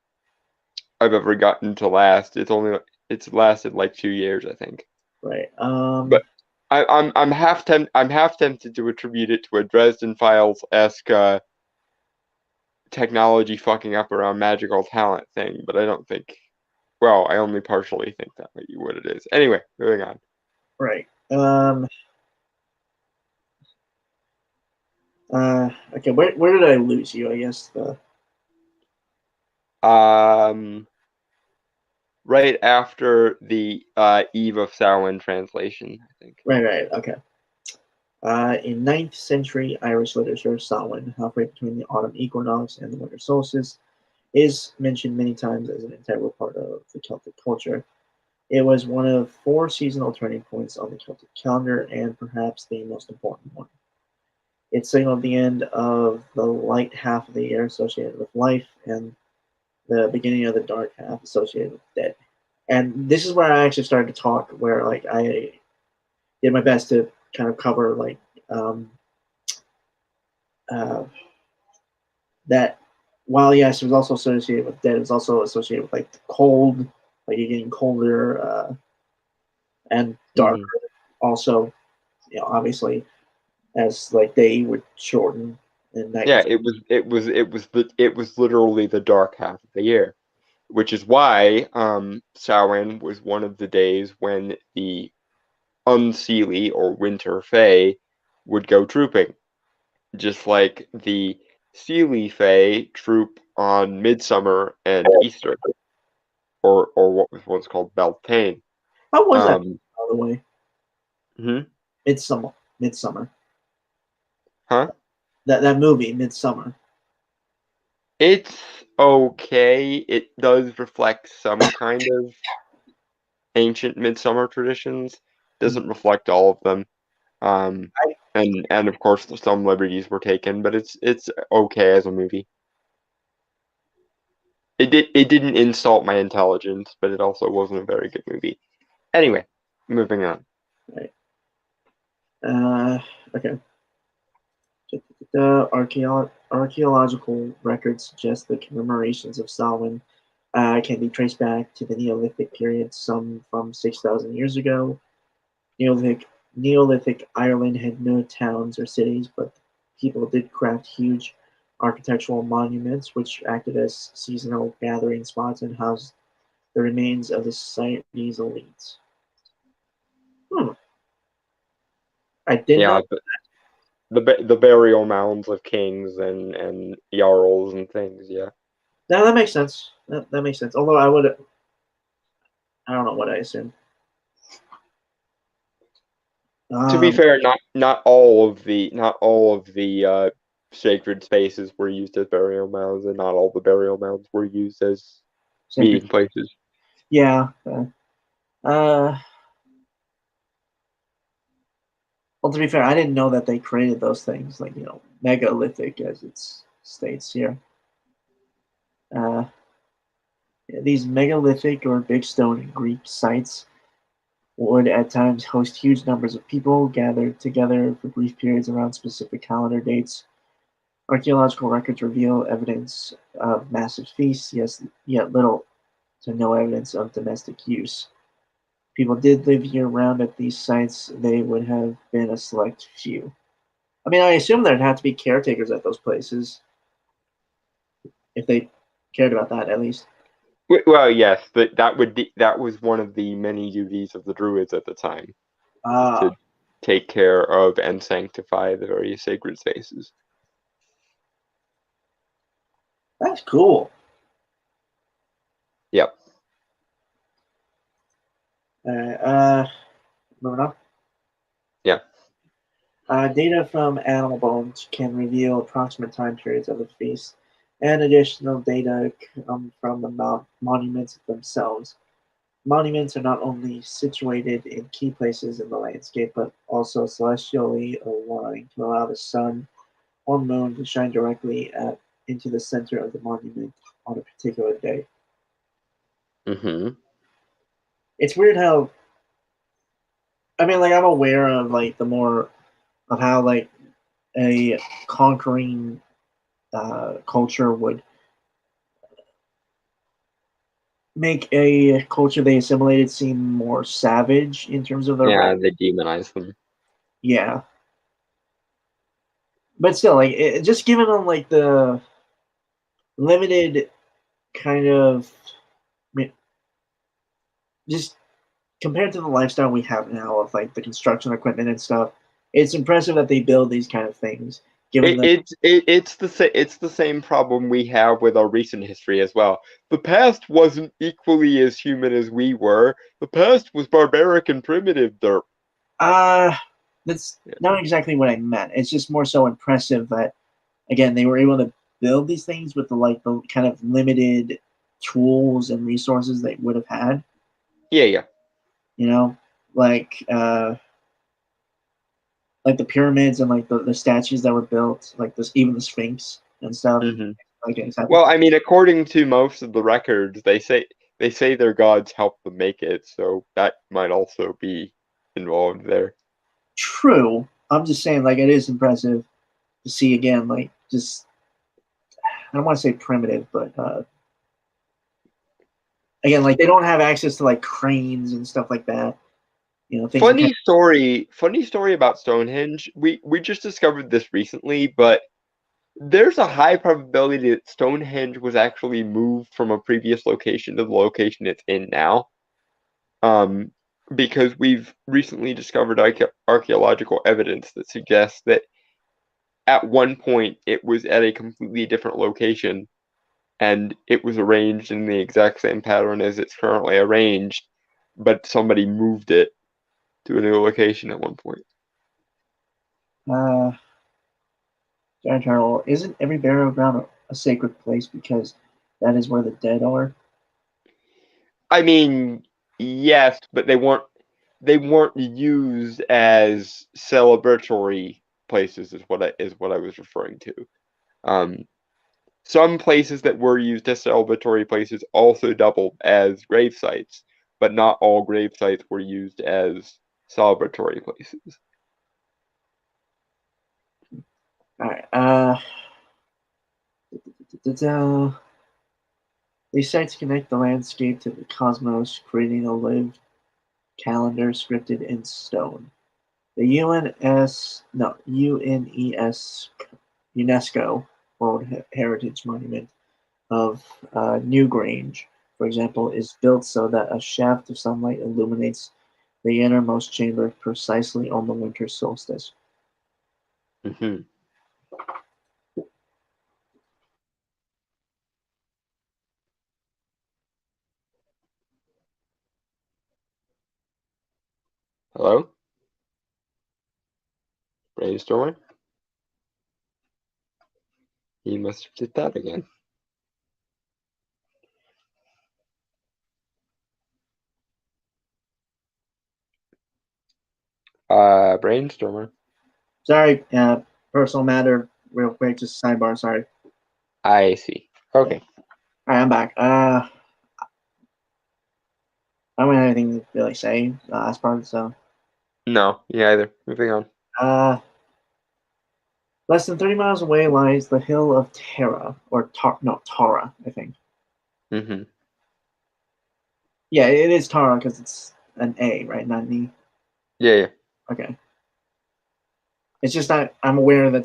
ever gotten to last. It's lasted like 2 years, I think. Right. But I'm half tempted to attribute it to a Dresden Files-esque technology fucking up around magical talent thing, but I don't think. Well, I only partially think that might be what it is. Anyway, moving on. Right. Okay. Where did I lose you? I guess the. Right after the Eve of Samhain translation, I think. Right. Okay. In 9th century Irish literature, Samhain, halfway between the autumn equinox and the winter solstice, is mentioned many times as an integral part of the Celtic culture. It was one of 4 seasonal turning points on the Celtic calendar and perhaps the most important one. It signaled the end of the light half of the year associated with life and the beginning of the dark half associated with death. And this is where I actually started to talk, where like I did my best to kind of cover like uh, that. While yes, it was also associated with death, it was also associated with like the cold, like you're getting colder and darker. Also, obviously, as like day would shorten and night. Yeah, it was literally the dark half of the year, which is why Samhain was one of the days when the Unseelie or Winter Fae would go trooping, just like the Seelie Fae troop on Midsummer and Easter, or what was once called Beltane. How was that, by the way? Hmm? Midsummer. Huh? That movie, Midsummer. It's okay. It does reflect some kind of ancient midsummer traditions. Doesn't reflect all of them. And of course some liberties were taken, but it's okay as a movie. It didn't insult my intelligence, but it also wasn't a very good movie. Anyway, moving on. Right. Okay. The archaeological records suggest the commemorations of Samhain can be traced back to the Neolithic period, some from 6,000 years ago. Neolithic Ireland had no towns or cities, but people did craft huge architectural monuments which acted as seasonal gathering spots and housed the remains of the society's elites. I did Yeah, not. the burial mounds of kings and jarls and things. Yeah. No, that makes sense. That makes sense. Although I don't know what I assumed. To be fair, not all of the sacred spaces were used as burial mounds, and not all the burial mounds were used as meeting places. Yeah. Well, to be fair, I didn't know that they created those things, like, megalithic, as it states here. These megalithic or big stone Greek sites would at times host huge numbers of people gathered together for brief periods around specific calendar dates. Archaeological records reveal evidence of massive feasts, yes, yet little to no evidence of domestic use. People did live year round at these sites, they would have been a select few. I mean, I assume there'd have to be caretakers at those places if they cared about that, at least. Well, yes, but that was one of the many duties of the Druids at the time, to take care of and sanctify the various sacred spaces. That's cool. Yep. Moving on. Yeah. Data from animal bones can reveal approximate time periods of the feast, and additional data come from the monuments themselves. Monuments are not only situated in key places in the landscape, but also celestially aligned to allow the sun or moon to shine directly into the center of the monument on a particular day. Mm-hmm. It's weird how, I mean, like, I'm aware of like the more of how like a conquering culture would make a culture they assimilated seem more savage in terms of their Yeah, they demonize them. yeah. But still, like just giving them like the limited kind of just compared to the lifestyle we have now of like the construction equipment and stuff, it's impressive that they build these kind of things. Given that, It's the same problem we have with our recent history as well. The past wasn't equally as human as we were. The past was barbaric and primitive. Derp. uh that's Yeah. not exactly what I meant. It's just more so impressive that again they were able to build these things with the kind of limited tools and resources they would have had. Yeah. You know, like like the pyramids and like the statues that were built, like this even the Sphinx and stuff. Hmm. Like Well, I mean, according to most of the records, they say their gods helped them make it, so that might also be involved there. true. I'm just saying, like it is impressive to see again, like just I don't want to say primitive, but again, like they don't have access to like cranes and stuff like that. You know, things that Funny story about Stonehenge. We just discovered this recently, but there's a high probability that Stonehenge was actually moved from a previous location to the location it's in now. Um, because we've recently discovered archaeological evidence that suggests that at one point it was at a completely different location and it was arranged in the exact same pattern as it's currently arranged, but somebody moved it to a new location at one point. uh, Giant Turtle isn't every burial ground a sacred place because that is where the dead are. I mean, yes, but they weren't used as celebratory places is what I was referring to. Um, some places that were used as celebratory places also doubled as grave sites, but not all grave sites were used as celebratory places. All right. These sites connect the landscape to the cosmos, creating a lived calendar scripted in stone. The UNESCO World Heritage Monument of Newgrange, for example, is built so that a shaft of sunlight illuminates the innermost chamber precisely on the winter solstice. Hmm. Hello, brainstormer. He must have did that again. Brainstormer. Sorry, personal matter, real quick, just sidebar. Sorry. I see. Okay. All right, I'm back. I don't have anything to really say last part, so. No, me either. Moving on. Uh, Less than 30 miles away lies the hill of Tara, or Tara, I think. Hmm. Yeah, it is Tara because it's an A, right? Not an E. Yeah. Okay. It's just that I'm aware that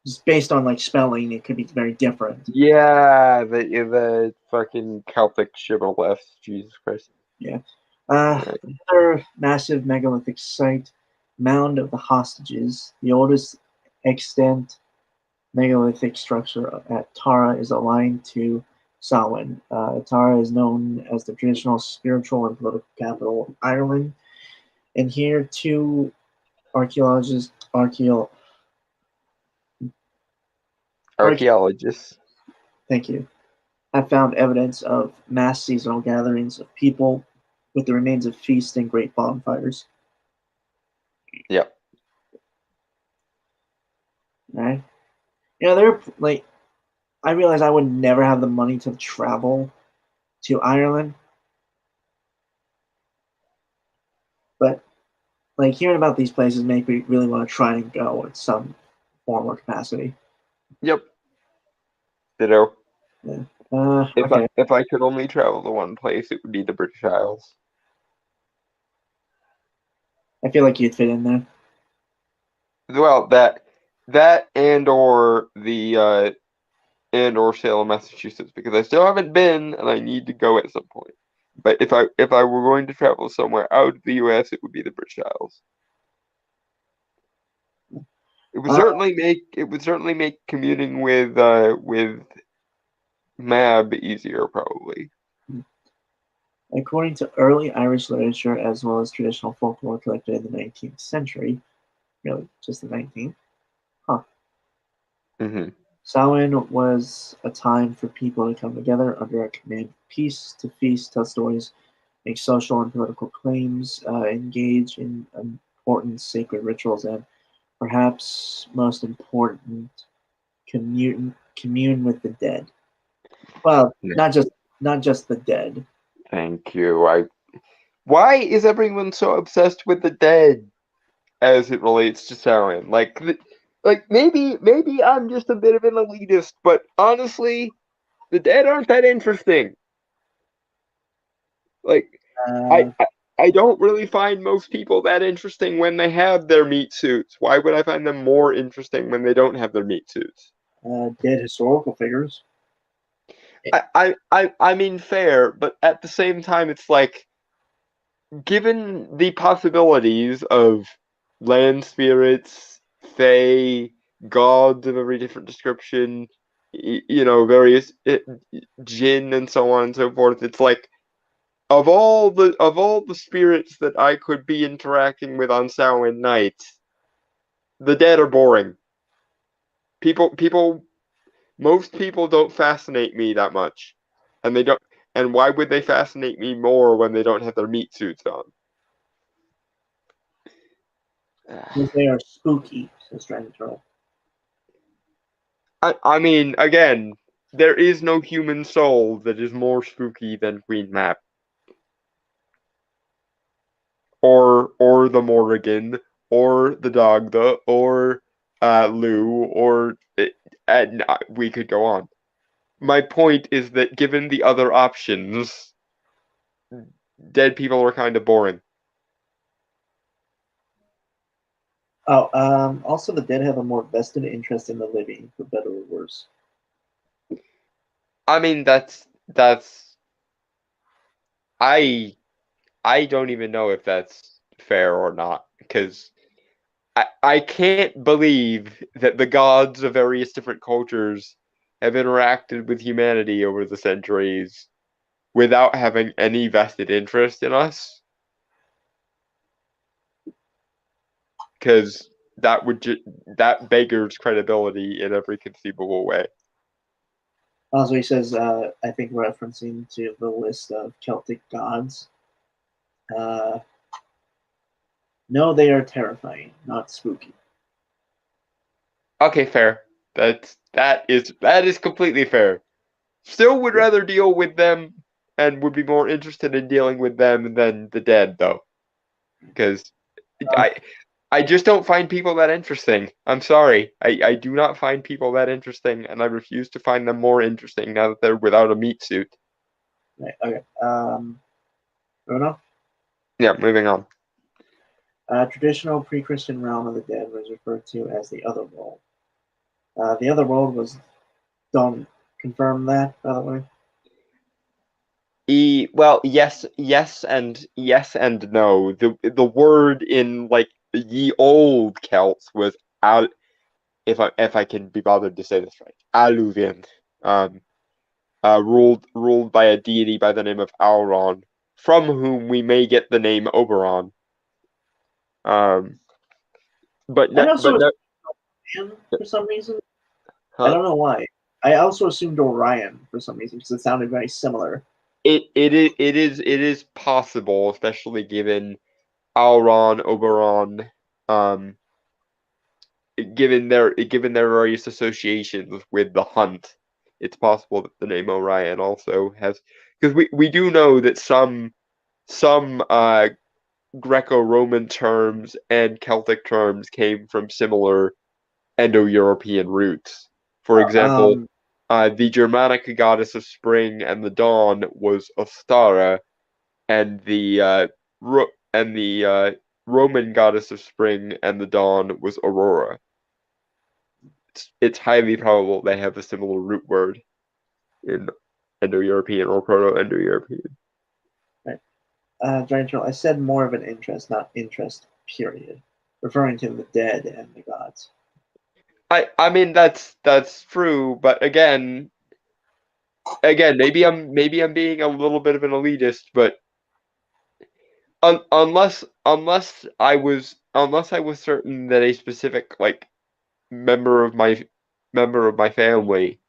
just based on like spelling, it could be very different. Yeah, the fucking Celtic shibboleths. Jesus Christ. Yeah. Right. Another massive megalithic site, Mound of the Hostages, the oldest extant megalithic structure at Tara, is aligned to Samhain. Tara is known as the traditional spiritual and political capital of Ireland, and here two archaeologists, Archaeologists. thank you, have found evidence of mass seasonal gatherings of people with the remains of feasts and great bonfires. Yep. Right? You know, they're like, I realize I would never have the money to travel to Ireland, but like hearing about these places make me really want to try and go in some form or capacity. Yep. Ditto. Yeah. Okay. If I could only travel to one place, it would be the British Isles. I feel like you'd fit in there. Well, that and or Salem, Massachusetts, because I still haven't been and I need to go at some point. But if I were going to travel somewhere out of the U.S., it would be the British Isles. Uh, It would certainly make commuting with Mab easier, probably. According to early Irish literature as well as traditional folklore collected in the 19th century, really just the 19th, huh? Hmm. Samhain was a time for people to come together under a command of peace, to feast, tell stories, make social and political claims, engage in important sacred rituals, and perhaps most important, commune with the dead. Well, Yeah. not just the dead. Thank you. Why is everyone so obsessed with the dead as it relates to Samhain? Like maybe I'm just a bit of an elitist, but honestly, the dead aren't that interesting. Like, I, Uh, I I don't really find most people that interesting when they have their meat suits. Why would I find them more interesting when they don't have their meat suits? Dead historical figures. I mean fair, but at the same time, it's like given the possibilities of land spirits, fae, gods of every different description, various jinn and so on and so forth. It's like of all the spirits that I could be interacting with on Samhain night, the dead are boring. People, most people don't fascinate me that much, and they don't. And why would they fascinate me more when they don't have their meat suits on? Because they are spooky, says Dragon Turtle. I mean, again, there is no human soul that is more spooky than Queen Map, or the Morrigan, or the Dagda, or Lou, or and we could go on. My point is that given the other options, dead people are kind of boring. Oh, also the dead have a more vested interest in the living, for better or worse. I mean, that's I I don't even know if that's fair or not because I can't believe that the gods of various different cultures have interacted with humanity over the centuries without having any vested interest in us. Because that beggars credibility in every conceivable way. Also, he says, I think referencing to the list of Celtic gods. Uh, no, they are terrifying, not spooky. Okay, fair. That is completely fair. Still would rather deal with them and would be more interested in dealing with them than the dead though. Because Um, I I just don't find people that interesting. I'm sorry. I do not find people that interesting, and I refuse to find them more interesting now that they're without a meat suit. right, okay. Bruno? Yeah, moving on. Traditional pre-Christian realm of the dead was referred to as the other world. The other world was, don't confirm that, by the way. Well, yes and no. The word in like ye old Celts was al if I can be bothered to say this right, Aluvian. Um, ruled by a deity by the name of Auron, from whom we may get the name Oberon. Um, I also but no, assumed Orion for some reason. I huh? don't know why. I also assumed Orion for some reason because it sounded very similar. It is possible, especially given Auron, Oberon, um, given their various associations with the hunt. It's possible that the name Orion also has because we do know that some Greco-Roman terms and Celtic terms came from similar Indo-European roots. For Uh, example, um, The Germanic goddess of spring and the dawn was Ostara, and the Roman goddess of spring and the dawn was Aurora. It's highly probable they have a similar root word in Indo-European or Proto-Indo-European. Giant I said more of an interest, not interest, period, referring to the dead and the gods. I mean that's true, but again, maybe I'm being a little bit of an elitist, but unless I was certain that a specific like member of my family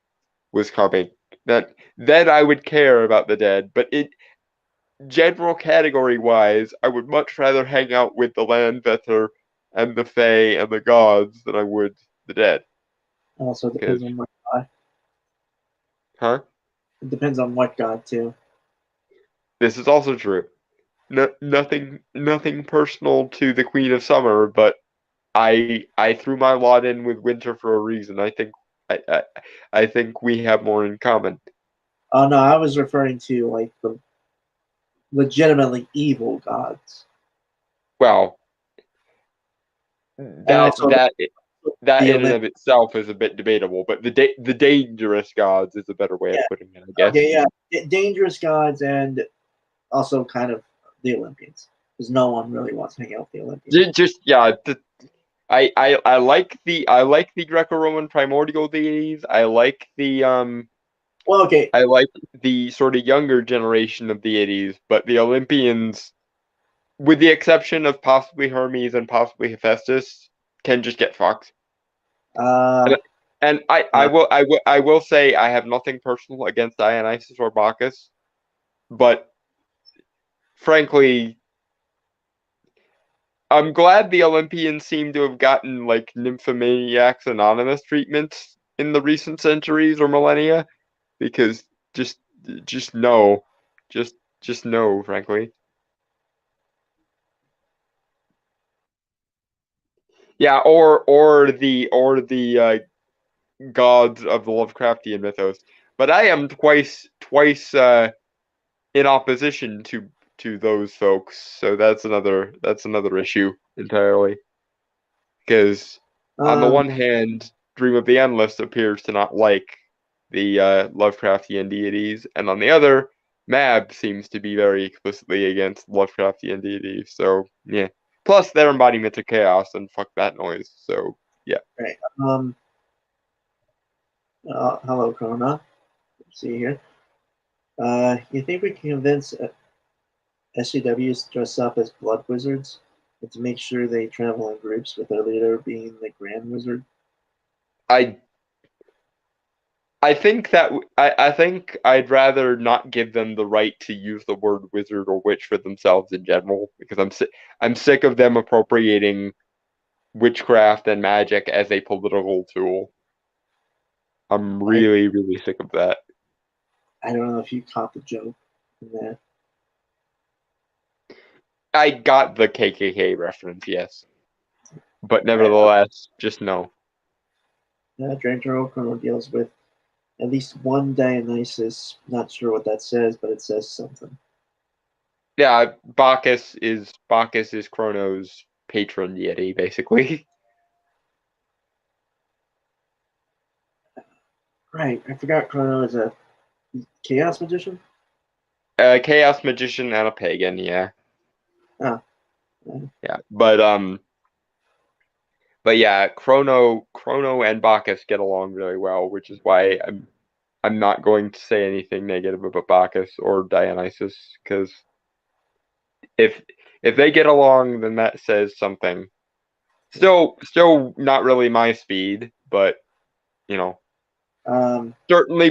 was coming, then I would care about the dead. But it general category wise, I would much rather hang out with the Landvetter and the Fae and the gods than I would the dead. Also, it depends on what god. Huh? It depends on what god too. This is also true. Nothing personal to the Queen of Summer, but I threw my lot in with Winter for a reason. I think we have more in common. Oh no, I was referring to like the legitimately evil gods. Well, that the in and of itself is a bit debatable, but the dangerous gods is a better way of putting it, I guess. Okay, yeah, dangerous gods and also kind of the Olympians, because no one really wants to hang out with the Olympians. Just yeah, I like the Greco-Roman primordial deities. I like the Well, okay, I like the sort of younger generation of deities, but the Olympians, with the exception of possibly Hermes and possibly Hephaestus, can just get fucked. And I will say I have nothing personal against Dionysus or Bacchus, but frankly, I'm glad the Olympians seem to have gotten like Nymphomaniacs Anonymous treatment in the recent centuries or millennia, because just no, just no, frankly. Yeah, or the gods of the Lovecraftian mythos. But I am twice in opposition to those folks, so that's another issue entirely. Because on the one hand, Dream of the Endless appears to not like the Lovecraftian deities, and on the other, Mab seems to be very explicitly against Lovecraftian deities. So yeah. Plus, their embodiment of chaos, and fuck that noise. So yeah. Right. Hello, Corona. Let's see here. You think we can convince SCWs to dress up as blood wizards and to make sure they travel in groups with their leader being the Grand Wizard? I think that I think I'd rather not give them the right to use the word wizard or witch for themselves in general, because I'm sick of them appropriating witchcraft and magic as a political tool. I'm really sick of that. I don't know if you caught the joke in that. I got the KKK reference, yes, but nevertheless, just no. Director O'Connor deals with at least one Dionysus. Not sure what that says, but it says something. Yeah, Bacchus is Kronos' patron deity, basically. Right, I forgot Chrono is a chaos magician. Chaos magician and a pagan, yeah. Oh. Yeah, but yeah, Chrono and Bacchus get along really well, which is why I'm not going to say anything negative about Bacchus or Dionysus, because if they get along, then that says something. Still not really my speed, but you know, certainly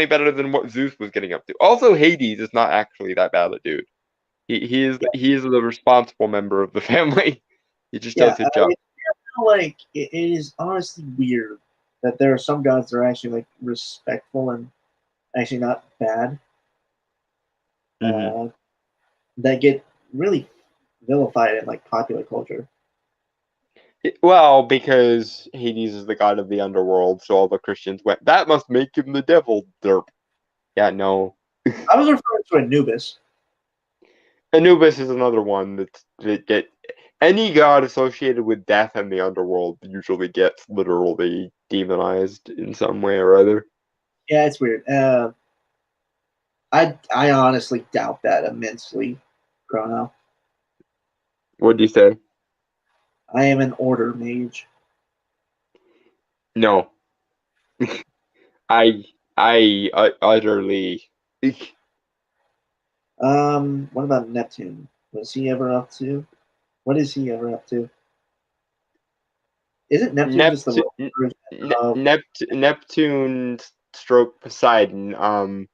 better than what Zeus was getting up to. Also, Hades is not actually that bad a dude. He is the responsible member of the family. He just does his job. Like it is honestly weird that there are some gods that are actually like respectful and actually not bad. That get really vilified in like popular culture. Well, because Hades is the god of the underworld, so all the Christians went, that must make him the devil, derp. Yeah, no. I was referring to Anubis. Anubis is another one that get any god associated with death and the underworld usually gets literally demonized in some way or other. Yeah, it's weird. I honestly doubt that immensely, Chrono. What do you say? I am an order mage. No. I utterly. What about Neptune? Was he ever up to? What is he ever up to? Isn't Neptune just the Neptune, version of? Neptune stroke Poseidon.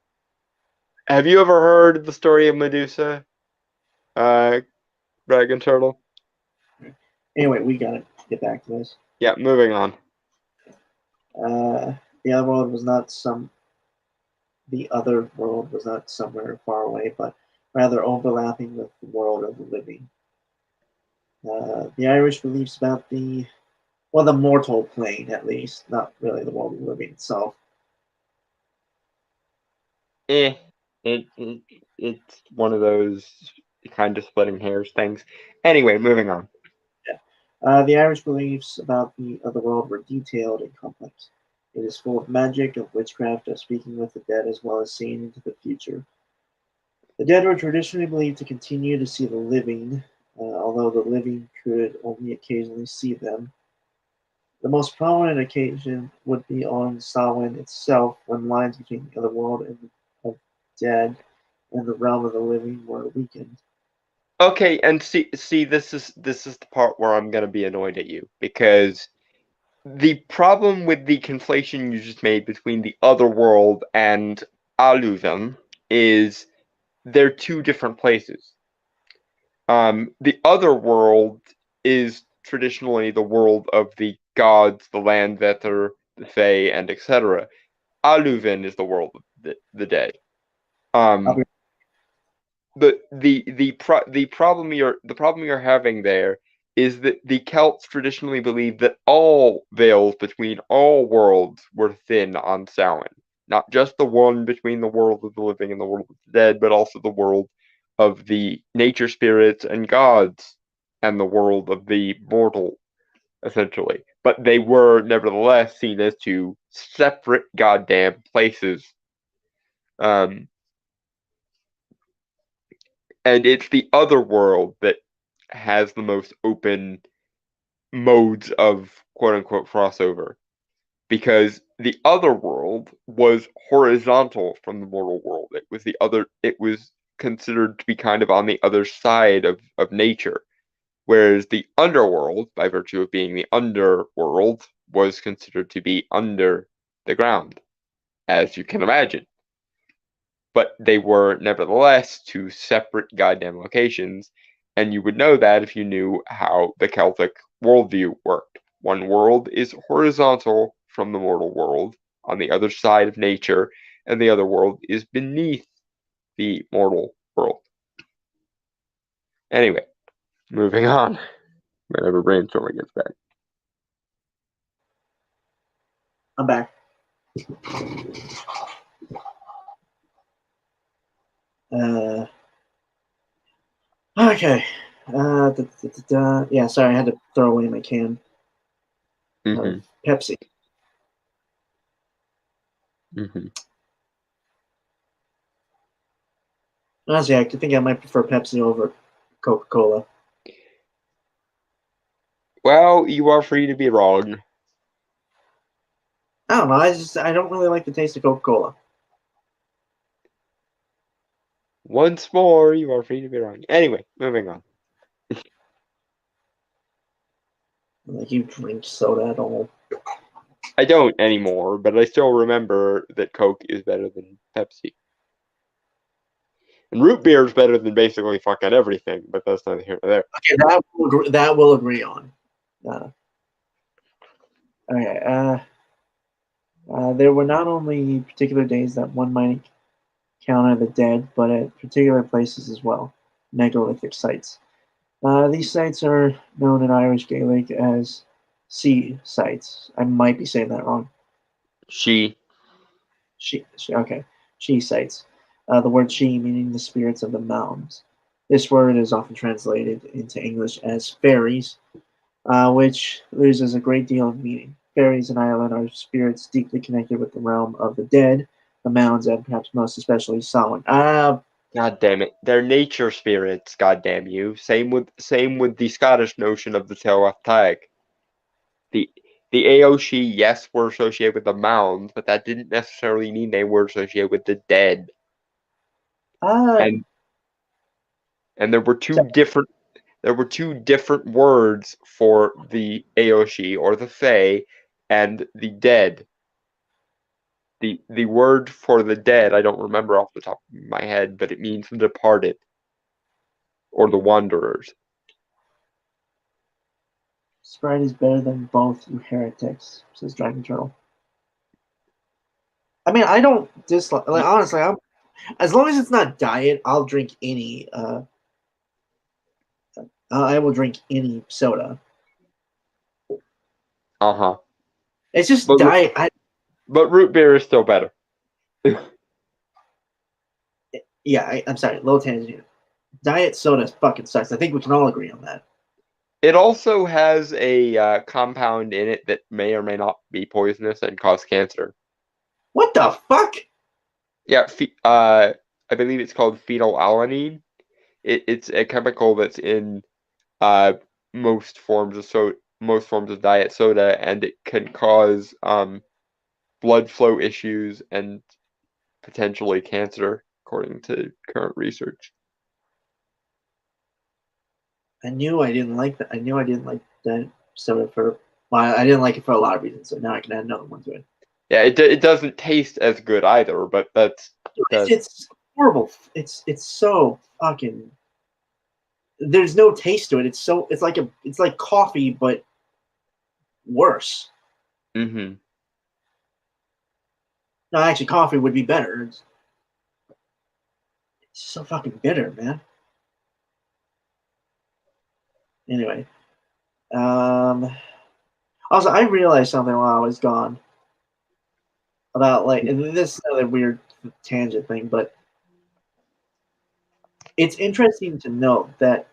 Have you ever heard the story of Medusa? Dragon turtle. Anyway, we gotta get back to this. Yeah, moving on. The other world was not some. The other world was not somewhere far away, but rather overlapping with the world of the living. The Irish beliefs about the mortal plane, at least, not really the world of the living itself. It it's one of those kind of splitting hairs things. Anyway, moving on. The Irish beliefs about the other world were detailed and complex. It is full of magic, of witchcraft, of speaking with the dead, as well as seeing into the future. The dead were traditionally believed to continue to see the living, although the living could only occasionally see them. The most prominent occasion would be on Samhain itself, when lines between the other world and the dead and the realm of the living were weakened. Okay, and see this is the part where I'm gonna be annoyed at you because the problem with the conflation you just made between the other world and Aluvan is they're two different places. The other world is traditionally the world of the gods, the Landvetter, the Fae, and etc. Aluvan is the world of the dead. I'll be The problem you're having there is that the Celts traditionally believed that all veils between all worlds were thin on Samhain, not just the one between the world of the living and the world of the dead, but also the world of the nature spirits and gods and the world of the mortal, essentially. But they were nevertheless seen as two separate goddamn places. Um, and it's the other world that has the most open modes of quote unquote crossover because the other world was horizontal from the mortal world. It was considered to be kind of on the other side of nature, whereas the underworld, by virtue of being the underworld, was considered to be under the ground, as you can imagine. But they were nevertheless two separate goddamn locations, and you would know that if you knew how the Celtic worldview worked. One world is horizontal from the mortal world, on the other side of nature, and the other world is beneath the mortal world. Anyway, moving on. Whenever brainstorming gets back. I'm back. Okay. Yeah, sorry, I had to throw away my can of Pepsi. Honestly, I think I might prefer Pepsi over Coca-Cola. Well, you are free to be wrong. I don't know. I don't really like the taste of Coca-Cola. Once more, you are free to be wrong. Anyway, moving on. Like you drink soda at all. I don't anymore, but I still remember that Coke is better than Pepsi. And root beer is better than basically fucking everything, but that's neither here nor there. Okay, that we'll agree on. Okay. There were not only particular days that one might encounter the dead, but at particular places as well, megalithic sites. These sites are known in Irish Gaelic as sea sites. I might be saying that wrong. She. Okay. She sites. The word she meaning the spirits of the mounds. This word is often translated into English as fairies, which loses a great deal of meaning. Fairies in Ireland are spirits deeply connected with the realm of the dead, the mounds, and perhaps most especially Samhain. God damn it. They're nature spirits, god damn you. Same with the Scottish notion of the Tailwath Tag. The the Aoshi, yes, were associated with the mounds, but that didn't necessarily mean they were associated with the dead. uh, And and there were so- two different words for the Aoshi or the Fae and the dead. The word for the dead, I don't remember off the top of my head, but it means the departed or the wanderers. Sprite is better than both, you heretics, says Dragon Turtle. I mean, I don't dislike. Like honestly, as long as it's not diet, I'll drink any. I will drink any soda. Uh-huh. It's just But diet. but root beer is still better. I'm sorry, little tangent here. Diet soda fucking sucks. I think we can all agree on that. It also has a compound in it that may or may not be poisonous and cause cancer. What the fuck? Yeah, I believe it's called phenylalanine. It's a chemical that's in uh, most forms of diet soda, and it can cause blood flow issues and potentially cancer, according to current research. I knew I didn't like that. I knew I didn't like that soda for. Well, I didn't like it for a lot of reasons. So now I can add another one to it. Yeah, it doesn't taste as good either, but that It's horrible. It's so fucking. There's no taste to it. It's like coffee, but worse. hmm No, actually, coffee would be better. It's so fucking bitter, man. Anyway, um, also I realized something while I was gone about like and this is another weird tangent thing, but it's interesting to note that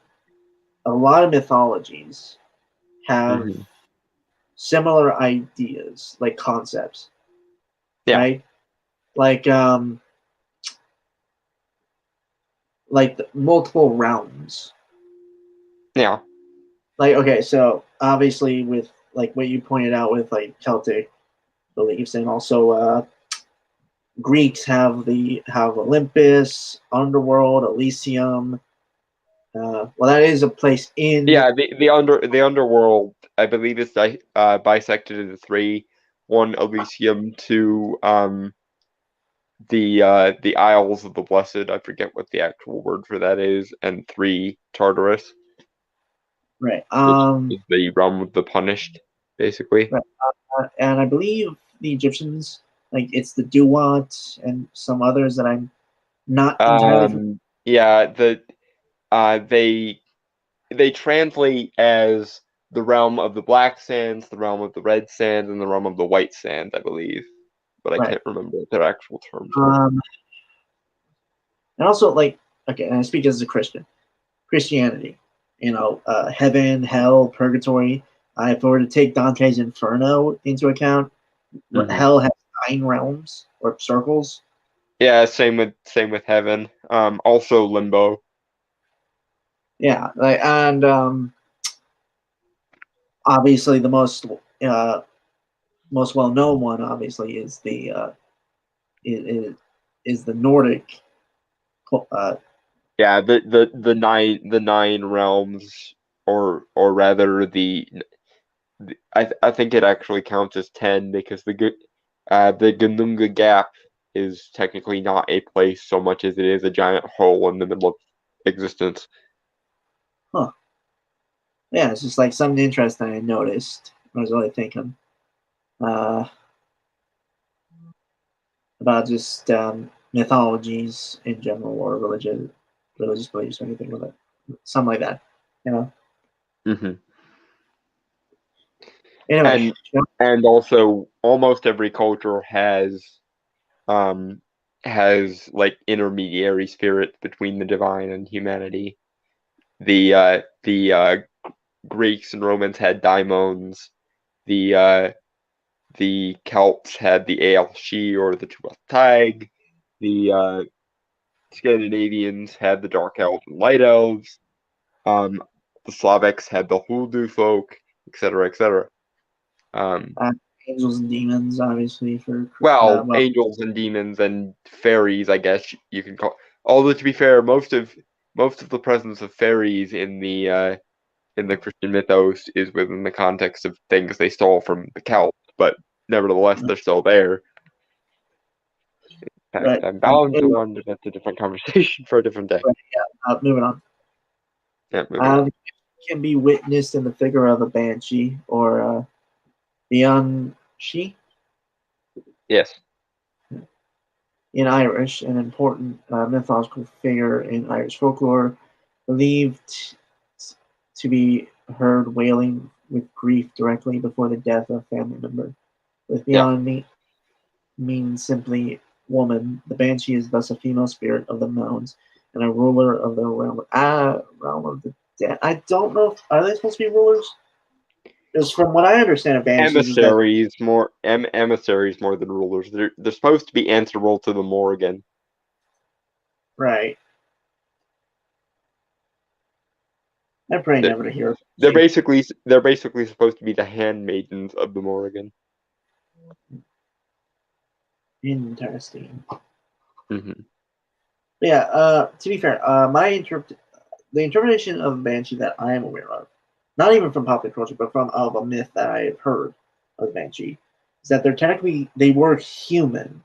a lot of mythologies have hmm similar ideas, like concepts, Yeah. right? Like multiple realms. Yeah. Like okay, so obviously with like what you pointed out with like Celtic beliefs and also Greeks have Olympus, Underworld, Elysium. Well, that is a place in Yeah, the underworld, I believe, is bisected into three. One, Elysium. Two, the Isles of the Blessed. I forget what the actual word for that is. And three, Tartarus, right. which is the realm of the punished, basically. Right. And I believe the Egyptians, like it's the Duat and some others that I'm not entirely familiar. Yeah, they translate as the realm of the black sands, the realm of the red sands, and the realm of the white sands, I believe. But I Right. can't remember what their actual terms are. Um, and also like okay, and I speak as a Christian. Christianity, heaven, hell, purgatory. If we were to take Dante's Inferno into account, hmm hell has 9 realms or circles. Yeah, same with heaven. Also limbo. Yeah, like, and obviously the uh, most well known one obviously is is, is the Nordic. Uh, Yeah, the nine realms, or rather I think it actually counts as 10 because the Gununga Gap is technically not a place so much as it is a giant hole in the middle of existence. huh. Yeah, it's just like something interesting I noticed. I was really thinking uh, about just mythologies in general or religious beliefs or anything like that, something like that. You know. hmm Anyway, And also almost every culture um has like intermediary spirits between the divine and humanity. The Greeks and Romans had daimons. The Celts had the Aelshi or the Tuatha Tag. The Scandinavians had the Dark Elves and Light Elves. Um, the Slavics had the Huldu folk, etc., etc. Um, angels and demons, obviously for well, well, angels and demons and fairies, I guess you can call. Although to be fair, most of the presence of fairies in the Christian mythos is within the context of things they stole from the Celts, but nevertheless, they're still there. In fact, right. I'm bound to Anyway, wander. That's a different conversation for a different day. moving on. Yeah, moving on. Can be witnessed in the figure of a banshee or Bianchi Yes. in Irish, an important mythological figure in Irish folklore, believed to be heard wailing with grief directly before the death of a family member. With Yeah. Bian means simply woman, the banshee is thus a female spirit of the mounds and a ruler of the realm of the dead. I don't know if are they supposed to be rulers? Because from what I understand of banshees is that Emissaries more than rulers. They're supposed to be answerable to the Morrigan. right. I pray They're, never to hear. they're basically supposed to be the handmaidens of the Morrigan. Interesting. hmm Yeah. To be fair, the interpretation of banshee that I am aware of, not even from popular culture, but from of a myth that I have heard of the banshee, is that they were human,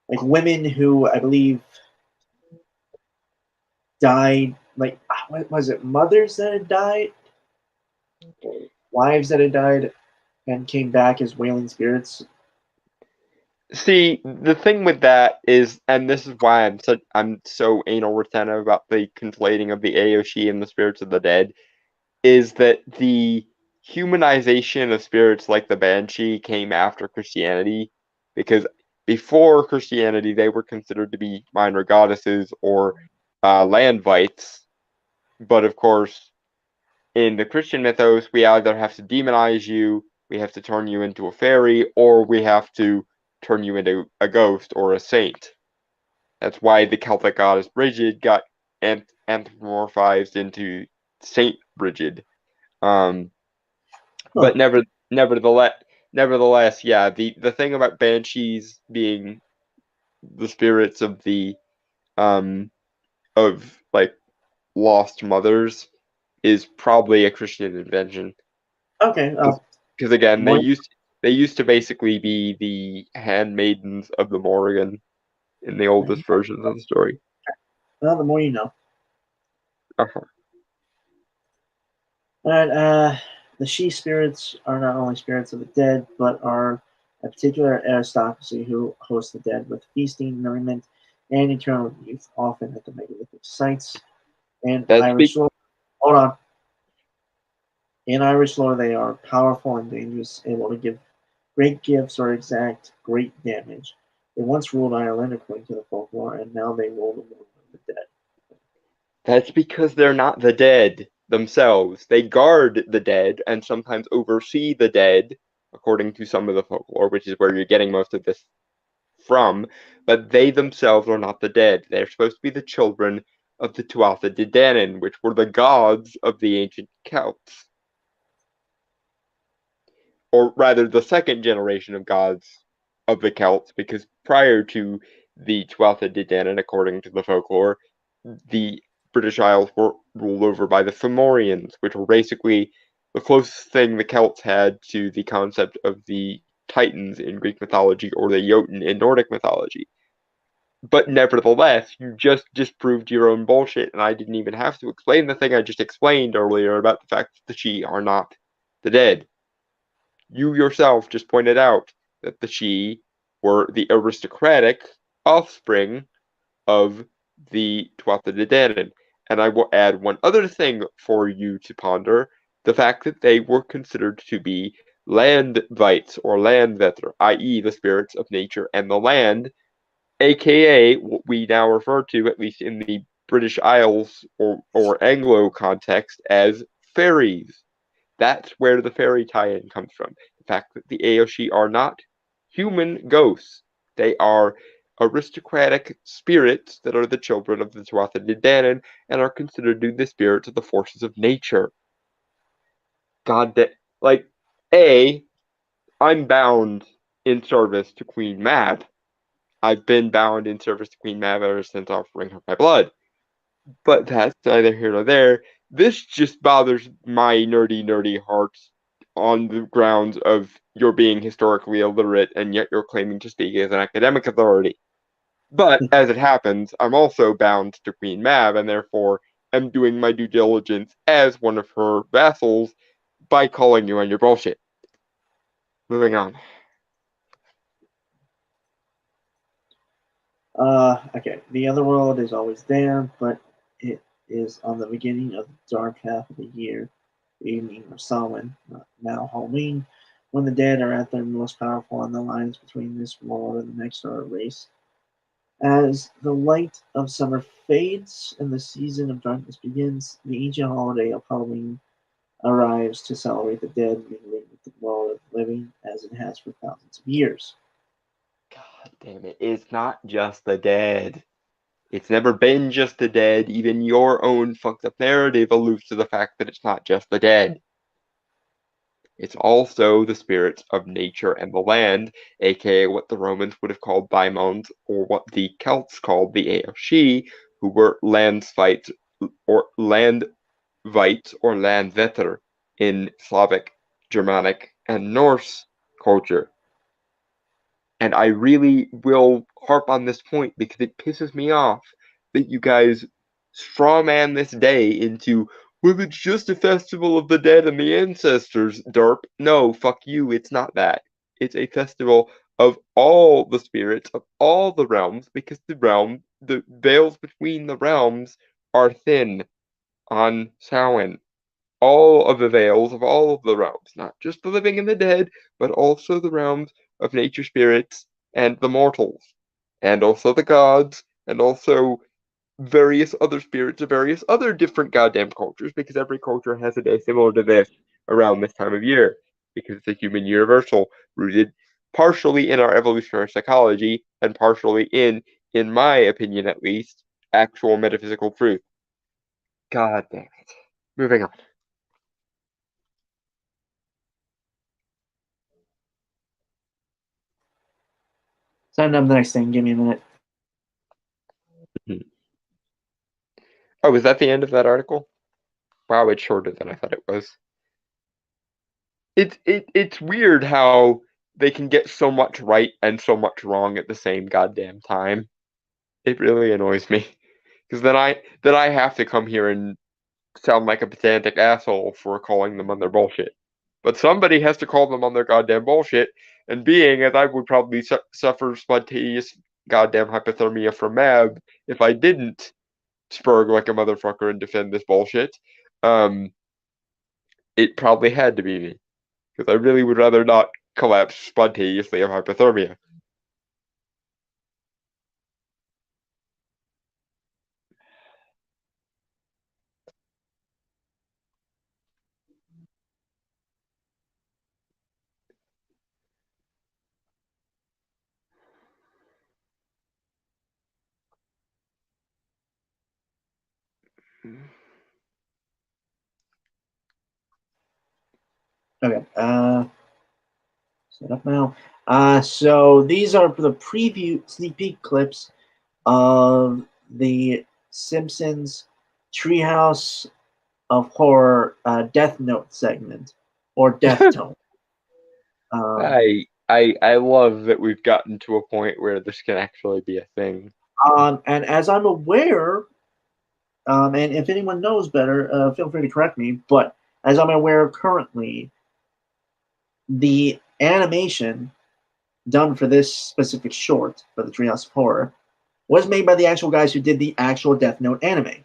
like women who I believe died. Like what was it? Mothers that had died, wives that had died, and came back as wailing spirits. See, the thing with that is, and this is why I'm so anal retentive about the conflating of the Aoshi and the spirits of the dead, is that the humanization of spirits like the Banshee came after Christianity, because before Christianity they were considered to be minor goddesses or landvites, but of course in the Christian mythos we either have to demonize you, we have to turn you into a fairy, or we have to turn you into a ghost or a saint. That's why the Celtic goddess Brigid got anthropomorphized into Saint Brigid. Um, Huh. but nevertheless, yeah, the thing about banshees being the spirits of the of like lost mothers is probably a Christian invention. Okay. Because again, More, they used to basically be the handmaidens of the Morrigan in the oldest versions of the story. well, the more you know. Uh-huh. All right. The she spirits are not only spirits of the dead, but are a particular aristocracy who host the dead with feasting, merriment, and eternal youth, often at the megalithic sites. And That's Irish lore, hold on. In Irish lore, they are powerful and dangerous, able to give great gifts or exact great damage. They once ruled Ireland, according to the folklore, and now they rule the world of the dead. That's because they're not the dead themselves. They guard the dead and sometimes oversee the dead, according to some of the folklore, which is where you're getting most of this from. But they themselves are not the dead. They're supposed to be the children of the Tuatha De Danann, which were the gods of the ancient Celts. Or rather, the second generation of gods of the Celts, because prior to the Tuatha De Danann, according to the folklore, the British Isles were ruled over by the Fomorians, which were basically the closest thing the Celts had to the concept of the Titans in Greek mythology or the Jotun in Nordic mythology. But nevertheless, you just disproved your own bullshit, and I didn't even have to explain the thing I just explained earlier about the fact that the Shi are not the dead. You yourself just pointed out that the Shi were the aristocratic offspring of the Tuatha De Danann. And I will add one other thing for you to ponder, the fact that they were considered to be Landwites or Landvetter, i.e. the spirits of nature and the land, aka what we now refer to, at least in the British Isles or Anglo context, as fairies. That's where the fairy tie-in comes from. The fact that the Aoshi are not human ghosts. They are aristocratic spirits that are the children of the Tuatha De Danann and are considered to be the spirits of the forces of nature. God, like, I'm bound in service to Queen Mab. I've been bound in service to Queen Mab ever since offering her my blood. But that's neither here nor there. This just bothers my nerdy heart on the grounds of you're being historically illiterate and yet you're claiming to speak as an academic authority. But as it happens, I'm also bound to Queen Mab and therefore am doing my due diligence as one of her vassals by calling you on your bullshit. Moving on. Okay. The other world is always there, but it is on the beginning of the dark half of the year, the evening of Samhain, now Halloween, when the dead are at their most powerful and the lines between this world and the next are erased. As the light of summer fades and the season of darkness begins, the ancient holiday of Halloween arrives to celebrate the dead mingling with the world of the living as it has for thousands of years. God damn it. It's not just the dead. It's never been just the dead. Even your own fucked up narrative alludes to the fact that it's not just the dead. It's also the spirits of nature and the land, aka what the Romans would have called daimons, or what the Celts called the Aoshi, who were Landvites or Landvetter in Slavic, Germanic, and Norse culture. And I really will harp on this point because it pisses me off that you guys strawman this day into, well, it's just a festival of the dead and the ancestors, derp. No, fuck you, it's not that. It's a festival of all the spirits of all the realms because the veils between the realms are thin on Samhain. All of the veils of all of the realms, not just the living and the dead, but also the realms of nature spirits and the mortals, and also the gods, and also various other spirits of various other different goddamn cultures, because every culture has a day similar to this around this time of year, because it's a human universal rooted partially in our evolutionary psychology and partially in my opinion at least, actual metaphysical truth. God damn it. Moving on. Sign up the next thing. Give me a minute. Oh, was that the end of that article? Wow, it's shorter than I thought it was. It's weird how they can get so much right and so much wrong at the same goddamn time. It really annoys me. Because then I have to come here and sound like a pedantic asshole for calling them on their bullshit. But somebody has to call them on their goddamn bullshit, and being as I would probably suffer spontaneous goddamn hypothermia from Mab if I didn't spurg like a motherfucker and defend this bullshit, it probably had to be me. Because I really would rather not collapse spontaneously of hypothermia. Okay. Set up now. So these are the preview sneak peek clips of the Simpsons Treehouse of Horror Death Note segment or Death Tone. I love that we've gotten to a point where this can actually be a thing. And as I'm aware, and if anyone knows better, feel free to correct me. But as I'm aware currently, the animation done for this specific short for the Treehouse of Horror was made by the actual guys who did the actual Death Note anime.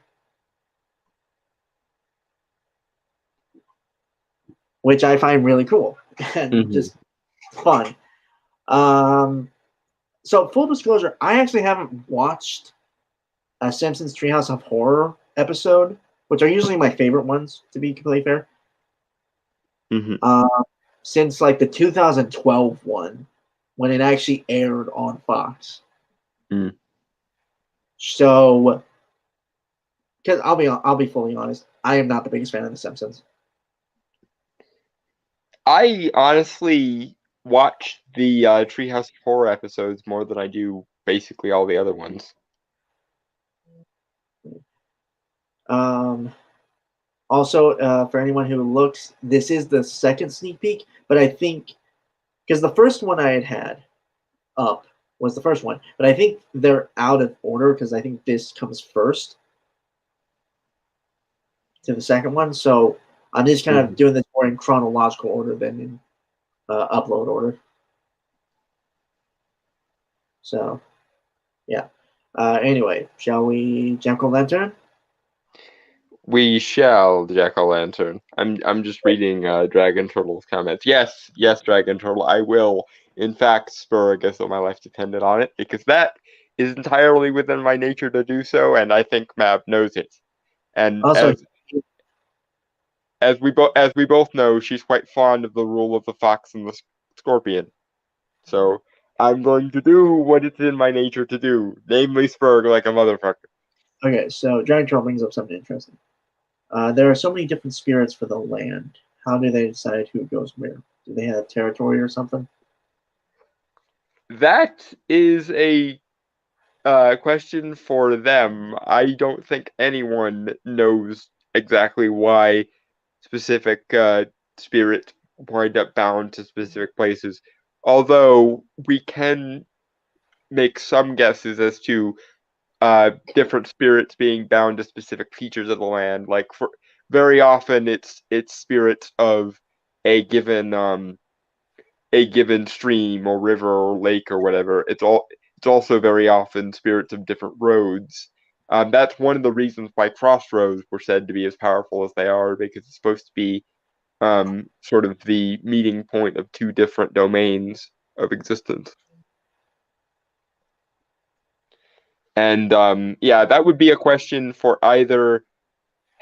which I find really cool and Mhm. just fun. So full disclosure, I actually haven't watched a Simpsons Treehouse of Horror episode, which are usually my favorite ones, to be completely fair. Mhm. Since like the 2012 one, when it actually aired on Fox. Mm. So, because I'll be fully honest, I am not the biggest fan of The Simpsons. I honestly watch the Treehouse of Horror episodes more than I do basically all the other ones. Um, Also, for anyone who looks, this is the second sneak peek, but I think because the first one I had up was the first one, but I think they're out of order because I think this comes first to the second one. So I'm just kind of Mhm. doing this more in chronological order than in upload order. So yeah. Anyway, shall we Jack o' Lantern? We shall, Jack-o'-lantern. I'm just reading Dragon Turtle's comments. Yes, yes, Dragon Turtle, I will. In fact, spur as though my life depended on it, because that is entirely within my nature to do so, and I think Mab knows it. And Also, as we both know, she's quite fond of the rule of the fox and the scorpion. So I'm going to do what it's in my nature to do, namely spur like a motherfucker. okay, so Dragon Troll brings up something interesting. There are so many different spirits for the land. How do they decide who goes where? Do they have territory or something? That is a question for them. I don't think anyone knows exactly why specific spirits wind up bound to specific places. Although we can make some guesses as to different spirits being bound to specific features of the land. Like for very often, it's spirits of a given a given stream or river or lake or whatever. It's also very often spirits of different roads. That's one of the reasons why crossroads were said to be as powerful as they are, because it's supposed to be sort of the meeting point of two different domains of existence. And yeah, that would be a question for either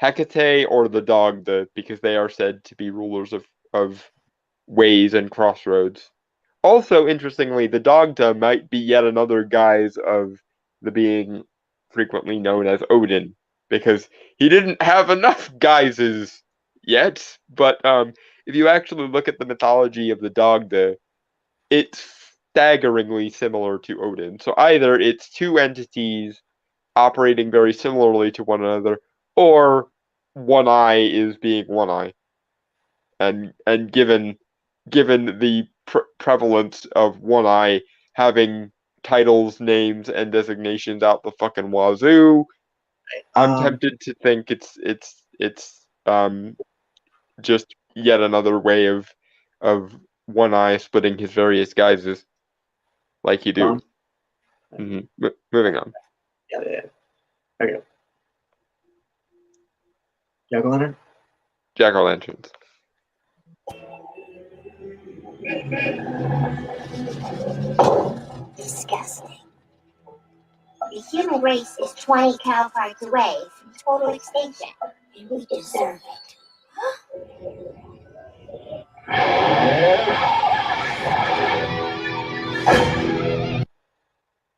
Hecate or the Dagda, because they are said to be rulers of ways and crossroads. Also, interestingly, the Dagda might be yet another guise of the being frequently known as Odin, because he didn't have enough guises yet. But if you actually look at the mythology of the Dagda, it's staggeringly similar to Odin. So either it's two entities operating very similarly to one another, or one eye is being one eye, and given the prevalence of One Eye having titles, names, and designations out the fucking wazoo, I'm Um, tempted to think it's just yet another way of One Eye splitting his various guises like you do. um, Moving on. yeah, yeah, yeah. Okay. Jack o' Lantern? Jack o' lanterns. Disgusting. The human race is 20 cow farts away from total extinction, and we deserve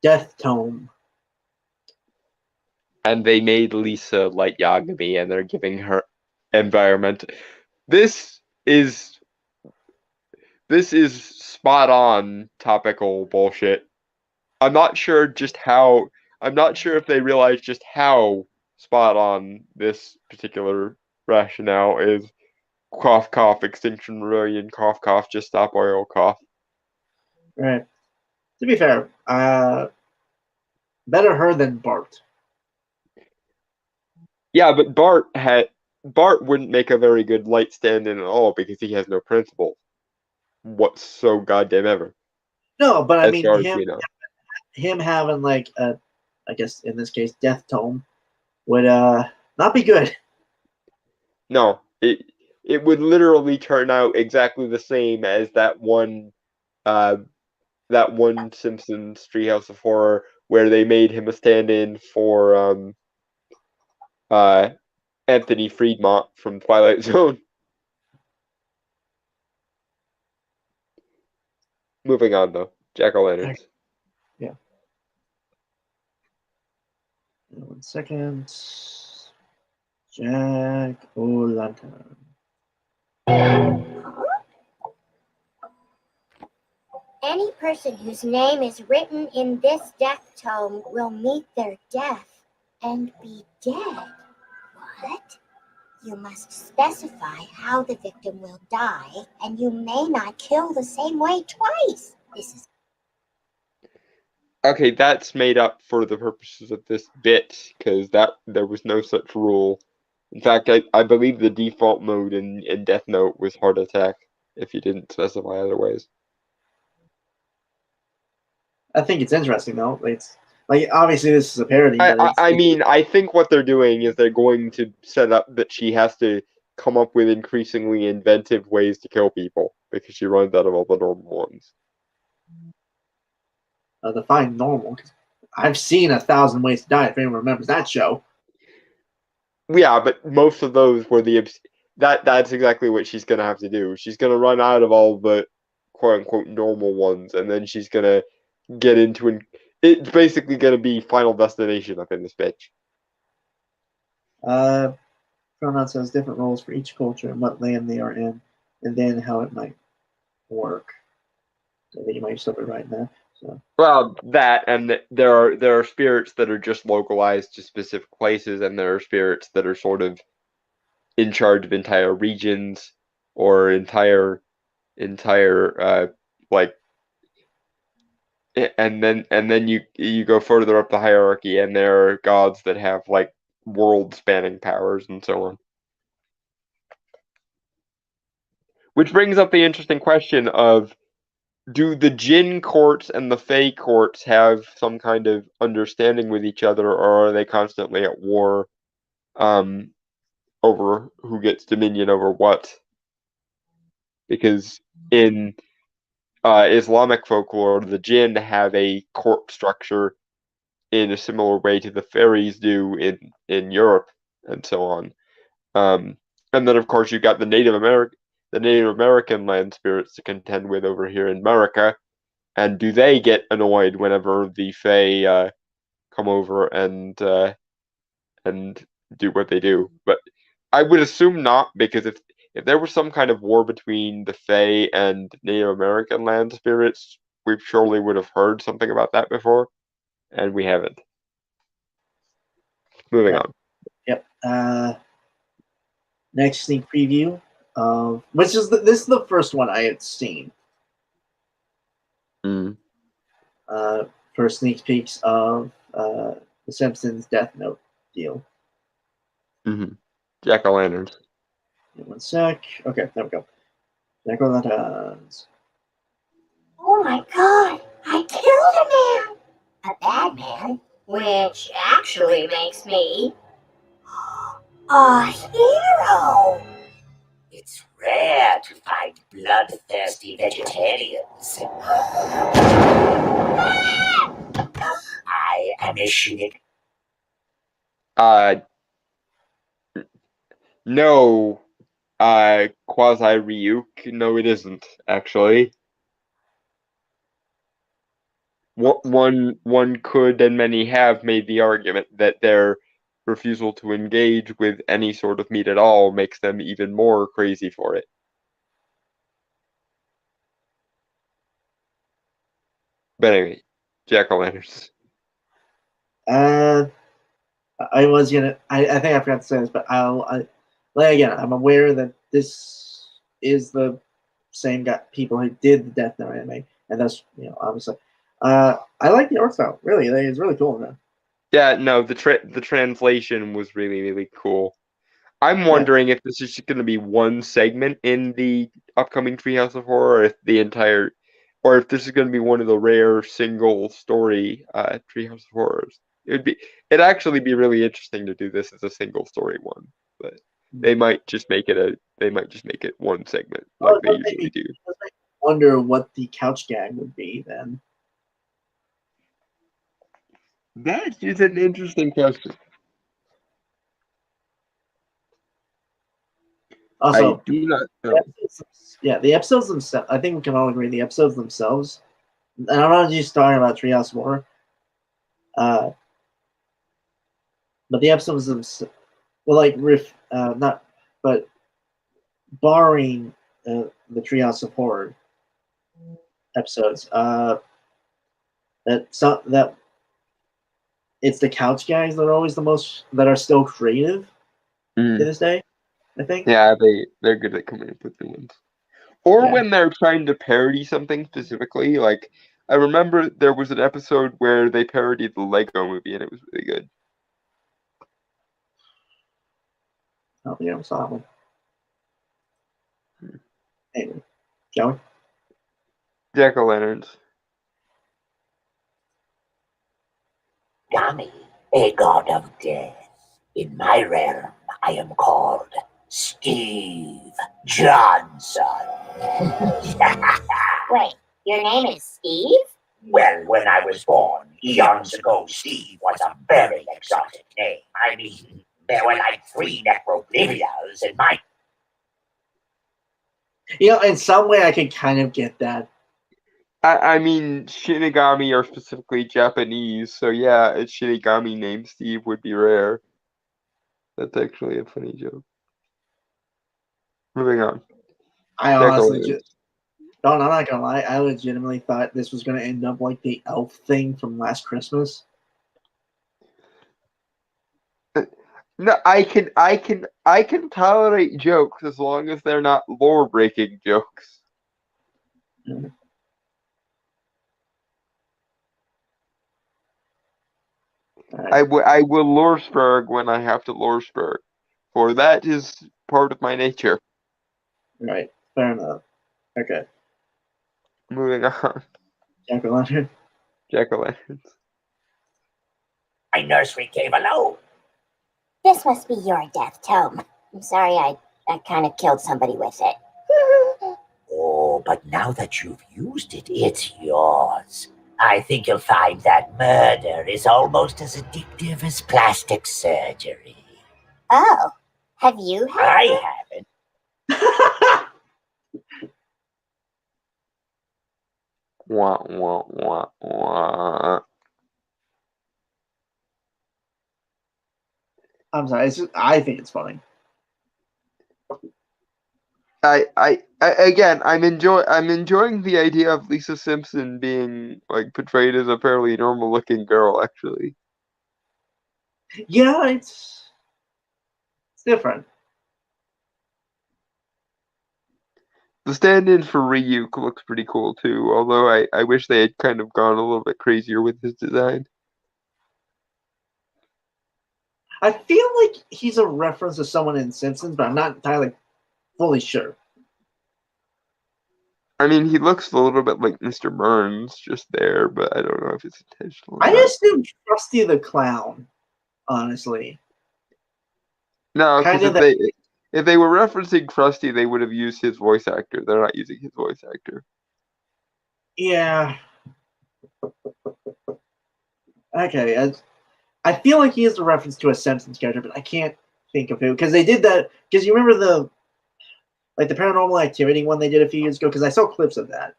Death Tome. And they made Lisa Light Yagami, and they're giving her environment. This is this is spot on topical bullshit. I'm not sure just how. I'm not sure if they realize just how spot on this particular rationale is. Cough, cough, Extinction Rebellion, cough, cough, just stop oil, cough. Right. To be fair, better her than Bart. Yeah, but Bart wouldn't make a very good light stand-in at all because he has no principles. What's so goddamn ever, No, but I as mean far as we know. him having like a, I guess in this case, Death Tome would not be good. No, it would literally turn out exactly the same as that one Simpsons Treehouse of Horror where they made him a stand-in for Anthony Friedmont from Twilight Zone. Moving on though, Jack-o'-lanterns. Yeah. 1 second. Jack-o'-lantern. Any person whose name is written in this death tome will meet their death and be dead. What? You must specify how the victim will die, and you may not kill the same way twice. This is Okay, that's made up for the purposes of this bit, because there was no such rule. In fact, I believe the default mode in Death Note was heart attack, if you didn't specify otherwise. I think it's interesting though. It's like obviously this is a parody, but I mean, I think what they're doing is they're going to set up that she has to come up with increasingly inventive ways to kill people, because she runs out of all the normal ones. define normal. 'Cause I've seen 1,000 Ways to Die. If anyone remembers that show. Yeah, but most of those were that's exactly what she's gonna have to do. She's gonna run out of all the quote unquote normal ones, and then she's gonna get into it's basically gonna be Final Destination up in this bitch. Pronoun says different roles for each culture and what land they are in, and then how it might work. So I think you might still be right in that. So. Well, that and there are spirits that are just localized to specific places, and there are spirits that are sort of in charge of entire regions or entire like, and then you go further up the hierarchy, and there are gods that have like world spanning powers and so on. Which brings up the interesting question of, do the Jinn courts and the Fae courts have some kind of understanding with each other, or are they constantly at war over who gets dominion over what? Because in Islamic folklore, the Jinn have a court structure in a similar way to the fairies do in Europe and so on. And then of course you've got the Native American land spirits to contend with over here in America. And do they get annoyed whenever the Fae come over and do what they do? But I would assume not, because if there was some kind of war between the Fae and Native American land spirits, we surely would have heard something about that before, and we haven't. Moving on. Yep. Next sneak preview of this is the first one I had seen. First sneak peeks of the Simpsons Death Note deal. Jack-o'-lanterns. 1 sec. Okay, there we go. Jack-o'-lanterns. Oh my god, I killed a man! A bad man, which actually makes me a hero! It's rare to find bloodthirsty vegetarians. I am a Shinigami. No, Quasi-Ryuk, no it isn't, actually. One could, and many have, made the argument that their refusal to engage with any sort of meat at all makes them even more crazy for it. But anyway, Jack-o'-lanterns. I was gonna. I think I forgot to say this, but again, I'm aware that this is the same people who did the Death Note anime, and that's obviously. I like the art style. Really, it's really cool, man. Yeah, no, the translation was really, really cool. I'm wondering if this is going to be one segment in the upcoming Treehouse of Horror, or if this is going to be one of the rare single story Treehouse of Horrors. It'd actually be really interesting to do this as a single story one. But They might just make it one segment Oh, like it they does make usually me, do. it does make me wonder what the couch gag would be then. That is an interesting question. I Also, do not the know. the episodes themselves. I think we can all agree the episodes themselves. And I'm not just talking about Treehouse of Horror. But the episodes themselves, well, like not, but barring the Treehouse of Horror episodes, that it's the couch gags that are always the most that are still creative to this day. I think. Yeah, they're good at coming up with new ones. Or Yeah. when they're trying to parody something specifically, like I remember there was an episode where they parodied the Lego movie and it was really good. I don't think I ever saw that one. Anyway, Joey. Jack-o'-lanterns. Gami, a god of death. In my realm, I am called Steve Johnson. Wait, your name is Steve? Well, when I was born, eons ago, Steve was a very exotic name. I mean, there were like 3 necroblivias in my... In some way, I can kind of get that. I mean, Shinigami are specifically Japanese, so yeah, a Shinigami named Steve would be rare. That's actually a funny joke. Moving on. I honestly Jack-o'-lanterns. I'm not gonna lie. I legitimately thought this was gonna end up like the elf thing from Last Christmas. No, I can tolerate jokes as long as they're not lore breaking jokes. Mhm. Alright. I will Loresberg when I have to Loresberg, for that is part of my nature. Right. Fair enough. Okay. Moving on. Jack-o'-lantern. Jack-o'-lanterns. My nursery cave alone. This must be your death tome. I'm sorry I kind of killed somebody with it. Oh, but now that you've used it, it's yours. I think you'll find that murder is almost as addictive as plastic surgery. Oh, have you had I haven't. Wah, wah, wah, wah. I'm sorry. I think it's funny. Again, I'm enjoying the idea of Lisa Simpson being like portrayed as a fairly normal looking girl, actually. Yeah, it's different. The stand-in for Ryuk looks pretty cool too, although I wish they had kind of gone a little bit crazier with his design. I feel like he's a reference to someone in Simpsons, but I'm not entirely fully sure. I mean, he looks a little bit like Mr. Burns just there, but I don't know if it's intentional or I not. assume Krusty the Clown, honestly. No, because Kind of if they were referencing Krusty, they would have used his voice actor. They're not using his voice actor. Yeah. Okay. I feel like he is a reference to a Simpsons character, but I can't think of who. Because they did that. Because you remember the Paranormal Activity one they did a few years ago? Because I saw clips of that.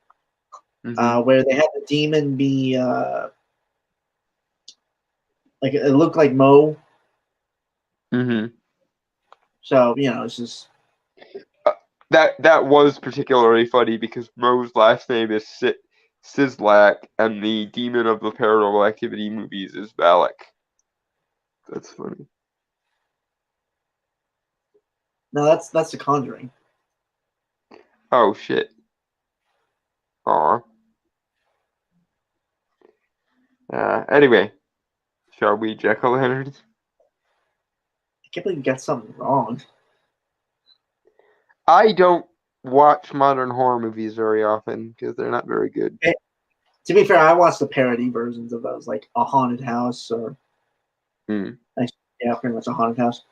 Where they had the demon be like it looked like Mo. Mm-hmm. So it's just That was particularly funny because Mo's last name is Sislak, and the demon of the Paranormal Activity movies is Valak. That's funny. no, that's The Conjuring. Oh shit. Aw. Anyway, shall we jack-o'-lanterns? I can't believe you got something wrong. I don't watch modern horror movies very often because they're not very good. To be fair, I watched the parody versions of those, like A Haunted House or yeah, pretty much A Haunted House.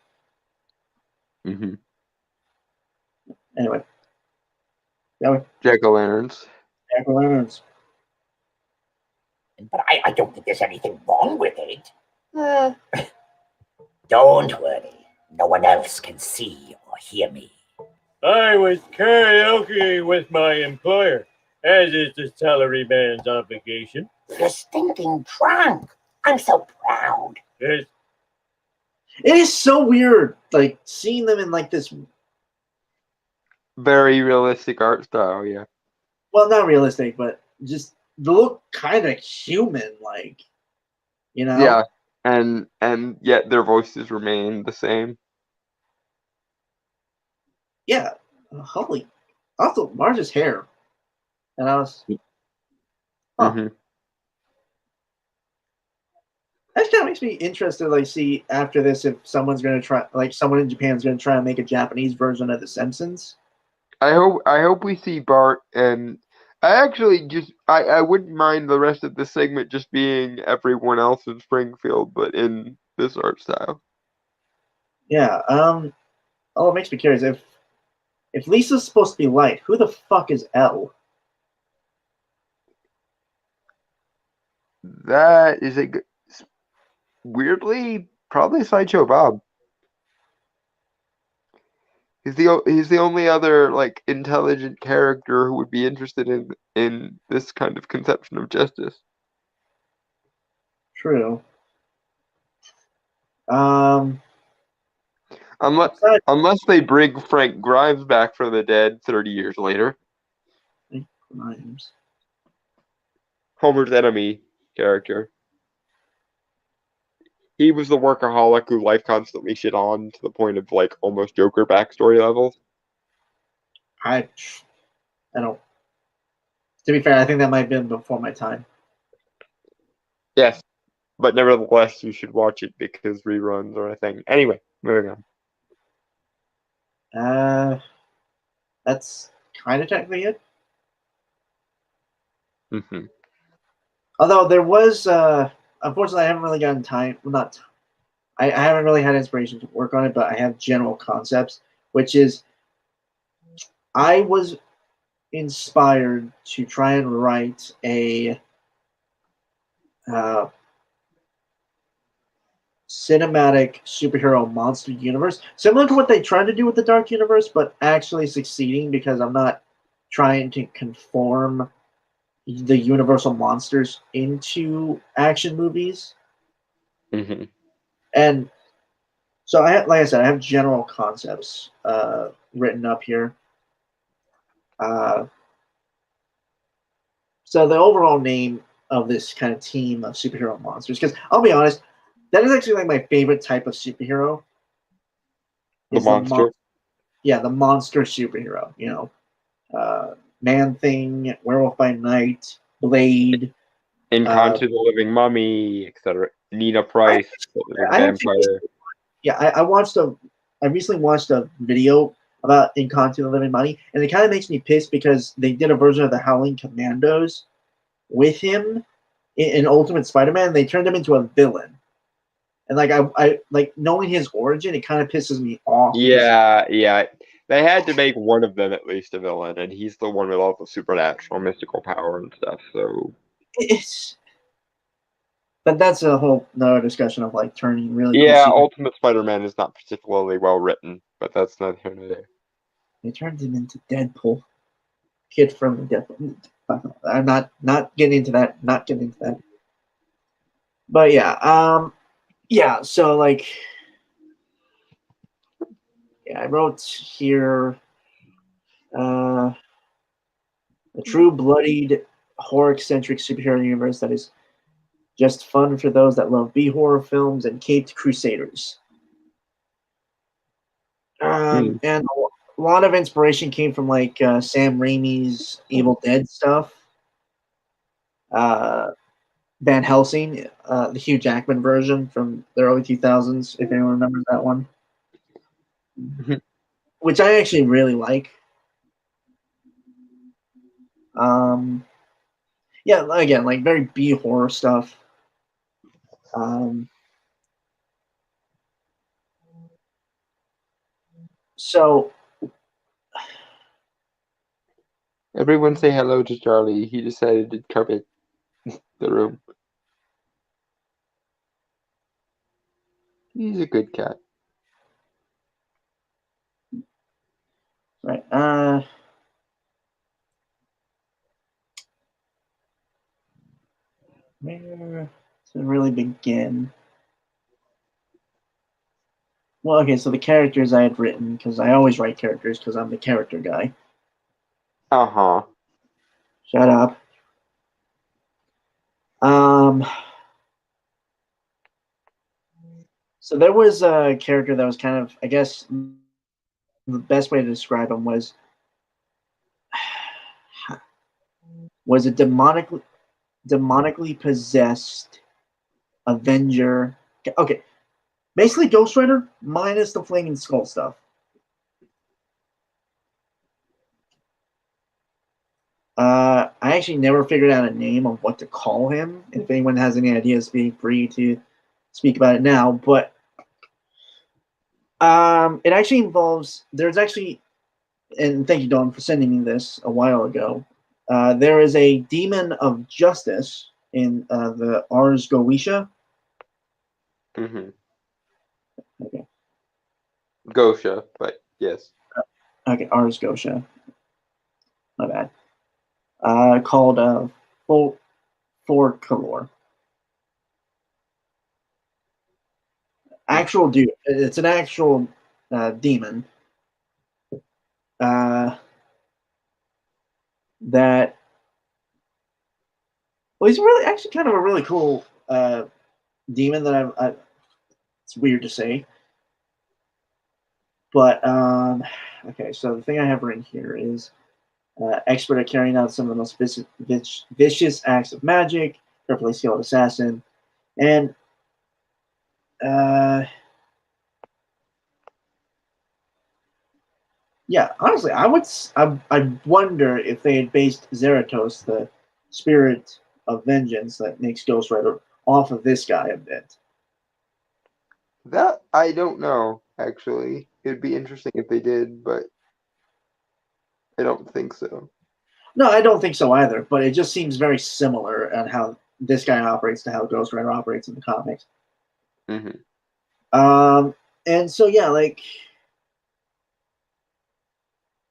Mm-hmm. Anyway, yeah, Jack-o'-lanterns. jack-o'-lanterns. But I don't think there's anything wrong with it. Don't worry. No one else can see or hear me. I was karaoke with my employer, as is the salaryman's obligation. You're stinking drunk. I'm so proud. Yes, It is so weird, like seeing them in like this. Very realistic art style, yeah. Well, not realistic, but just they look kind of human, like, you know. Yeah, and yet their voices remain the same. Yeah. Holy. Also, Marge's hair, and I was. Huh. Mm-hmm. That kind of makes me interested, like, see after this if someone's gonna try, like, someone in Japan's gonna try and make a Japanese version of The Simpsons. I hope we see Bart, and I actually I wouldn't mind the rest of the segment just being everyone else in Springfield, but in this art style. Yeah. Oh, it makes me curious if Lisa's supposed to be light, who the fuck is L? That is weirdly probably Sideshow Bob. He's the only other like intelligent character who would be interested in this kind of conception of justice. True. Um. Unless they bring Frank Grimes back from the dead 30 years later. Grimes. Homer's enemy character. He was the workaholic who life constantly shit on to the point of like almost Joker backstory levels. I don't. To be fair, I think that might have been before my time. Yes, but nevertheless, you should watch it because reruns are a thing. Anyway, moving on. That's kind of technically it. Mm-hmm. Although there was, unfortunately, I haven't really gotten time. Well, not. I haven't really had inspiration to work on it, but I have general concepts, which is I was inspired to try and write a cinematic superhero monster universe, similar to what they tried to do with the Dark Universe, but actually succeeding because I'm not trying to conform the Universal monsters into action movies. Mm-hmm. And so like I said, I have general concepts written up here. So the overall name of this kind of team of superhero monsters, because I'll be honest, that is actually like my favorite type of superhero. The monster. The monster superhero. You know, Man-Thing, Werewolf by Night, Blade, Encounter the Living Mummy, etc. Nina Price, vampire. I recently watched a video about Encanto the Living Mummy, and it kind of makes me pissed because they did a version of the Howling Commandos with him in Ultimate Spider-Man. They turned him into a villain, and like I like knowing his origin, it kind of pisses me off. Yeah. They had to make one of them at least a villain, and he's the one with all the supernatural, mystical power and stuff. So but that's a whole another discussion of like turning really. Yeah, cool Ultimate Spider-Man is not particularly well written, but that's not here nor there. They turned him into Deadpool. Kid from Deadpool. I'm not getting into that. Not getting into that. But yeah. So like, yeah, I wrote here, a true bloodied horror-eccentric superhero universe that is just fun for those that love B-horror films and caped crusaders. And a lot of inspiration came from like Sam Raimi's Evil Dead stuff. Van Helsing, the Hugh Jackman version from the early 2000s, if anyone remembers that one, which I actually really like. Yeah, again, like very B horror stuff. So Everyone say hello to Charlie. He decided to carpet the room. He's a good cat. right, where to really begin? Well, okay, so the characters I had written, because I always write characters because I'm the character guy. Uh-huh. Shut up. So there was a character that was kind of, I guess, the best way to describe him was a demonically possessed Avenger. Okay, basically Ghost Rider minus the Flaming Skull stuff. I actually never figured out a name of what to call him. If anyone has any ideas, be free to speak about it now. But it actually involves. There's actually, and thank you, Dawn, for sending me this a while ago. There is a demon of justice in the Ars Goetia. Mm-hmm. Okay. Gosha, but yes. Okay, Ars Goetia. My bad. Called Forcolor. Actual dude. It's an actual demon. That well, he's really actually kind of a really cool demon that I it's weird to say, but okay. So the thing I have written here is expert at carrying out some of the most vicious acts of magic, carefully skilled assassin, and yeah, honestly, I wonder if they had based Zeratos, the spirit of vengeance that makes Ghost Rider, off of this guy a bit. That I don't know, actually. It'd be interesting if they did, but I don't think so. No, I don't think so either, but it just seems very similar on how this guy operates to how Ghost Rider operates in the comics. Mm-hmm. And so yeah, like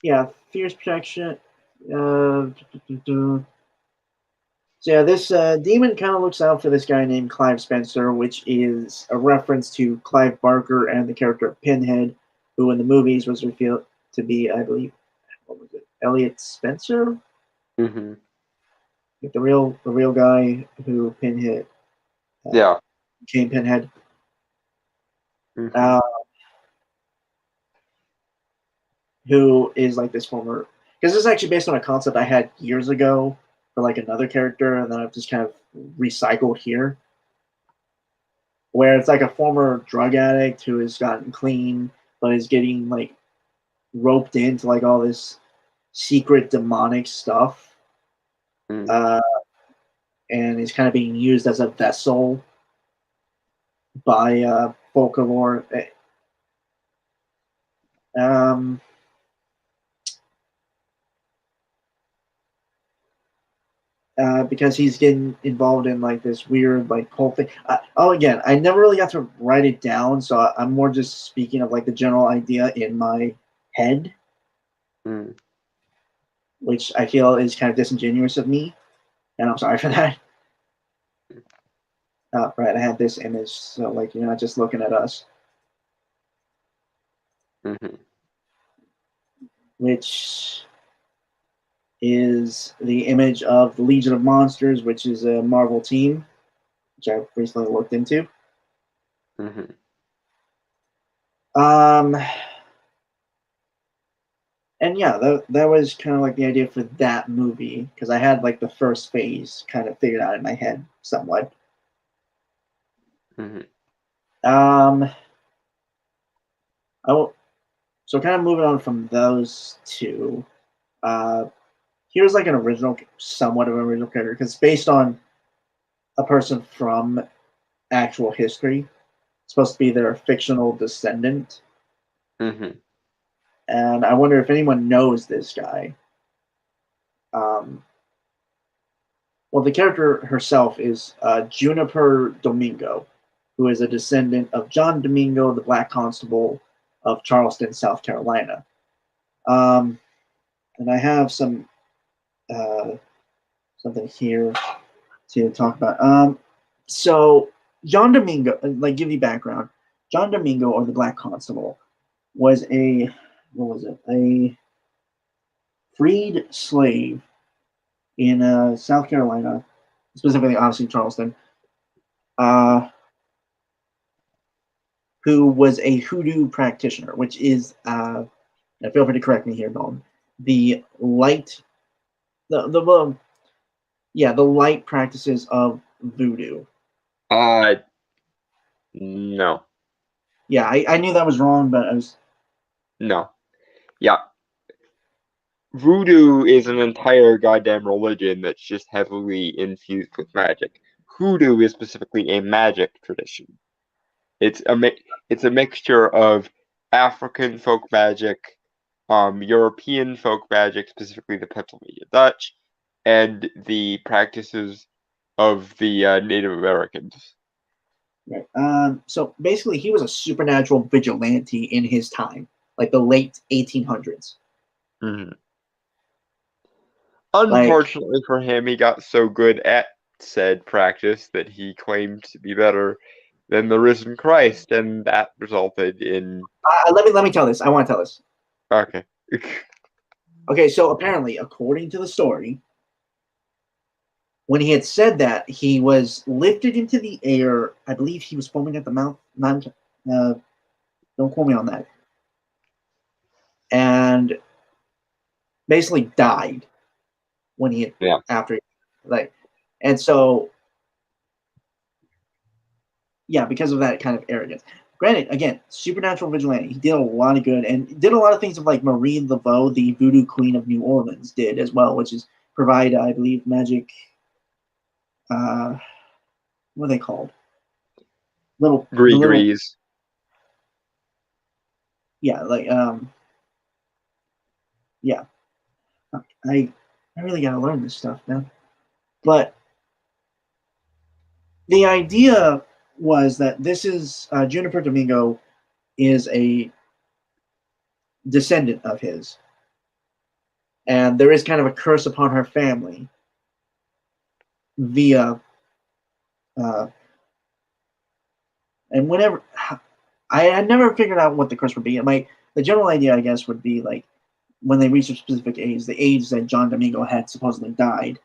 yeah, fierce protection. So yeah, this demon kind of looks out for this guy named Clive Spencer, which is a reference to Clive Barker and the character of Pinhead, who in the movies was revealed to be, I believe, what was it, Elliot Spencer, Mm-hmm. like the real guy who Pinhead Yeah. became Pinhead. Mm-hmm. Who is like this former, because this is actually based on a concept I had years ago for like another character, and then I've just kind of recycled here, where it's like a former drug addict who has gotten clean but is getting like roped into like all this secret demonic stuff, Mm-hmm. and is kind of being used as a vessel by Folklore. Um, because he's getting involved in like this weird like cult thing. Again, I never really got to write it down, so I'm more just speaking of like the general idea in my head, Mm-hmm. which I feel is kind of disingenuous of me, and I'm sorry for that. Right, I had this image, so like you're not just looking at us, Mm-hmm. which is the image of the Legion of Monsters, which is a Marvel team, which I've recently looked into. Mm-hmm. Um, and yeah, that was kind of like the idea for that movie because I had like the first phase kind of figured out in my head somewhat. Mm-hmm. I will, so kind of moving on from those two. Uh, here's like an original, somewhat of an original character because it's based on a person from actual history. It's supposed to be their fictional descendant. Mm-hmm. and I wonder if anyone knows this guy. Well, the character herself is Juniper Domingo, who is a descendant of John Domingo, the Black Constable of Charleston, South Carolina. And I have some something here to talk about. So John Domingo, like give you background, John Domingo, or the Black Constable, was a freed slave in South Carolina, specifically obviously Charleston, who was a hoodoo practitioner, which is, now feel free to correct me here, Dalton, the light practices of voodoo. No. Yeah, I knew that was wrong, but I was... No. Yeah. Voodoo is an entire goddamn religion that's just heavily infused with magic. Hoodoo is specifically a magic tradition. It's a mixture of African folk magic, European folk magic, specifically the Pennsylvania Dutch, and the practices of the Native Americans. Right. So basically, he was a supernatural vigilante in his time, like the late 1800s. Mm-hmm. Unfortunately for him, he got so good at said practice that he claimed to be better than the risen Christ, and that resulted in... Let me tell this. I want to tell this. Okay. Okay, so apparently, according to the story, when he had said that, he was lifted into the air. I believe he was foaming at the mouth. Don't quote me on that. And basically died when he had, after, like, and so, yeah, because of that kind of arrogance. Granted, again, supernatural vigilante. He did a lot of good and did a lot of things of like Marie Laveau, the voodoo queen of New Orleans, did as well, which is provide, I believe, magic. What are they called? Little Grease. Yeah, like yeah. I really gotta learn this stuff, man. But the idea was that this is Juniper Domingo is a descendant of his, and there is kind of a curse upon her family via and whenever I had never figured out what the curse would be. The general idea, I guess, would be like when they reach a specific age, the age that John Domingo had supposedly died.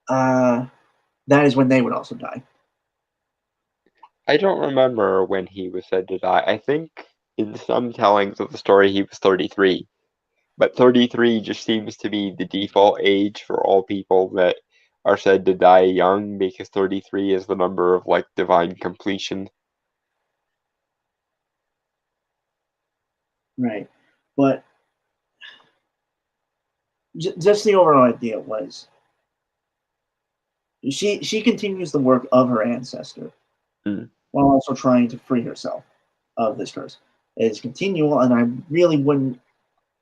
That is when they would also die. I don't remember when he was said to die. I think in some tellings of the story he was 33. But 33 just seems to be the default age for all people that are said to die young, because 33 is the number of, like, divine completion. Right. But just the overall idea was she continues the work of her ancestor while also trying to free herself of this curse. It is continual, and I really wouldn't,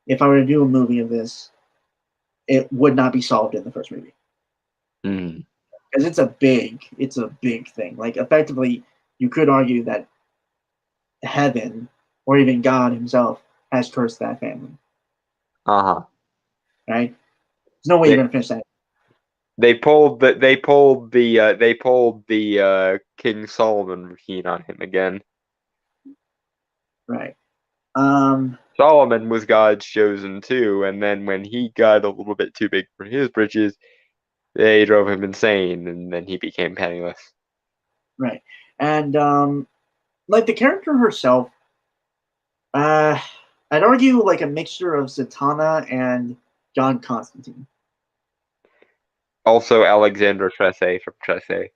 if I were to do a movie of this, it would not be solved in the first movie. Because it's a big thing. Like, effectively, you could argue that heaven, or even God himself, has cursed that family. Uh-huh. Right? There's no way you're gonna finish that. They pulled the King Solomon routine on him again. Right. Solomon was God's chosen too, and then when he got a little bit too big for his britches, they drove him insane, and then he became penniless. Right. And like the character herself, I'd argue like a mixture of Zatanna and John Constantine. Also Alexandra Tresse from Tresse.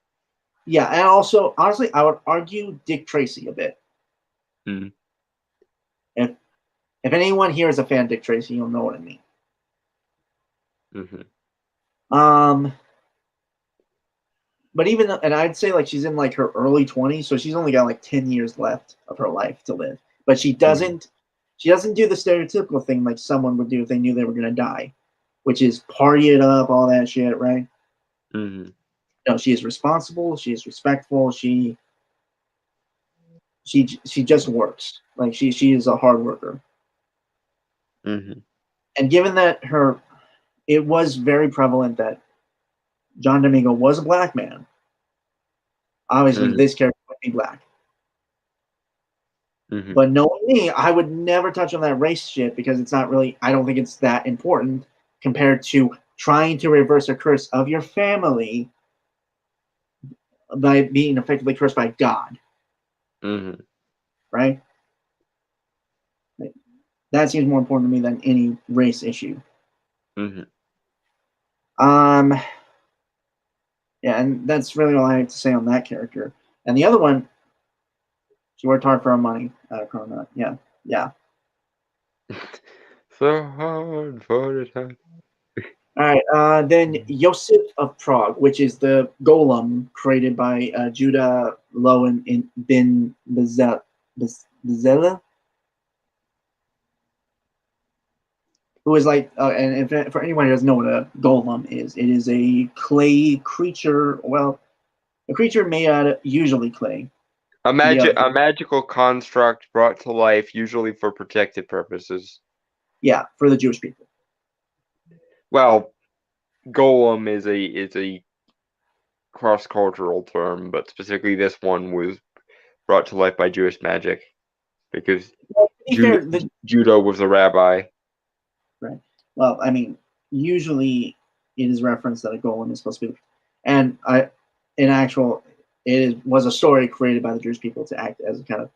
Yeah, and also, honestly, I would argue Dick Tracy a bit. If anyone here is a fan of Dick Tracy, you'll know what I mean. But even, and I'd say like she's in like her early 20s, so she's only got like 10 years left of her life to live. But she She doesn't do the stereotypical thing like someone would do if they knew they were going to die, which is party it up, all that shit, right? Mm-hmm. No, she is responsible. She is respectful. She just works. Like she is a hard worker. Mm-hmm. And given that it was very prevalent that John Domingo was a black man, obviously Mhm. this character would be black. Mm-hmm. But knowing me, I would never touch on that race shit because it's not really, I don't think it's that important compared to trying to reverse a curse of your family by being effectively cursed by God, Mm-hmm. right? That seems more important to me than any race issue. Mm-hmm. Yeah, and that's really all I have to say on that character. And the other one, she worked hard for her money, Corona. Yeah. So hard for the time. All right. Then Yosef of Prague, which is the golem created by Judah Lowen in bin Bezela, who is like, and for anyone who doesn't know what a golem is, it is a clay creature. Well, a creature made out of usually clay. A magical construct brought to life, usually for protective purposes. Yeah, for the Jewish people. Well, golem is a cross-cultural term, but specifically this one was brought to life by Jewish magic because Well, to be fair, Judah was a rabbi. Right. Well, I mean, usually it is referenced that a golem is supposed to be, and was a story created by the Jewish people to act as a kind of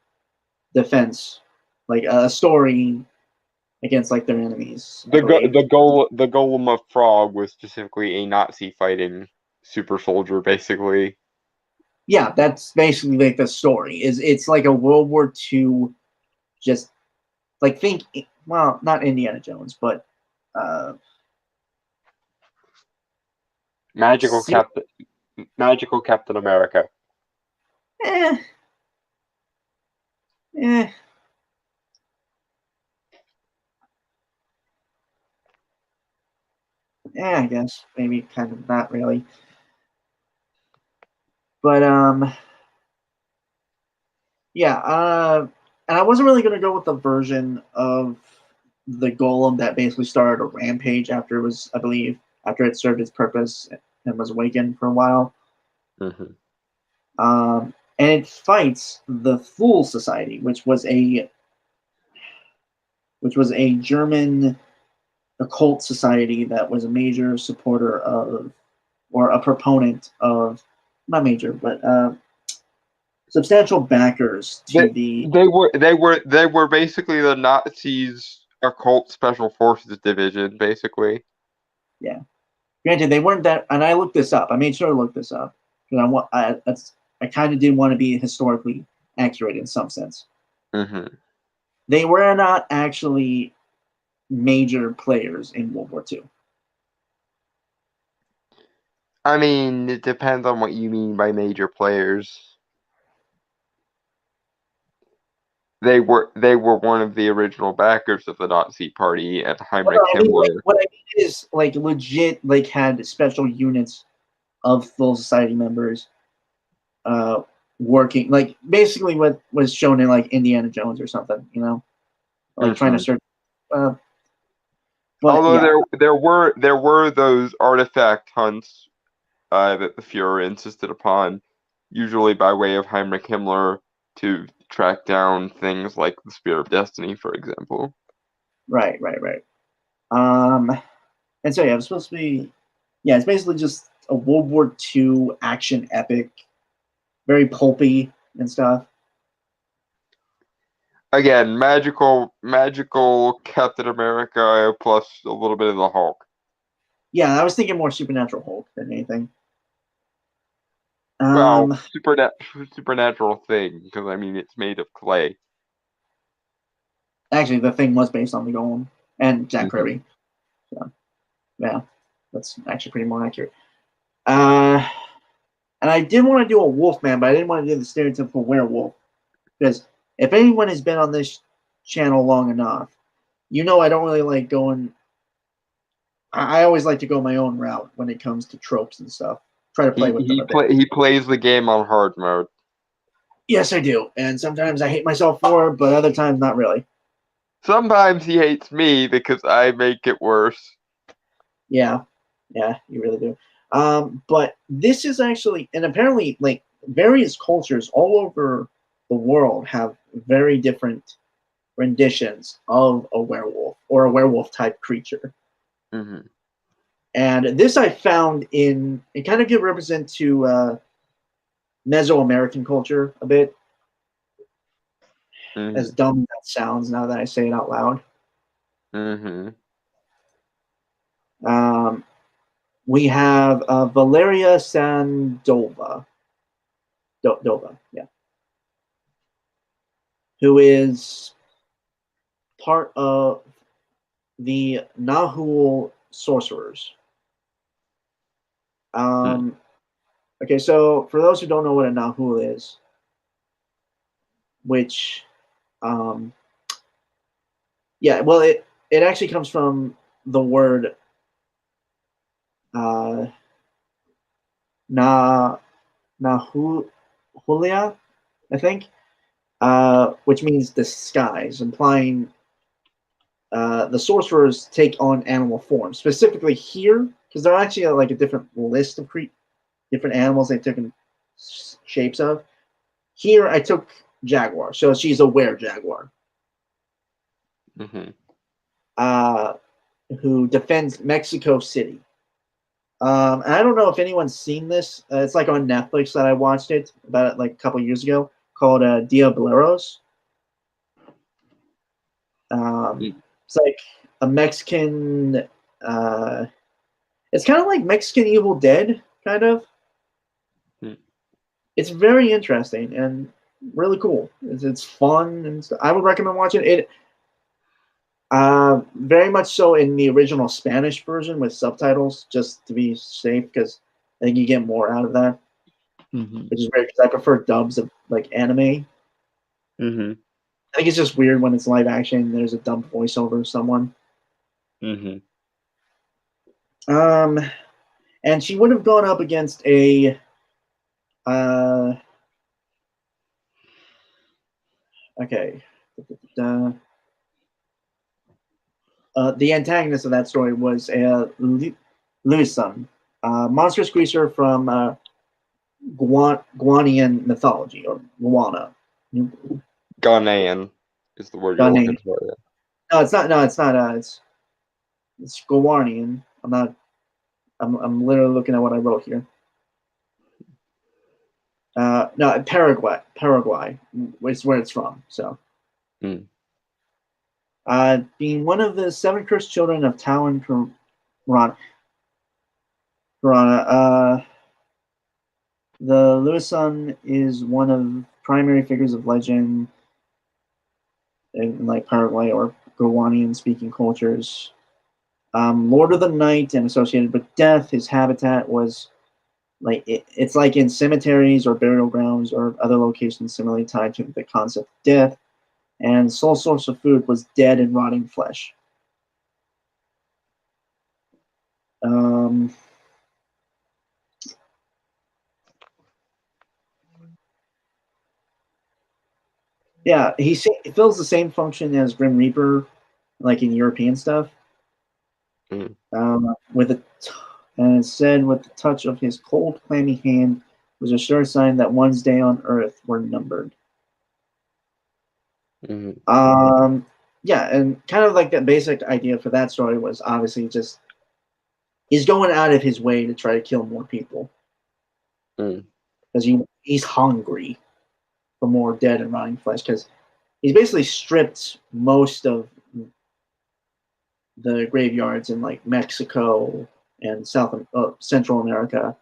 defense, like a story against like their enemies. The golem of Prague was specifically a Nazi fighting super soldier, basically. Yeah, that's basically like the story. It's like a World War II, just like not Indiana Jones, but Magical Captain America. Eh. Yeah, I guess maybe kind of not really. But yeah, and I wasn't really gonna go with the version of the golem that basically started a rampage after it served its purpose and was awakened for a while. Mm-hmm. And it fights the Fool Society, which was a German occult society that was a major supporter of, or a proponent of, not major, but substantial backers to they were basically the Nazis' occult special forces division, basically. Yeah. Granted, they weren't that, and I looked this up. I made sure to look this up because I kind of did want to be historically accurate in some sense. Mm-hmm. They were not actually major players in World War II. I mean, it depends on what you mean by major players. They were one of the original backers of the Nazi Party and Heinrich Himmler. What I mean is like legit, like had special units of Full Society members working, like basically what was shown in like Indiana Jones or something, like trying to search. Although yeah. there were those artifact hunts that the Fuhrer insisted upon, usually by way of Heinrich Himmler, to track down things like the Spear of Destiny, for example. Right. And so yeah, it's supposed to be, it's basically just a World War II action epic, very pulpy and stuff. Again, magical Captain America plus a little bit of the Hulk. Yeah, I was thinking more Supernatural Hulk than anything. Well, supernatural thing, because I mean it's made of clay. Actually, the thing was based on the Golem and Jack Kirby. So, yeah, that's actually pretty more accurate. And I did want to do a Wolfman, but I didn't want to do the stereotypical werewolf, because if anyone has been on this channel long enough, I don't really like going. I always like to go my own route when it comes to tropes and stuff. Try to play with them a bit. He plays the game on hard mode. Yes, I do, and sometimes I hate myself for it, but other times not really. Sometimes he hates me because I make it worse. Yeah, you really do. But this is actually, and apparently, like various cultures all over the world have very different renditions of a werewolf or a werewolf type creature. Mm-hmm. And this I found it kind of represent to Mesoamerican culture a bit, Mm-hmm. as dumb as that sounds now that I say it out loud. Mm-hmm. We have Valeria Sandova. Dova, yeah. Who is part of the Nahul sorcerers. Okay, so for those who don't know what a Nahul is, which, yeah, well, it actually comes from the word Nahulia, I think, which means disguise, implying the sorcerers take on animal form. Specifically here, because they're actually like a different list of different animals they took in shapes of. Here, I took jaguar, so she's a were-jaguar. Mm-hmm. Who defends Mexico City. And I don't know if anyone's seen this. It's like on Netflix that I watched it about like a couple years ago, called Diableros. It's like a Mexican. It's kind of like Mexican Evil Dead, kind of. It's very interesting and really cool. It's fun, and I would recommend watching it. Very much so in the original Spanish version with subtitles, just to be safe, because I think you get more out of that, which is great because I prefer dubs of like anime. Mm-hmm. I think it's just weird when it's live action and there's a dumb voiceover of someone. Mm-hmm. And she would have gone up against a okay. The antagonist of that story was Luisan, monstrous creature from Guanian mythology, or Guana. Ghanaian is the word you're Ghanaian. looking for. Yeah. No, it's not. No, it's not. It's Guanian. I'm not. I'm literally looking at what I wrote here. No, Paraguay. Paraguay is where it's from. So, being one of the 7 cursed children of Tau and Piranha, the Luisan is one of primary figures of legend in like Paraguay or Guanian speaking cultures. Lord of the Night and associated with death, his habitat was like it's like in cemeteries or burial grounds or other locations similarly tied to the concept of death. And sole source of food was dead and rotting flesh. Yeah, he fills the same function as Grim Reaper, like in European stuff. With and it said, with the touch of his cold, clammy hand, was a sure sign that one's day on Earth were numbered. Yeah, and kind of like the basic idea for that story was obviously just he's going out of his way to try to kill more people because he's hungry for more dead and rotting flesh, because he's basically stripped most of the graveyards in like Mexico and Central America.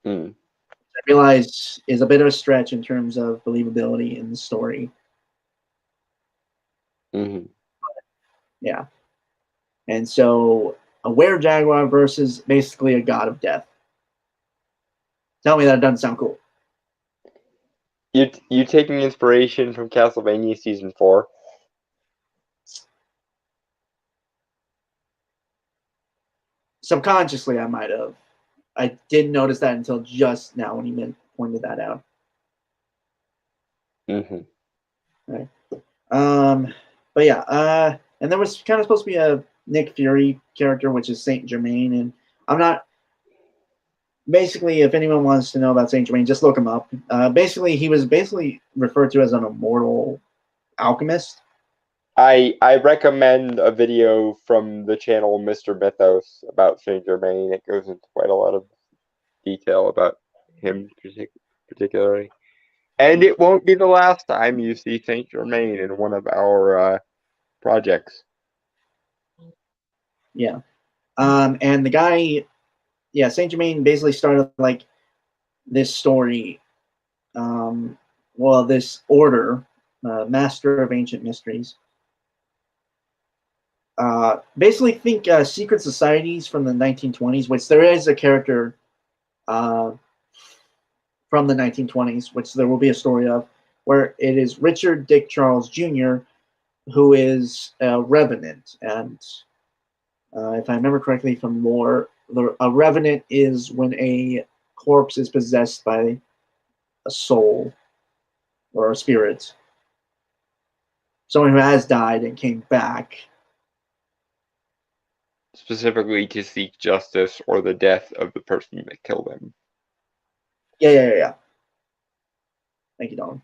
I realize is a bit of a stretch in terms of believability in the story. Yeah. And so a were-jaguar versus basically a god of death. Tell me that doesn't sound cool. You taking inspiration from Castlevania Season 4? subconsciously I might have. I didn't notice that until just now when he pointed that out. Mm-hmm. But yeah, and there was kind of supposed to be a Nick Fury character, which is Saint Germain, and I'm not. Basically, if anyone wants to know about Saint Germain, just look him up. Basically, he was basically referred to as an immortal alchemist. I recommend a video from the channel Mr. Mythos about Saint Germain. It goes into quite a lot of detail about him particularly. And it won't be the last time you see Saint Germain in one of our projects. Yeah. And the guy, yeah, Saint Germain basically started like this story. This order, Master of Ancient Mysteries. Basically, think secret societies from the 1920s, which there is a character from the 1920s, which there will be a story of, where it is Richard Dick Charles Jr., who is a revenant. And if I remember correctly from lore, a revenant is when a corpse is possessed by a soul or a spirit. Someone who has died and came back. Specifically to seek justice or the death of the person that killed him. Yeah. Thank you, Don.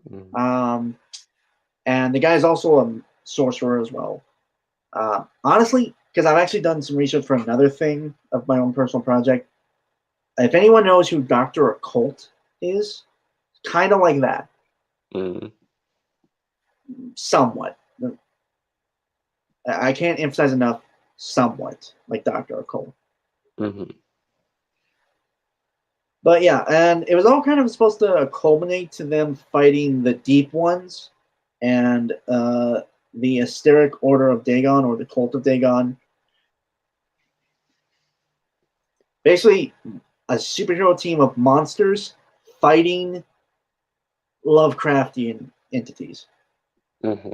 Mm. And the guy is also a sorcerer as well. Honestly, because I've actually done some research for another thing of my own personal project. If anyone knows who Dr. Occult is, kind of like that. Mm. Somewhat. I can't emphasize enough, somewhat like Dr. Occult. Mm-hmm. But yeah, and it was all kind of supposed to culminate to them fighting the Deep Ones and the Asteric Order of Dagon, or the Cult of Dagon. Basically, a superhero team of monsters fighting Lovecraftian entities. Mm-hmm.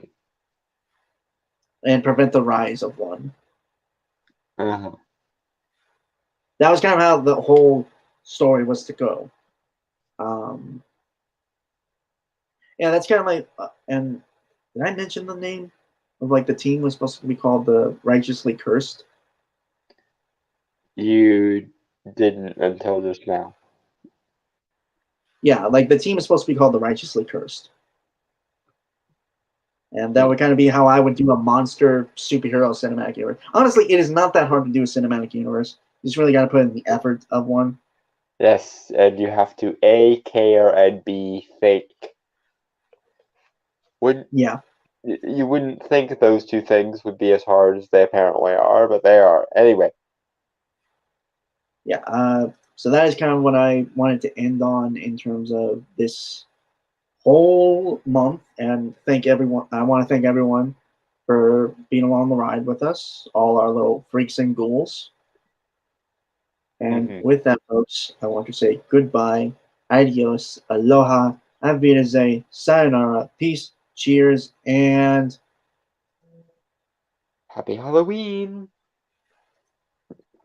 And prevent the rise of one. Mm-hmm. That was kind of how the whole story was to go. Yeah, that's kind of like. And did I mention the name of like the team was supposed to be called the Righteously Cursed? You didn't until just now. Yeah, like the team is supposed to be called the Righteously Cursed. And that would kind of be how I would do a monster superhero cinematic universe. Honestly, it is not that hard to do a cinematic universe. You just really got to put in the effort of one. Yes, and you have to A, care, and B, think. Yeah. You wouldn't think those two things would be as hard as they apparently are, but they are. Anyway. Yeah, so that is kind of what I wanted to end on in terms of this whole month, and thank everyone. I want to thank everyone for being along the ride with us, all our little freaks and ghouls. And with that, folks, I want to say goodbye, adios, aloha, auf Wiedersehen, sayonara, peace, cheers, and Happy Halloween!